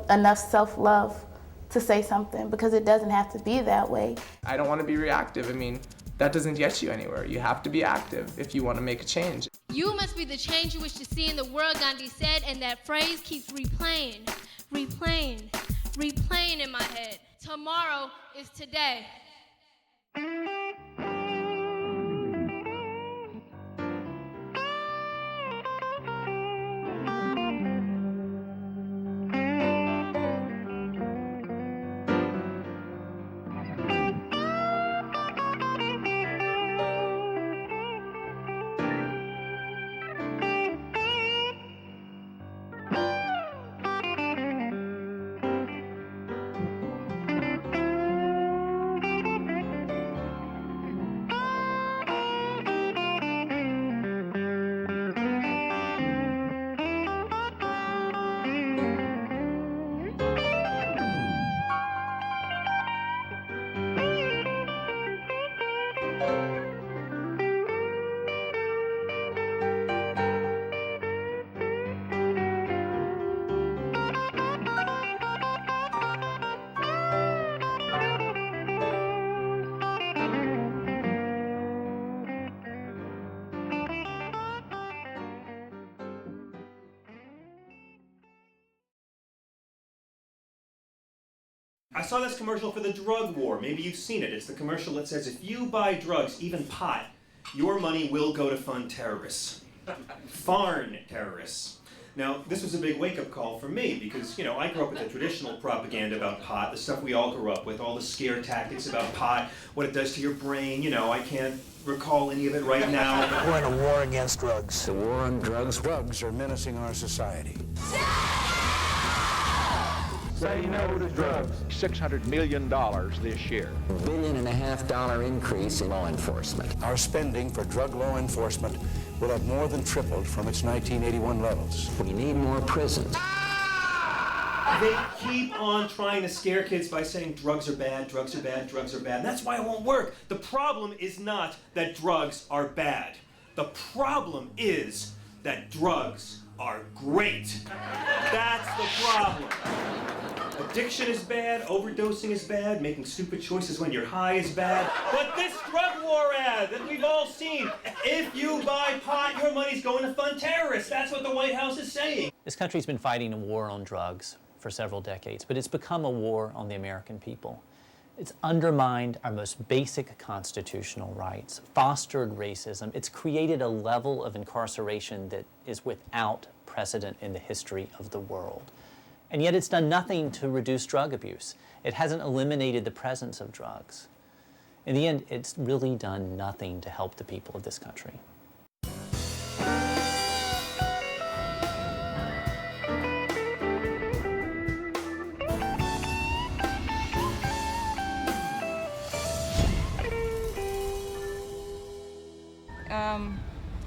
enough self-love to say something, because it doesn't have to be that way. I don't want to be reactive. I mean, that doesn't get you anywhere. You have to be active if you want to make a change. You must be the change you wish to see in the world, Gandhi said, and that phrase keeps replaying in my head. Tomorrow is today. I saw this commercial for the drug war. Maybe you've seen it. It's the commercial that says, if you buy drugs, even pot, your money will go to fund terrorists. Foreign terrorists. Now, this was a big wake-up call for me because, I grew up with the traditional propaganda about pot, the stuff we all grew up with, all the scare tactics about pot, what it does to your brain. I can't recall any of it right now. We're in a war against drugs. The war on drugs. Drugs are menacing our society. Say no to drugs. $600 million this year. $1.5 billion increase in law enforcement. Our spending for drug law enforcement will have more than tripled from its 1981 levels. We need more prisons. They keep on trying to scare kids by saying drugs are bad, drugs are bad, drugs are bad. That's why it won't work. The problem is not that drugs are bad. The problem is that drugs are great. That's the problem. Addiction is bad, overdosing is bad, making stupid choices when you're high is bad. But this drug war ad that we've all seen, if you buy pot, your money's going to fund terrorists. That's what the White House is saying. This country's been fighting a war on drugs for several decades, but it's become a war on the American people. It's undermined our most basic constitutional rights, fostered racism. It's created a level of incarceration that is without precedent in the history of the world. And yet it's done nothing to reduce drug abuse. It hasn't eliminated the presence of drugs. In the end, it's really done nothing to help the people of this country.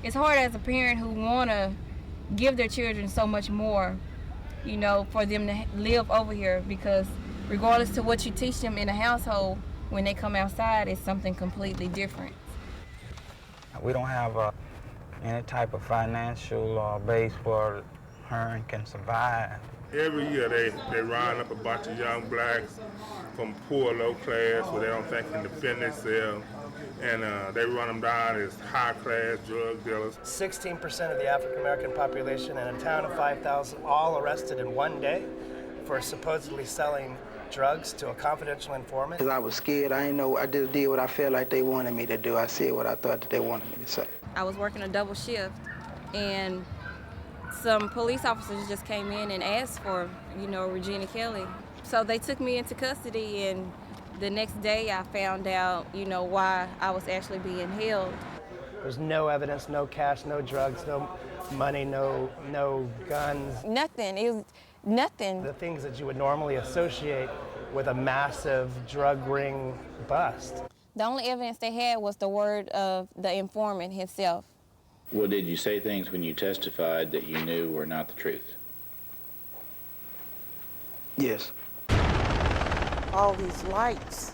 It's hard as a parent who want to give their children so much more, for them to live over here, because regardless to what you teach them in a household, when they come outside, it's something completely different. We don't have any type of financial base where Hearn can survive. Every year they round up a bunch of young blacks from poor, low class, where they don't think can defend themselves. and they run them down as high-class drug dealers. 16% of the African American population in a town of 5,000 all arrested in one day for supposedly selling drugs to a confidential informant. Because I was scared. I didn't know. I just did what I felt like they wanted me to do. I said what I thought that they wanted me to say. I was working a double shift, and some police officers just came in and asked for, Regina Kelly. So they took me into custody, and the next day I found out, why I was actually being held. There's no evidence, no cash, no drugs, no money, no guns. Nothing. It was nothing. The things that you would normally associate with a massive drug ring bust. The only evidence they had was the word of the informant himself. Well, did you say things when you testified that you knew were not the truth? Yes. All these lights,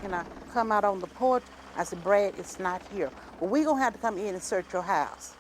come out on the porch. I said, Brad, it's not here. Well, we're going to have to come in and search your house.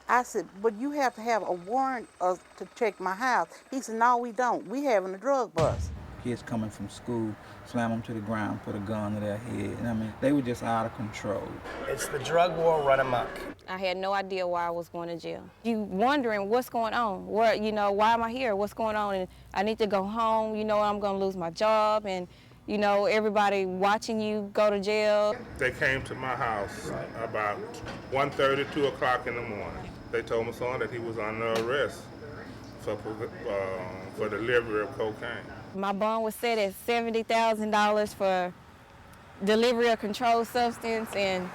I said, but you have to have a warrant to check my house. He said, no, we don't. We having a drug bust. Kids coming from school, slam them to the ground, put a gun to their head. And I mean, they were just out of control. It's the drug war run amok. I had no idea why I was going to jail. You wondering what's going on? Why am I here? What's going on? And I need to go home. I'm going to lose my job. And, everybody watching you go to jail. They came to my house about 1:30, 2 o'clock in the morning. They told my son that he was under arrest for delivery of cocaine. My bond was set at $70,000 for delivery of controlled substance, and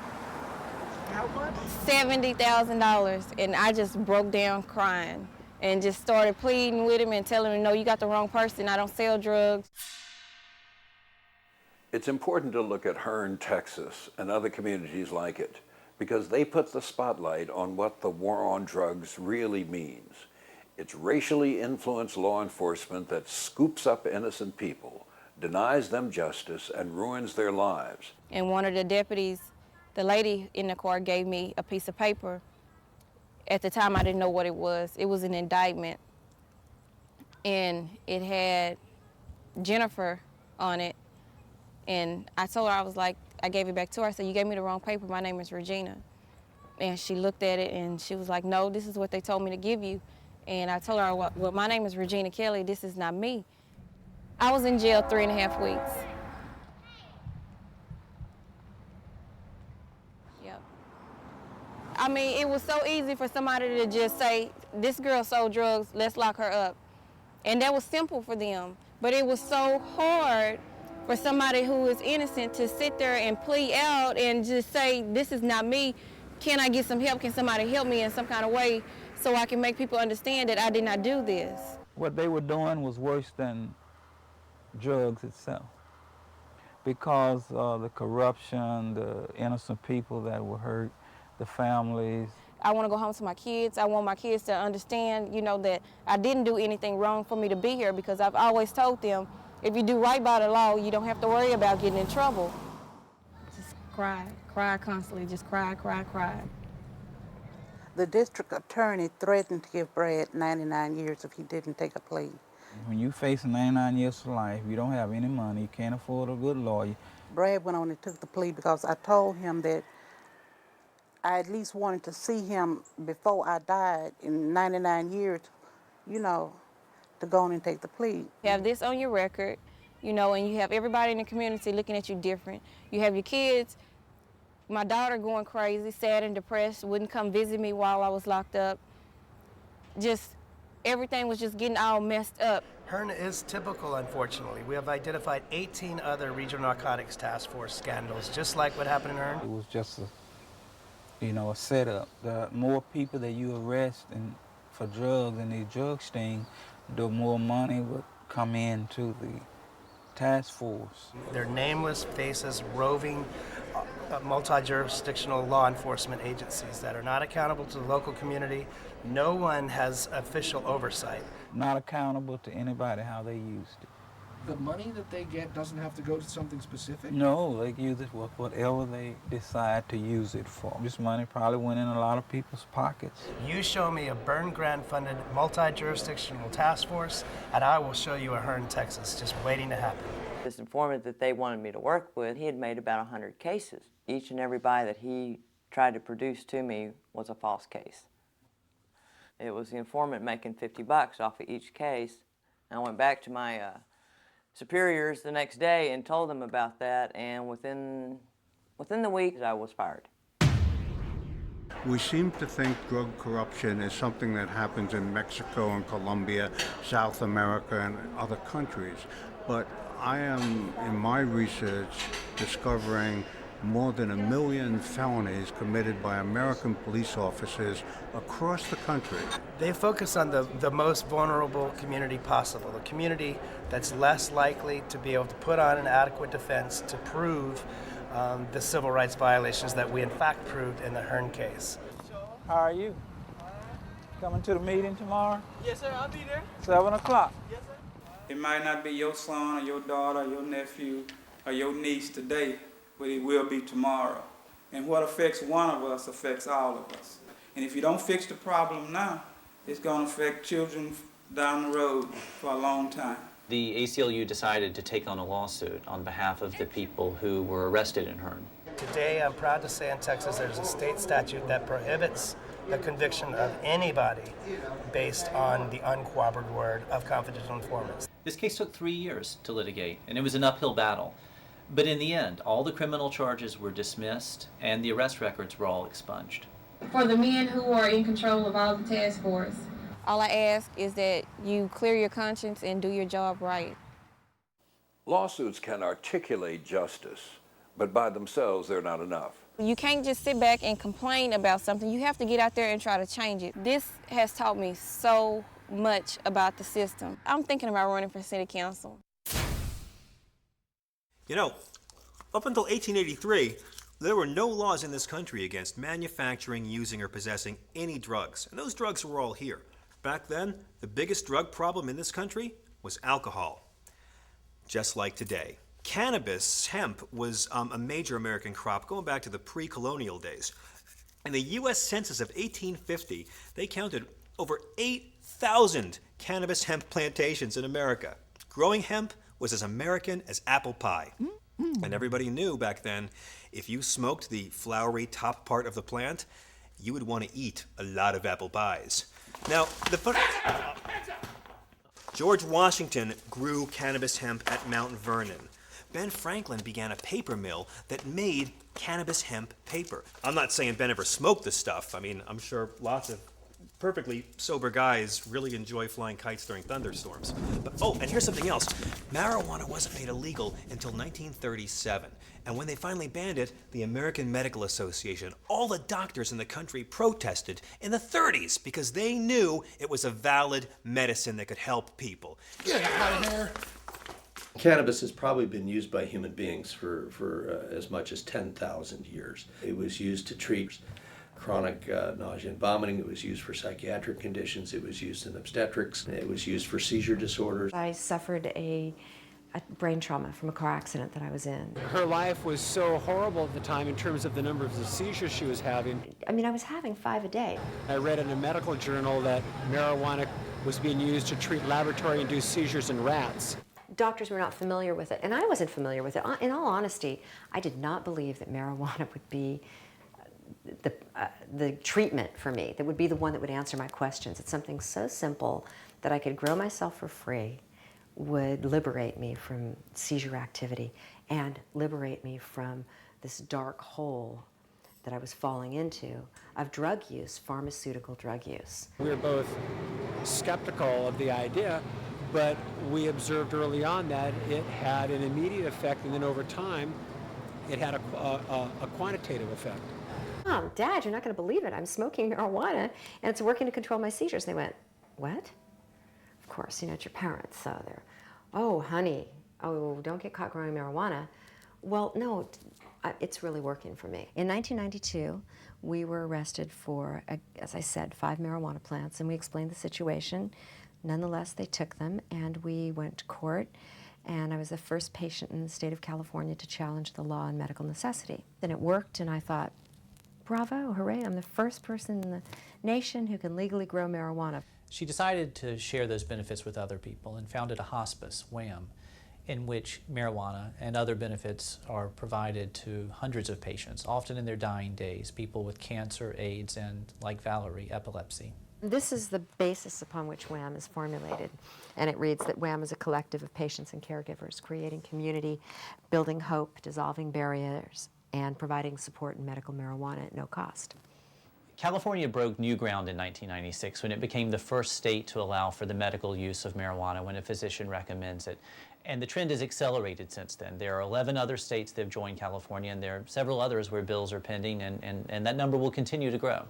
$70,000. And I just broke down crying and just started pleading with him and telling him, no, you got the wrong person. I don't sell drugs. It's important to look at Hearn, Texas, and other communities like it, because they put the spotlight on what the war on drugs really means. It's racially influenced law enforcement that scoops up innocent people, denies them justice, and ruins their lives. And one of the deputies, the lady in the car, gave me a piece of paper. At the time, I didn't know what it was. It was an indictment, and it had Jennifer on it. And I told her, I gave it back to her. I said, you gave me the wrong paper. My name is Regina. And she looked at it, and she was like, no, this is what they told me to give you. And I told her, well, my name is Regina Kelly. This is not me. I was in jail 3.5 weeks. Yep. I mean, it was so easy for somebody to just say, this girl sold drugs, let's lock her up. And that was simple for them. But it was so hard for somebody who is innocent to sit there and plead out and just say, this is not me. Can I get some help? Can somebody help me in some kind of way so I can make people understand that I did not do this? What they were doing was worse than drugs itself, because the corruption, the innocent people that were hurt, the families. I want to go home to my kids. I want my kids to understand, that I didn't do anything wrong for me to be here, because I've always told them, if you do right by the law, you don't have to worry about getting in trouble. Just cry constantly, just cry. The district attorney threatened to give Brad 99 years if he didn't take a plea. When you face 99 years of life, you don't have any money, you can't afford a good lawyer. Brad went on and took the plea because I told him that I at least wanted to see him before I died in 99 years, to go on and take the plea. You have this on your record, and you have everybody in the community looking at you different. You have your kids, my daughter going crazy, sad and depressed, wouldn't come visit me while I was locked up. Just everything was just getting all messed up. Hearn is typical, unfortunately. We have identified 18 other regional narcotics task force scandals, just like what happened in Hearn. It was just a setup. The more people that you arrest for drugs and the drug sting, the more money would come into the task force. They're nameless faces, roving, multi-jurisdictional law enforcement agencies that are not accountable to the local community. No one has official oversight. Not accountable to anybody how they used it. the money that they get doesn't have to go to something specific? No, they use it for whatever they decide to use it for. This money probably went in a lot of people's pockets. You show me a Byrne grant-funded multi-jurisdictional task force, and I will show you a Hearn, Texas, just waiting to happen. This informant that they wanted me to work with, he had made about 100 cases. Each and every buy that he tried to produce to me was a false case. It was the informant making $50 off of each case. I went back to my superiors the next day and told them about that, and within the week, I was fired. We seem to think drug corruption is something that happens in Mexico and Colombia, South America, and other countries. But I am, in my research, discovering more than 1 million felonies committed by American police officers across the country. They focus on the most vulnerable community possible, the community that's less likely to be able to put on an adequate defense to prove the civil rights violations that we in fact proved in the Hearn case. How are you? Coming to the meeting tomorrow? Yes, sir, I'll be there. 7 o'clock. Yes, sir. It might not be your son or your daughter or your nephew or your niece today, but it will be tomorrow. And what affects one of us affects all of us. And if you don't fix the problem now, it's going to affect children down the road for a long time. The ACLU decided to take on a lawsuit on behalf of the people who were arrested in Hearn. Today, I'm proud to say in Texas there's a state statute that prohibits the conviction of anybody based on the uncooperative word of confidential informants. This case took 3 years to litigate, and it was an uphill battle. But in the end, all the criminal charges were dismissed, and the arrest records were all expunged. For the men who are in control of all the task force, all I ask is that you clear your conscience and do your job right. Lawsuits can articulate justice, but by themselves they're not enough. You can't just sit back and complain about something. You have to get out there and try to change it. This has taught me so much about the system. I'm thinking about running for city council. You know, up until 1883, there were no laws in this country against manufacturing, using, or possessing any drugs. And those drugs were all here. Back then, the biggest drug problem in this country was alcohol. Just like today. Cannabis, hemp, was a major American crop going back to the pre-colonial days. In the U.S. Census of 1850, they counted over 8,000 cannabis hemp plantations in America. Growing hemp was as American as apple pie. And everybody knew back then, if you smoked the flowery top part of the plant, you would want to eat a lot of apple pies. Now, George Washington grew cannabis hemp at Mount Vernon. Ben Franklin began a paper mill that made cannabis hemp paper. I'm not saying Ben ever smoked the stuff. I mean, I'm sure lots of perfectly sober guys really enjoy flying kites during thunderstorms. But, oh, and here's something else. Marijuana wasn't made illegal until 1937. And when they finally banned it, the American Medical Association, all the doctors in the country protested in the 30s because they knew it was a valid medicine that could help people. Get out of here. Cannabis has probably been used by human beings for as much as 10,000 years. It was used to treat chronic nausea and vomiting. It was used for psychiatric conditions. It was used in obstetrics. It was used for seizure disorders. I suffered a brain trauma from a car accident that I was in. Her life was so horrible at the time in terms of the number of the seizures she was having. I mean, I was having 5 a day. I read in a medical journal that marijuana was being used to treat laboratory-induced seizures in rats. Doctors were not familiar with it, and I wasn't familiar with it. In all honesty, I did not believe that marijuana would be the treatment for me, that would be the one that would answer my questions. It's something so simple that I could grow myself for free, would liberate me from seizure activity and liberate me from this dark hole that I was falling into of drug use, pharmaceutical drug use. We were both skeptical of the idea, but we observed early on that it had an immediate effect, and then over time, it had a quantitative effect. Mom, Dad, you're not going to believe it. I'm smoking marijuana, and it's working to control my seizures. And they went, what? Of course, you know, it's your parents, so they're, oh, honey, oh, don't get caught growing marijuana. Well, no, it's really working for me. In 1992, we were arrested for, as I said, 5 marijuana plants, and we explained the situation. Nonetheless, they took them, and we went to court, And I was the first patient in the state of California to challenge the law on medical necessity. And it worked, and I thought, bravo, hooray, I'm the first person in the nation who can legally grow marijuana. She decided to share those benefits with other people and founded a hospice, WHAM, in which marijuana and other benefits are provided to hundreds of patients, often in their dying days, people with cancer, AIDS, and, like Valerie, epilepsy. This is the basis upon which WHAM is formulated, and it reads that WHAM is a collective of patients and caregivers, creating community, building hope, dissolving barriers, and providing support in medical marijuana at no cost. California broke new ground in 1996 when it became the first state to allow for the medical use of marijuana when a physician recommends it. And the trend has accelerated since then. There are 11 other states that have joined California, and there are several others where bills are pending, and that number will continue to grow.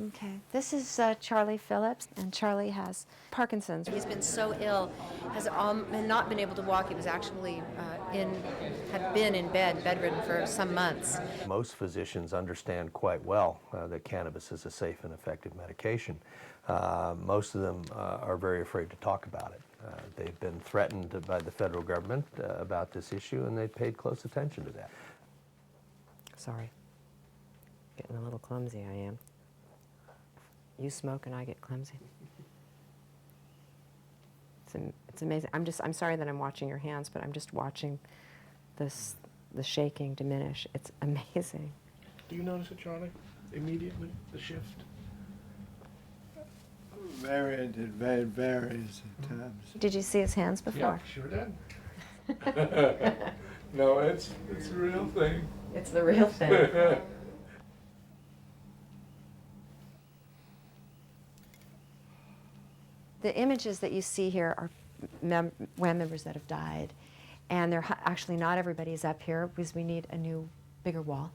Okay, this is Charlie Phillips, and Charlie has Parkinson's. He's been so ill, has not been able to walk. He was actually had been in bed, bedridden for some months. Most physicians understand quite well that cannabis is a safe and effective medication. Most of them are very afraid to talk about it. They've been threatened by the federal government about this issue, and they've paid close attention to that. Sorry, getting a little clumsy I am. You smoke and I get clumsy. It's amazing. I'm sorry that I'm watching your hands, but I'm just watching the shaking diminish. It's amazing. Do you notice it, Charlie? Immediately, the shift? It varies at times. Did you see his hands before? Yeah, sure did. No, it's a real thing. It's the real thing. The images that you see here are WHAM members that have died, and they're actually not everybody is up here because we need a new, bigger wall.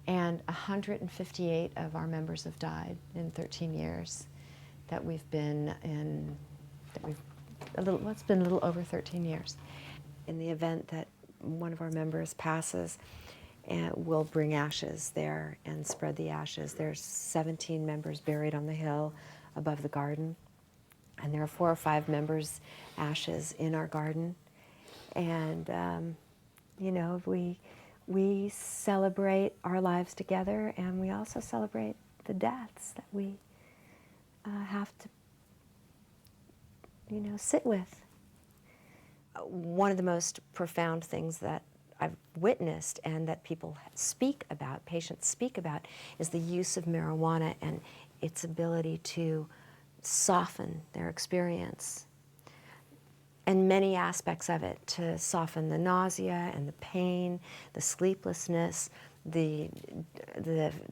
And 158 of our members have died in 13 years that we've been in. It's been a little over 13 years. In the event that one of our members passes, we'll bring ashes there and spread the ashes. There's 17 members buried on the hill above the garden. And there are 4 or 5 members' ashes in our garden. And, you know, we celebrate our lives together, and we also celebrate the deaths that we have to, you know, sit with. One of the most profound things that I've witnessed and that people speak about, patients speak about, is the use of marijuana and its ability to soften their experience, and many aspects of it, to soften the nausea and the pain, the sleeplessness, the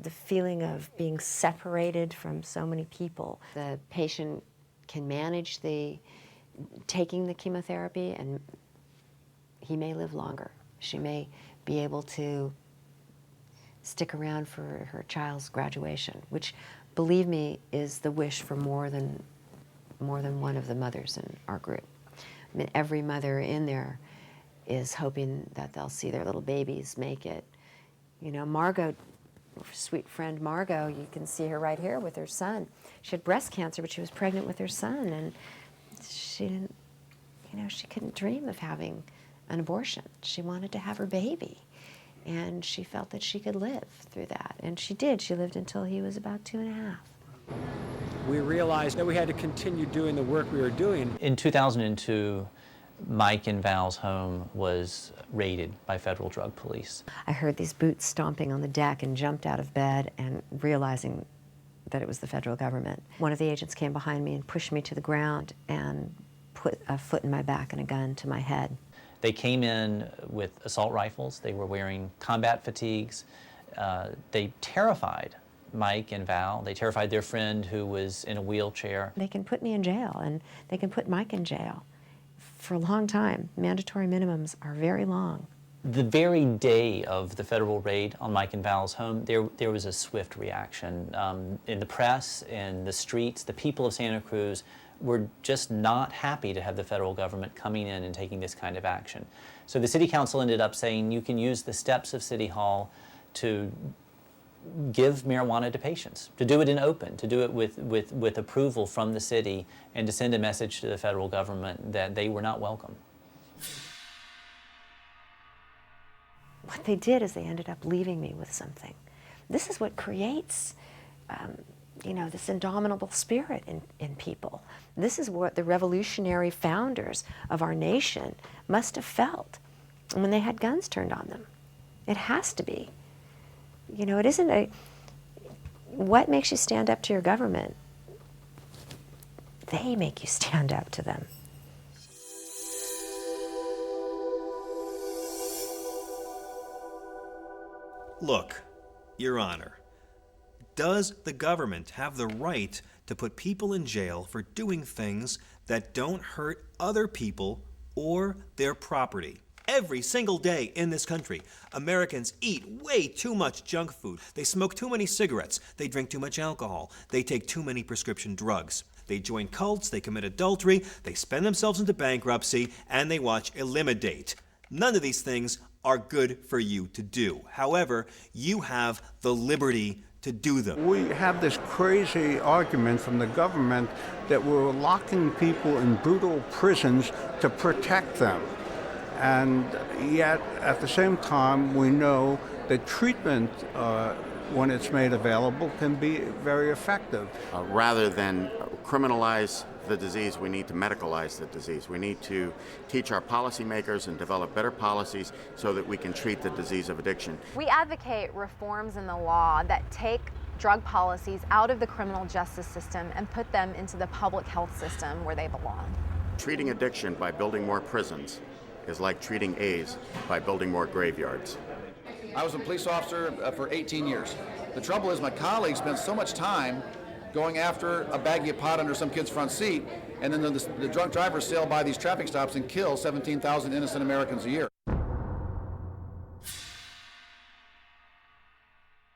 feeling of being separated from so many people. The patient can manage taking the chemotherapy, and he may live longer. She may be able to stick around for her child's graduation, which, believe me, is the wish for more than one of the mothers in our group. I mean, every mother in there is hoping that they'll see their little babies make it. You know, Margot, sweet friend Margot, you can see her right here with her son. She had breast cancer, but she was pregnant with her son, and she didn't, you know, she couldn't dream of having an abortion. She wanted to have her baby. And she felt that she could live through that. And she did. She lived until he was about 2.5. We realized that we had to continue doing the work we were doing. In 2002, Mike and Val's home was raided by federal drug police. I heard these boots stomping on the deck and jumped out of bed, and realizing that it was the federal government. One of the agents came behind me and pushed me to the ground and put a foot in my back and a gun to my head. They came in with assault rifles. They were wearing combat fatigues. They terrified Mike and Val. They terrified their friend who was in a wheelchair. They can put me in jail, and they can put Mike in jail for a long time. Mandatory minimums are very long. The very day of the federal raid on Mike and Val's home, there was a swift reaction. In the press, in the streets, the people of Santa Cruz were just not happy to have the federal government coming in and taking this kind of action. So the city council ended up saying you can use the steps of City Hall to give marijuana to patients, to do it in open, to do it with approval from the city, and to send a message to the federal government that they were not welcome. What they did is they ended up leaving me with something. This is what creates, this indomitable spirit in people. This is what the revolutionary founders of our nation must have felt when they had guns turned on them. It has to be. It isn't what makes you stand up to your government? They make you stand up to them. Look, Your Honor, does the government have the right to put people in jail for doing things that don't hurt other people or their property? Every single day in this country, Americans eat way too much junk food. They smoke too many cigarettes. They drink too much alcohol. They take too many prescription drugs. They join cults. They commit adultery. They spend themselves into bankruptcy. And they watch Eliminate. None of these things are good for you to do. However, you have the liberty to do them. We have this crazy argument from the government that we're locking people in brutal prisons to protect them. And yet, at the same time, we know that treatment, when it's made available, can be very effective. Rather than criminalize the disease, we need to medicalize the disease. We need to teach our policymakers and develop better policies so that we can treat the disease of addiction. We advocate reforms in the law that take drug policies out of the criminal justice system and put them into the public health system where they belong. Treating addiction by building more prisons is like treating AIDS by building more graveyards. I was a police officer for 18 years. The trouble is my colleagues spent so much time going after a baggie of pot under some kid's front seat, and then the drunk drivers sail by these traffic stops and kill 17,000 innocent Americans a year.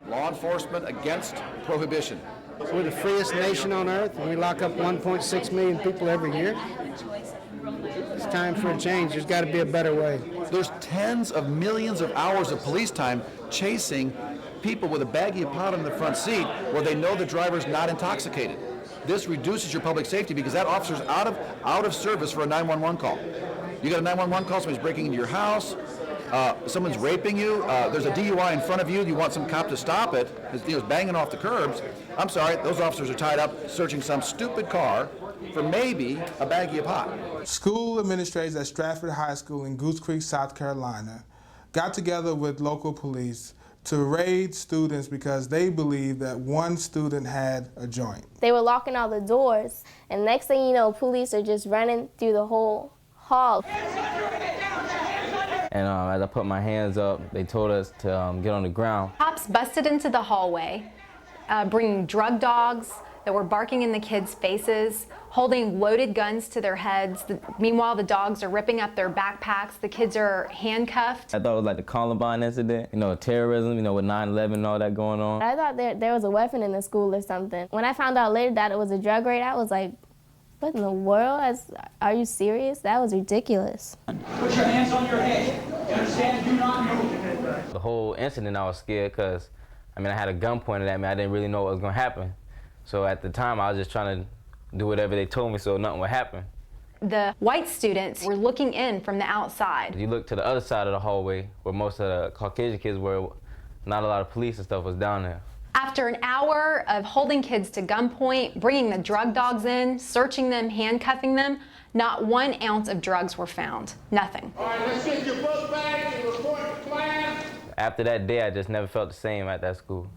Law enforcement against prohibition. We're the freest nation on earth, and we lock up 1.6 million people every year. It's time for a change. There's got to be a better way. There's tens of millions of hours of police time chasing people with a baggie of pot in the front seat where they know the driver's not intoxicated. This reduces your public safety because that officer's out of service for a 911 call. You got a 911 call, somebody's breaking into your house, someone's raping you, there's a DUI in front of you, you want some cop to stop it, it's banging off the curbs. I'm sorry, those officers are tied up searching some stupid car for maybe a baggie of pot. School administrators at Stratford High School in Goose Creek, South Carolina, got together with local police to raid students because they believed that one student had a joint. They were locking all the doors, and next thing you know, police are just running through the whole hall. And as I put my hands up, they told us to get on the ground. Cops busted into the hallway, bringing drug dogs that were barking in the kids' faces, holding loaded guns to their heads. Meanwhile, the dogs are ripping up their backpacks. The kids are handcuffed. I thought it was like the Columbine incident, terrorism, with 9/11 and all that going on. I thought there was a weapon in the school or something. When I found out later that it was a drug raid, I was like, what in the world? Are you serious? That was ridiculous. Put your hands on your head. You understand? Do not move. The whole incident, I was scared because, I had a gun pointed at me. I didn't really know what was going to happen. So at the time, I was just trying to do whatever they told me so nothing would happen. The white students were looking in from the outside. You look to the other side of the hallway where most of the Caucasian kids were, not a lot of police and stuff was down there. After an hour of holding kids to gunpoint, bringing the drug dogs in, searching them, handcuffing them, not 1 ounce of drugs were found. Nothing. All right, let's get your book back and report to class. After that day, I just never felt the same at that school.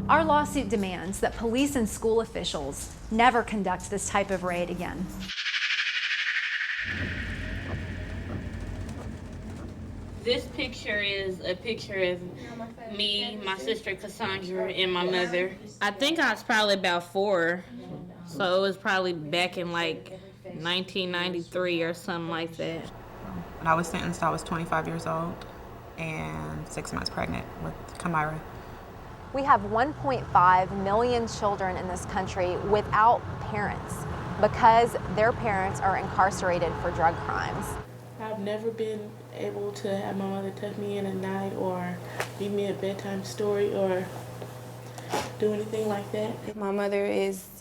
Our lawsuit demands that police and school officials never conduct this type of raid again. This picture is a picture of me, my sister Cassandra, and my mother. I think I was probably about 4, so it was probably back in like 1993 or something like that. When I was sentenced, I was 25 years old and 6 months pregnant with Kamira. We have 1.5 million children in this country without parents because their parents are incarcerated for drug crimes. I've never been able to have my mother tuck me in at night or read me a bedtime story or do anything like that. My mother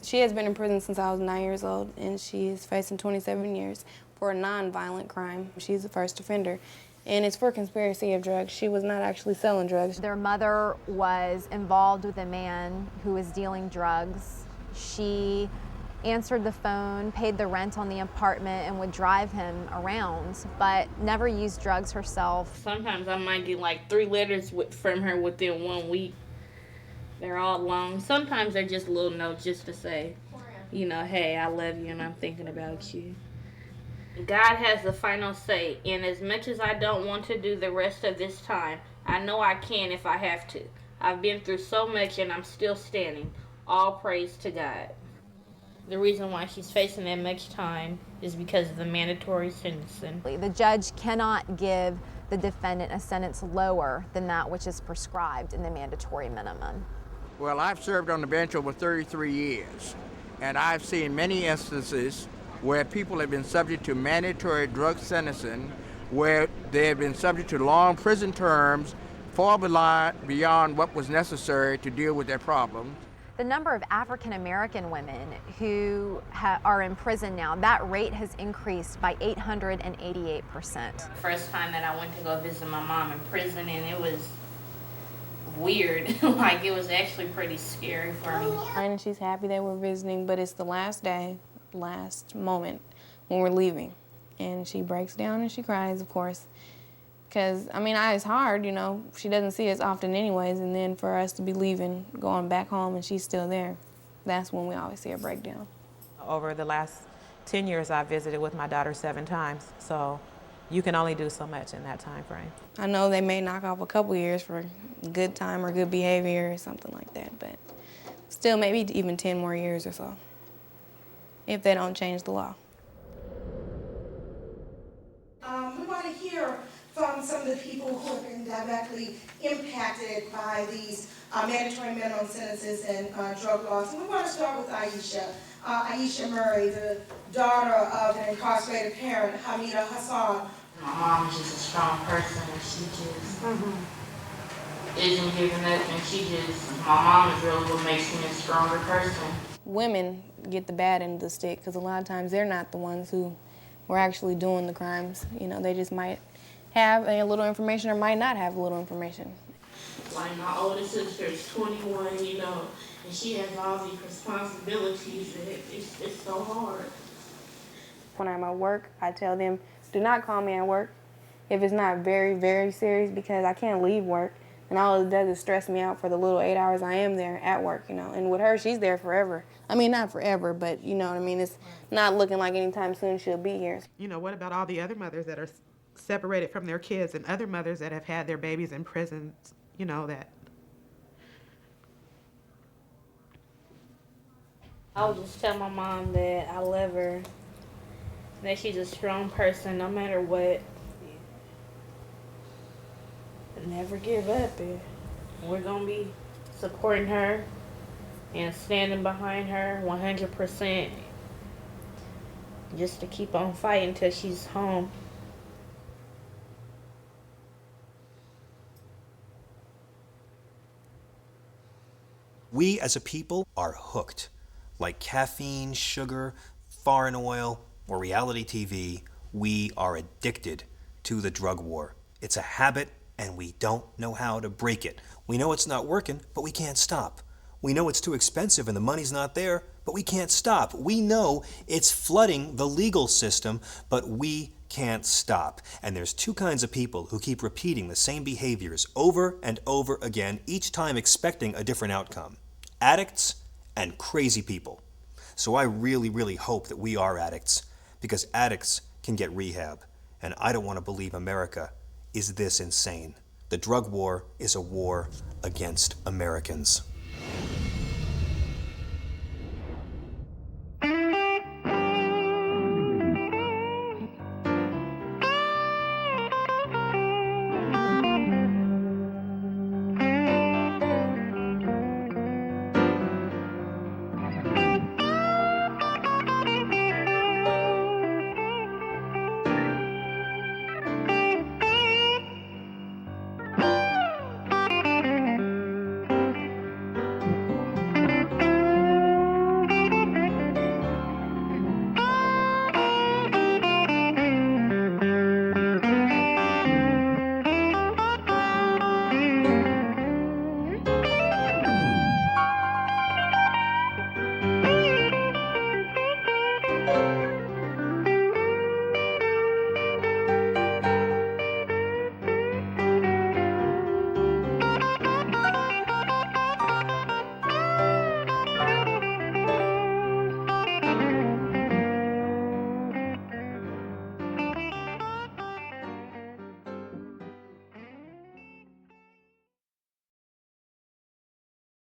she has been in prison since I was 9 years old, and she is facing 27 years for a non-violent crime. She's the first offender, and it's for conspiracy of drugs. She was not actually selling drugs. Their mother was involved with a man who was dealing drugs. She answered the phone, paid the rent on the apartment, and would drive him around, but never used drugs herself. Sometimes I might get like 3 letters from her within 1 week. They're all long. Sometimes they're just little notes just to say, you know, hey, I love you and I'm thinking about you. God has the final say, and as much as I don't want to do the rest of this time, I know I can if I have to. I've been through so much and I'm still standing. All praise to God. The reason why she's facing that much time is because of the mandatory sentencing. The judge cannot give the defendant a sentence lower than that which is prescribed in the mandatory minimum. Well, I've served on the bench over 33 years, and I've seen many instances where people have been subject to mandatory drug sentencing, where they have been subject to long prison terms far beyond what was necessary to deal with their problems. The number of African American women who are in prison now, that rate has increased by 888%. First time that I went to go visit my mom in prison, and it was weird. Like, it was actually pretty scary for me. And she's happy that we're visiting, but it's the last day, last moment when we're leaving. And she breaks down and she cries, of course. Because, I mean, it's hard, you know. She doesn't see us often anyways, and then for us to be leaving, going back home, and she's still there, that's when we always see her break down. Over the last 10 years, I've visited with my daughter 7 times, so you can only do so much in that time frame. I know they may knock off a couple years for good time or good behavior or something like that, but still maybe even 10 more years or so, if they don't change the law. We want to hear from some of the people who have been directly impacted by these mandatory minimum sentences and drug laws. And we want to start with Aisha. Aisha Murray, the daughter of an incarcerated parent, Hamida Hassan. My mom is just a strong person, and she just isn't giving up, and my mom is really what makes me a stronger person. Women get the bad end of the stick because a lot of times they're not the ones who were actually doing the crimes. You know, they just might have a little information or might not have a little information. Like, my oldest sister is 21, you know, and she has all these responsibilities, and it's so hard. When I'm at work, I tell them, do not call me at work if it's not very, very serious, because I can't leave work, and all it does is stress me out for the little 8 hours I am there at work, you know. And with her, she's there forever. I mean, not forever, but you know what I mean? It's not looking like anytime soon she'll be here. You know, what about all the other mothers that are separated from their kids and other mothers that have had their babies in prisons, you know, that? I would just tell my mom that I love her, that she's a strong person no matter what. Never give up, and we're going to be supporting her and standing behind her 100% just to keep on fighting until she's home. We as a people are hooked. Like caffeine, sugar, foreign oil, or reality TV, we are addicted to the drug war. It's a habit, and we don't know how to break it. We know it's not working, but we can't stop. We know it's too expensive and the money's not there, but we can't stop. We know it's flooding the legal system, but we can't stop. And there's 2 kinds of people who keep repeating the same behaviors over and over again, each time expecting a different outcome. Addicts and crazy people. So I really, really hope that we are addicts, because addicts can get rehab. And I don't want to believe America is this insane. The drug war is a war against Americans.